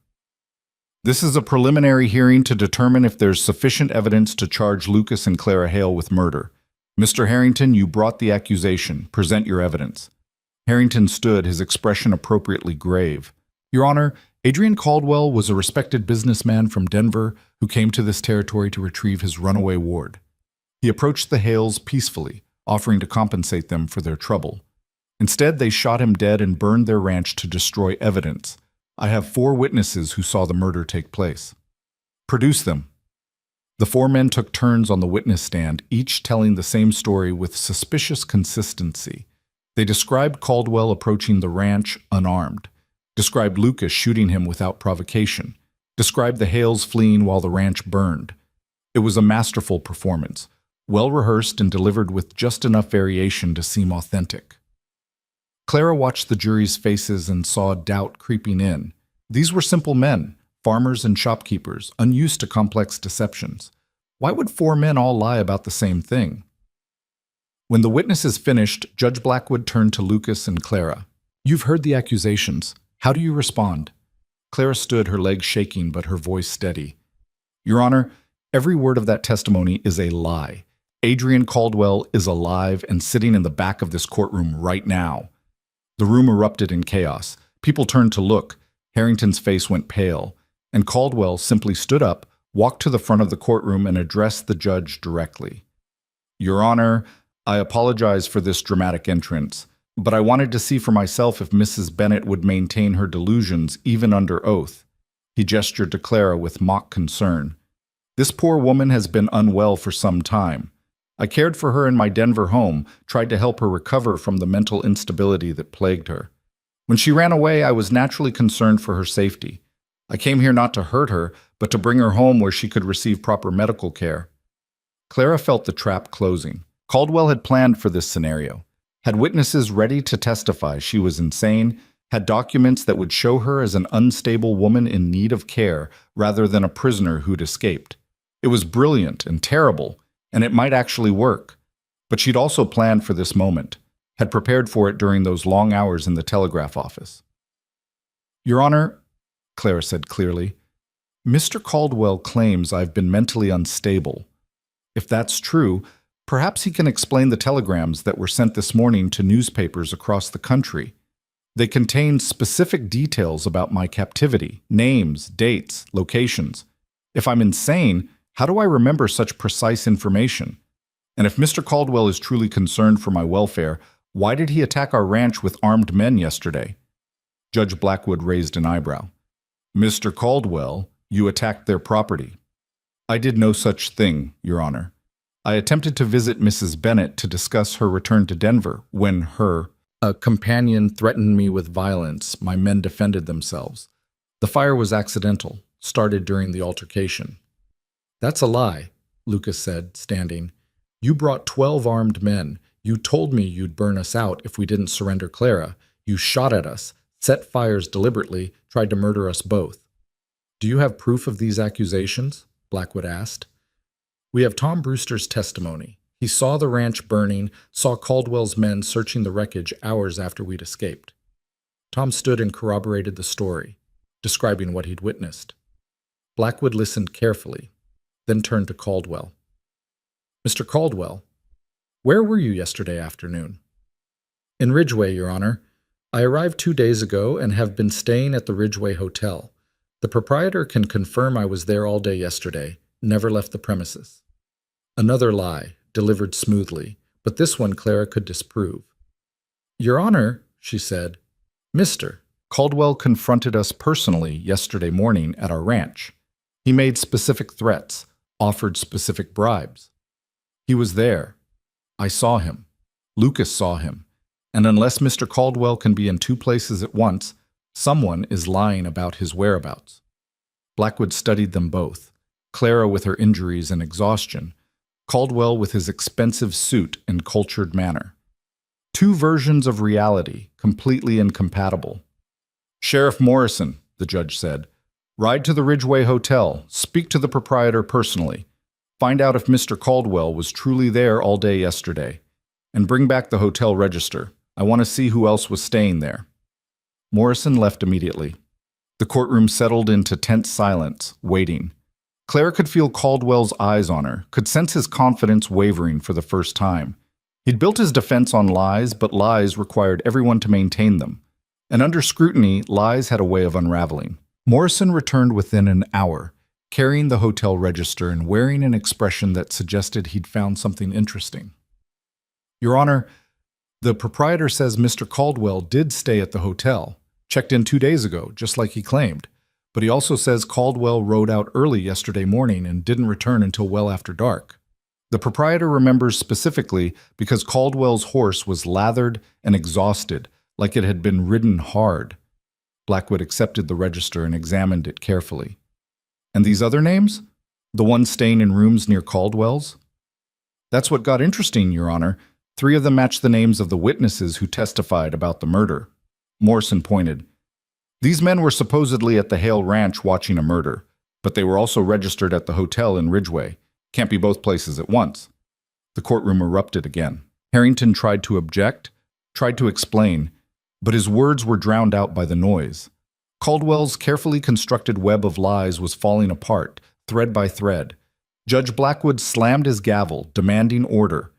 "This is a preliminary hearing to determine if there's sufficient evidence to charge Lucas and Clara Hale with murder. Mr. Harrington, you brought the accusation. Present your evidence." Harrington stood, his expression appropriately grave. "Your Honor, Adrian Caldwell was a respected businessman from Denver who came to this territory to retrieve his runaway ward. He approached the Hales peacefully, offering to compensate them for their trouble. Instead, they shot him dead and burned their ranch to destroy evidence. I have 4 witnesses who saw the murder take place." "Produce them." The 4 men took turns on the witness stand, each telling the same story with suspicious consistency. They described Caldwell approaching the ranch unarmed, described Lucas shooting him without provocation, described the Hales fleeing while the ranch burned. It was a masterful performance, well rehearsed and delivered with just enough variation to seem authentic. Clara watched the jury's faces and saw doubt creeping in. These were simple men, farmers and shopkeepers, unused to complex deceptions. Why would four men all lie about the same thing? When the witnesses finished, Judge Blackwood turned to Lucas and Clara. "You've heard the accusations. How do you respond?" Clara stood, her legs shaking but her voice steady. "Your Honor, every word of that testimony is a lie. Adrian Caldwell is alive and sitting in the back of this courtroom right now." The room erupted in chaos. People turned to look. Harrington's face went pale, and Caldwell simply stood up, walked to the front of the courtroom, and addressed the judge directly. "Your Honor, I apologize for this dramatic entrance, but I wanted to see for myself if Mrs. Bennett would maintain her delusions even under oath." He gestured to Clara with mock concern. "This poor woman has been unwell for some time. I cared for her in my Denver home, tried to help her recover from the mental instability that plagued her. When she ran away, I was naturally concerned for her safety. I came here not to hurt her, but to bring her home where she could receive proper medical care." Clara felt the trap closing. Caldwell had planned for this scenario, had witnesses ready to testify she was insane, had documents that would show her as an unstable woman in need of care rather than a prisoner who'd escaped. It was brilliant and terrible, and it might actually work. But she'd also planned for this moment, had prepared for it during those long hours in the telegraph office. "Your Honor," Clara said clearly, "Mr. Caldwell claims I've been mentally unstable. If that's true, perhaps he can explain the telegrams that were sent this morning to newspapers across the country. They contained specific details about my captivity, names, dates, locations. If I'm insane, how do I remember such precise information? And if Mr. Caldwell is truly concerned for my welfare, why did he attack our ranch with armed men yesterday?" Judge Blackwood raised an eyebrow. "Mr. Caldwell, you attacked their property." "I did no such thing, Your Honor. I attempted to visit Mrs. Bennett to discuss her return to Denver when a companion threatened me with violence. My men defended themselves. The fire was accidental, started during the altercation." "That's a lie," Lucas said, standing. "You brought 12 armed men. You told me you'd burn us out if we didn't surrender Clara. You shot at us, set fires deliberately, tried to murder us both." "Do you have proof of these accusations?" Blackwood asked. "We have Tom Brewster's testimony. He saw the ranch burning, saw Caldwell's men searching the wreckage hours after we'd escaped." Tom stood and corroborated the story, describing what he'd witnessed. Blackwood listened carefully, then turned to Caldwell. "Mr. Caldwell, where were you yesterday afternoon?" "In Ridgeway, Your Honor. I arrived 2 days ago and have been staying at the Ridgeway Hotel. The proprietor can confirm I was there all day yesterday, never left the premises." Another lie, delivered smoothly, but this one Clara could disprove. "Your Honor," she said, "Mr. Caldwell confronted us personally yesterday morning at our ranch. He made specific threats, offered specific bribes. He was there. I saw him. Lucas saw him. And unless Mr. Caldwell can be in 2 places at once, someone is lying about his whereabouts." Blackwood studied them both, Clara with her injuries and exhaustion, Caldwell with his expensive suit and cultured manner. 2 versions of reality, completely incompatible. "Sheriff Morrison," the judge said, "ride to the Ridgeway Hotel, speak to the proprietor personally, find out if Mr. Caldwell was truly there all day yesterday, and bring back the hotel register. I want to see who else was staying there." Morrison left immediately. The courtroom settled into tense silence, waiting. Clara could feel Caldwell's eyes on her, could sense his confidence wavering for the first time. He'd built his defense on lies, but lies required everyone to maintain them. And under scrutiny, lies had a way of unraveling. Morrison returned within an hour, carrying the hotel register and wearing an expression that suggested he'd found something interesting. "Your Honor, the proprietor says Mr. Caldwell did stay at the hotel, checked in 2 days ago, just like he claimed. But he also says Caldwell rode out early yesterday morning and didn't return until well after dark. The proprietor remembers specifically because Caldwell's horse was lathered and exhausted, like it had been ridden hard." Blackwood accepted the register and examined it carefully. "And these other names? The ones staying in rooms near Caldwell's?" "That's what got interesting, Your Honor. 3 of them matched the names of the witnesses who testified about the murder. Morrison pointed. These men were supposedly at the Hale Ranch watching a murder, but they were also registered at the hotel in Ridgeway. Can't be both places at once. The courtroom erupted again. Harrington tried to object, tried to explain, but his words were drowned out by the noise. Caldwell's carefully constructed web of lies was falling apart, thread by thread. Judge Blackwood slammed his gavel, demanding order.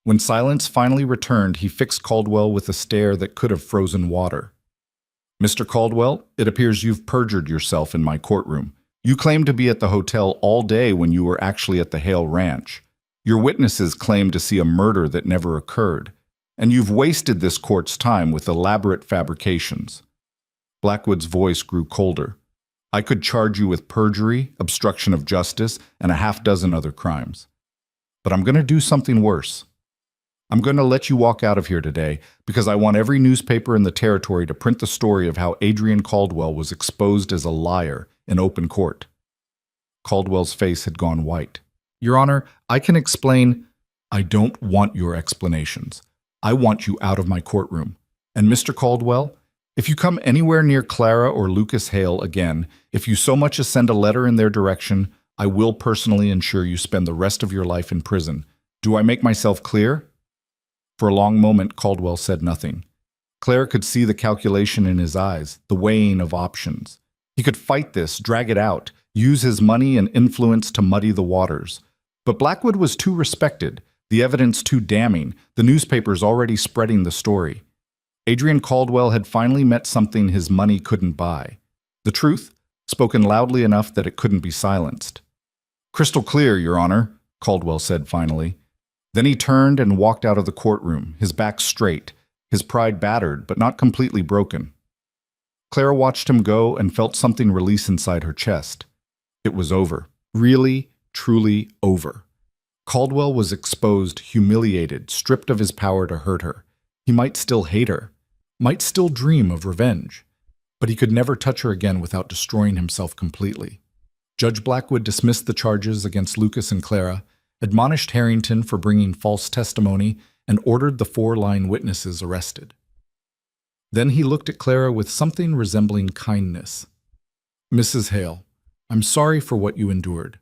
When silence finally returned, he fixed Caldwell with a stare that could have frozen water. Mr. Caldwell, it appears you've perjured yourself in my courtroom. You claimed to be at the hotel all day when you were actually at the Hale Ranch. Your witnesses claimed to see a murder that never occurred, and you've wasted this court's time with elaborate fabrications. Blackwood's voice grew colder. I could charge you with perjury, obstruction of justice, and a half-dozen other crimes. But I'm going to do something worse. I'm going to let you walk out of here today because I want every newspaper in the territory to print the story of how Adrian Caldwell was exposed as a liar in open court. Caldwell's face had gone white. Your Honor, I can explain. I don't want your explanations. I want you out of my courtroom. And Mr. Caldwell, if you come anywhere near Clara or Lucas Hale again, if you so much as send a letter in their direction, I will personally ensure you spend the rest of your life in prison. Do I make myself clear? For a long moment, Caldwell said nothing. Clara could see the calculation in his eyes, the weighing of options. He could fight this, drag it out, use his money and influence to muddy the waters. But Blackwood was too respected, the evidence too damning, the newspapers already spreading the story. Adrian Caldwell had finally met something his money couldn't buy. The truth, spoken loudly enough that it couldn't be silenced. Crystal clear, Your Honor, Caldwell said finally. Then he turned and walked out of the courtroom, his back straight, his pride battered but not completely broken. Clara watched him go and felt something release inside her chest. It was over. Really, truly over. Caldwell was exposed, humiliated, stripped of his power to hurt her. He might still hate her, might still dream of revenge, but he could never touch her again without destroying himself completely. Judge Blackwood dismissed the charges against Lucas and Clara, admonished Harrington for bringing false testimony, and ordered the 4 lying witnesses arrested. Then he looked at Clara with something resembling kindness. Mrs. Hale, I'm sorry for what you endured.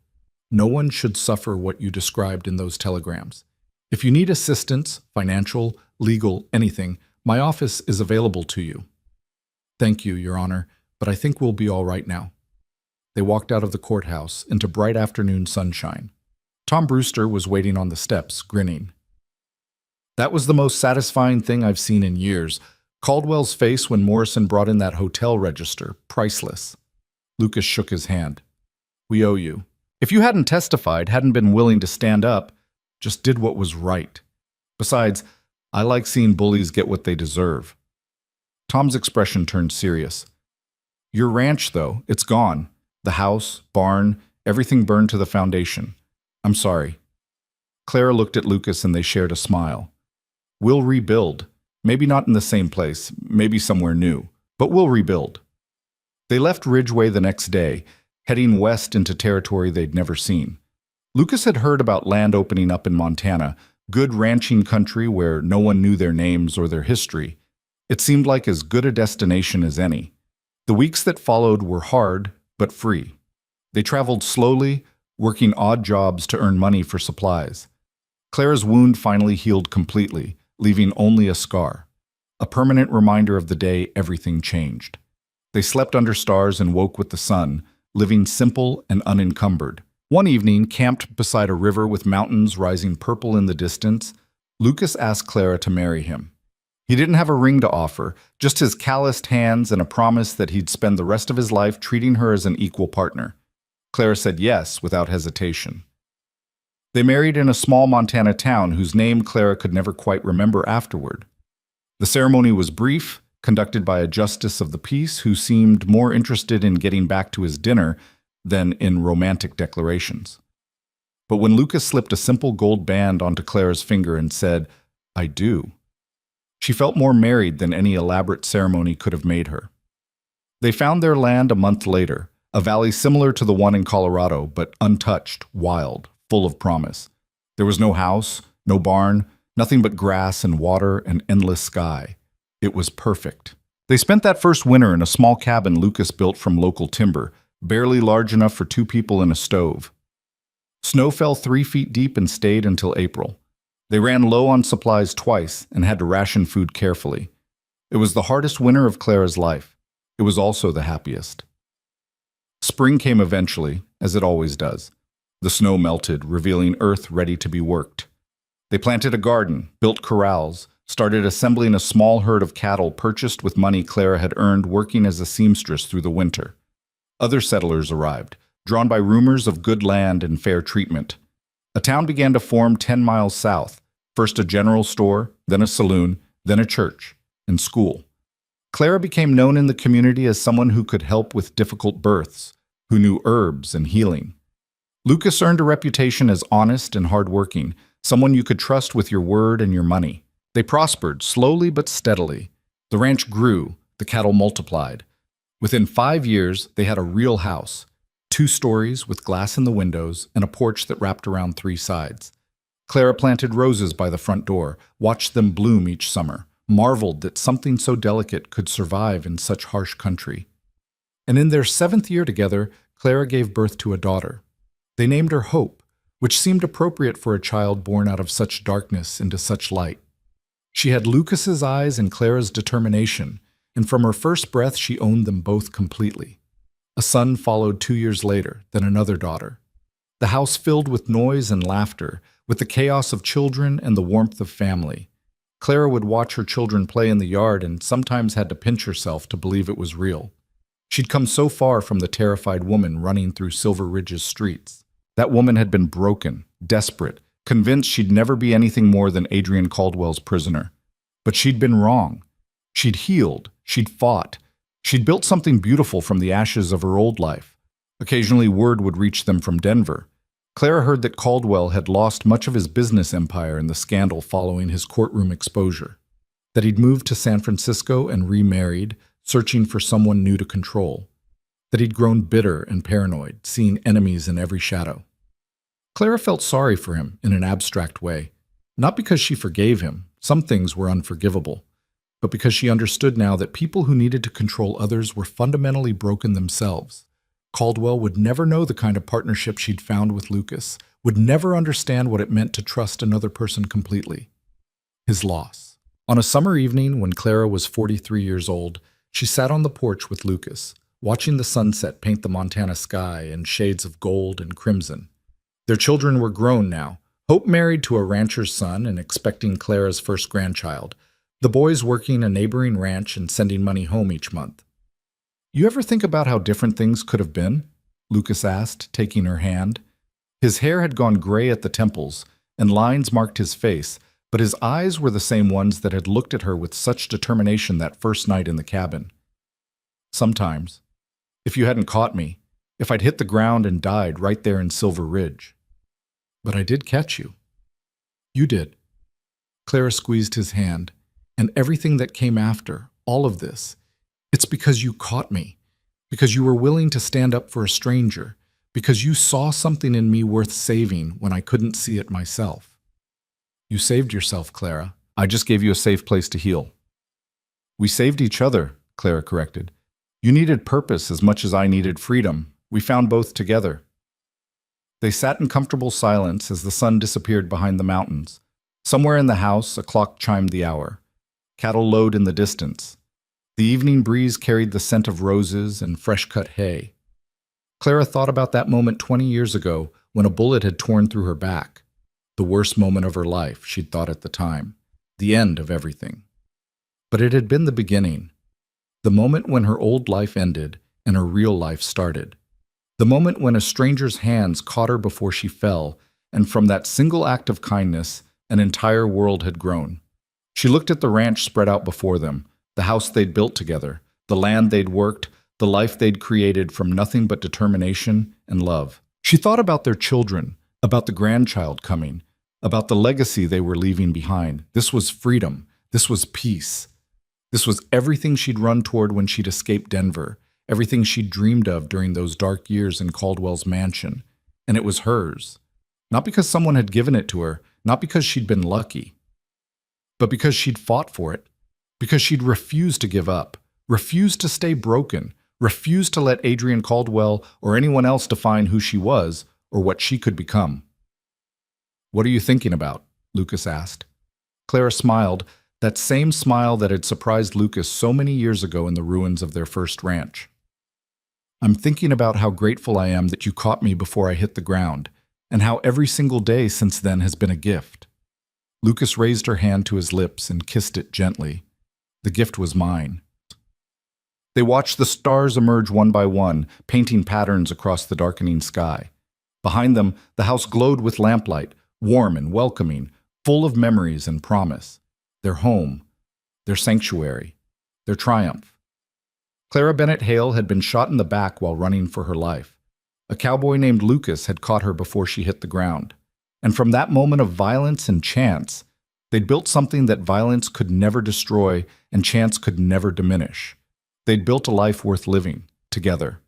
No one should suffer what you described in those telegrams. If you need assistance, financial, legal, anything, my office is available to you. Thank you, Your Honor, but I think we'll be all right now. They walked out of the courthouse into bright afternoon sunshine. Tom Brewster was waiting on the steps, grinning. That was the most satisfying thing I've seen in years. Caldwell's face when Morrison brought in that hotel register, priceless. Lucas shook his hand. We owe you. If you hadn't testified, hadn't been willing to stand up, just did what was right. Besides, I like seeing bullies get what they deserve. Tom's expression turned serious. Your ranch, though, it's gone. The house, barn, everything burned to the foundation. I'm sorry. Clara looked at Lucas and they shared a smile. We'll rebuild. Maybe not in the same place, maybe somewhere new, but we'll rebuild. They left Ridgeway the next day, heading west into territory they'd never seen. Lucas had heard about land opening up in Montana, good ranching country where no one knew their names or their history. It seemed like as good a destination as any. The weeks that followed were hard, but free. They traveled slowly, working odd jobs to earn money for supplies. Clara's wound finally healed completely, leaving only a scar. A permanent reminder of the day everything changed. They slept under stars and woke with the sun, living simple and unencumbered. One evening, camped beside a river with mountains rising purple in the distance, Lucas asked Clara to marry him. He didn't have a ring to offer, just his calloused hands and a promise that he'd spend the rest of his life treating her as an equal partner. Clara said yes without hesitation. They married in a small Montana town whose name Clara could never quite remember afterward. The ceremony was brief, conducted by a justice of the peace who seemed more interested in getting back to his dinner than in romantic declarations. But when Lucas slipped a simple gold band onto Clara's finger and said, I do, she felt more married than any elaborate ceremony could have made her. They found their land a month later, a valley similar to the one in Colorado, but untouched, wild, full of promise. There was no house, no barn, Nothing but grass and water and endless sky. It was perfect. They spent that first winter in a small cabin Lucas built from local timber, barely large enough for 2 people and a stove. Snow fell 3 feet deep and stayed until April. They ran low on supplies twice and had to ration food carefully. It was the hardest winter of Clara's life. It was also the happiest. Spring came eventually, as it always does. The snow melted, revealing earth ready to be worked. They planted a garden, built corrals, started assembling a small herd of cattle purchased with money Clara had earned working as a seamstress through the winter. Other settlers arrived, drawn by rumors of good land and fair treatment. A town began to form 10 miles south, first a general store, then a saloon, then a church, and school. Clara became known in the community as someone who could help with difficult births, who knew herbs and healing. Lucas earned a reputation as honest and hardworking, someone you could trust with your word and your money. They prospered, slowly but steadily. The ranch grew, the cattle multiplied. Within 5 years, they had a real house, 2 stories with glass in the windows and a porch that wrapped around 3 sides. Clara planted roses by the front door, watched them bloom each summer, marveled that something so delicate could survive in such harsh country. And in their 7th year together, Clara gave birth to a daughter. They named her Hope, which seemed appropriate for a child born out of such darkness into such light. She had Lucas's eyes and Clara's determination, and from her first breath she owned them both completely. A son followed 2 years later, then another daughter. The house filled with noise and laughter, with the chaos of children and the warmth of family. Clara would watch her children play in the yard and sometimes had to pinch herself to believe it was real. She'd come so far from the terrified woman running through Silver Ridge's streets. That woman had been broken, desperate, convinced she'd never be anything more than Adrian Caldwell's prisoner. But she'd been wrong. She'd healed. She'd fought. She'd built something beautiful from the ashes of her old life. Occasionally word would reach them from Denver. Clara heard that Caldwell had lost much of his business empire in the scandal following his courtroom exposure, that he'd moved to San Francisco and remarried, searching for someone new to control, that he'd grown bitter and paranoid, seeing enemies in every shadow. Clara felt sorry for him in an abstract way, not because she forgave him, some things were unforgivable, but because she understood now that people who needed to control others were fundamentally broken themselves. Caldwell would never know the kind of partnership she'd found with Lucas, would never understand what it meant to trust another person completely. His loss. On a summer evening when Clara was 43 years old, she sat on the porch with Lucas, watching the sunset paint the Montana sky in shades of gold and crimson. Their children were grown now, Hope married to a rancher's son and expecting Clara's first grandchild, the boys working a neighboring ranch and sending money home each month. "You ever think about how different things could have been?" Lucas asked, taking her hand. His hair had gone gray at the temples, and lines marked his face, but his eyes were the same ones that had looked at her with such determination that first night in the cabin. "Sometimes. If you hadn't caught me, if I'd hit the ground and died right there in Silver Ridge." "But I did catch you." "You did." Clara squeezed his hand. "And everything that came after, all of this, it's because you caught me, because you were willing to stand up for a stranger, because you saw something in me worth saving when I couldn't see it myself." "You saved yourself, Clara. I just gave you a safe place to heal." "We saved each other," Clara corrected. "You needed purpose as much as I needed freedom. We found both together." They sat in comfortable silence as the sun disappeared behind the mountains. Somewhere in the house, a clock chimed the hour. Cattle lowed in the distance. The evening breeze carried the scent of roses and fresh-cut hay. Clara thought about that moment 20 years ago when a bullet had torn through her back. The worst moment of her life, she'd thought at the time. The end of everything. But it had been the beginning. The moment when her old life ended and her real life started. The moment when a stranger's hands caught her before she fell, and from that single act of kindness, an entire world had grown. She looked at the ranch spread out before them, the house they'd built together, the land they'd worked, the life they'd created from nothing but determination and love. She thought about their children, about the grandchild coming, about the legacy they were leaving behind. This was freedom. This was peace. This was everything she'd run toward when she'd escaped Denver, everything she'd dreamed of during those dark years in Caldwell's mansion. And it was hers. Not because someone had given it to her, not because she'd been lucky. but because she'd fought for it, because she'd refused to give up, refused to stay broken, refused to let Adrian Caldwell or anyone else define who she was or what she could become. "What are you thinking about?" Lucas asked. Clara smiled, that same smile that had surprised Lucas so many years ago in the ruins of their first ranch. "I'm thinking about how grateful I am that you caught me before I hit the ground, and how every single day since then has been a gift." Lucas raised her hand to his lips and kissed it gently. "The gift was mine." They watched the stars emerge one by one, painting patterns across the darkening sky. Behind them, the house glowed with lamplight, warm and welcoming, full of memories and promise. Their home, their sanctuary, their triumph. Clara Bennett Hale had been shot in the back while running for her life. A cowboy named Lucas had caught her before she hit the ground. And from that moment of violence and chance, they'd built something that violence could never destroy and chance could never diminish. They'd built a life worth living, together.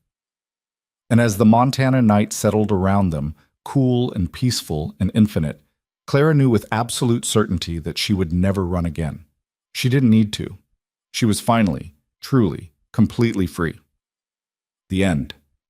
And as the Montana night settled around them, cool and peaceful and infinite, Clara knew with absolute certainty that she would never run again. She didn't need to. She was finally, truly, completely free. The end.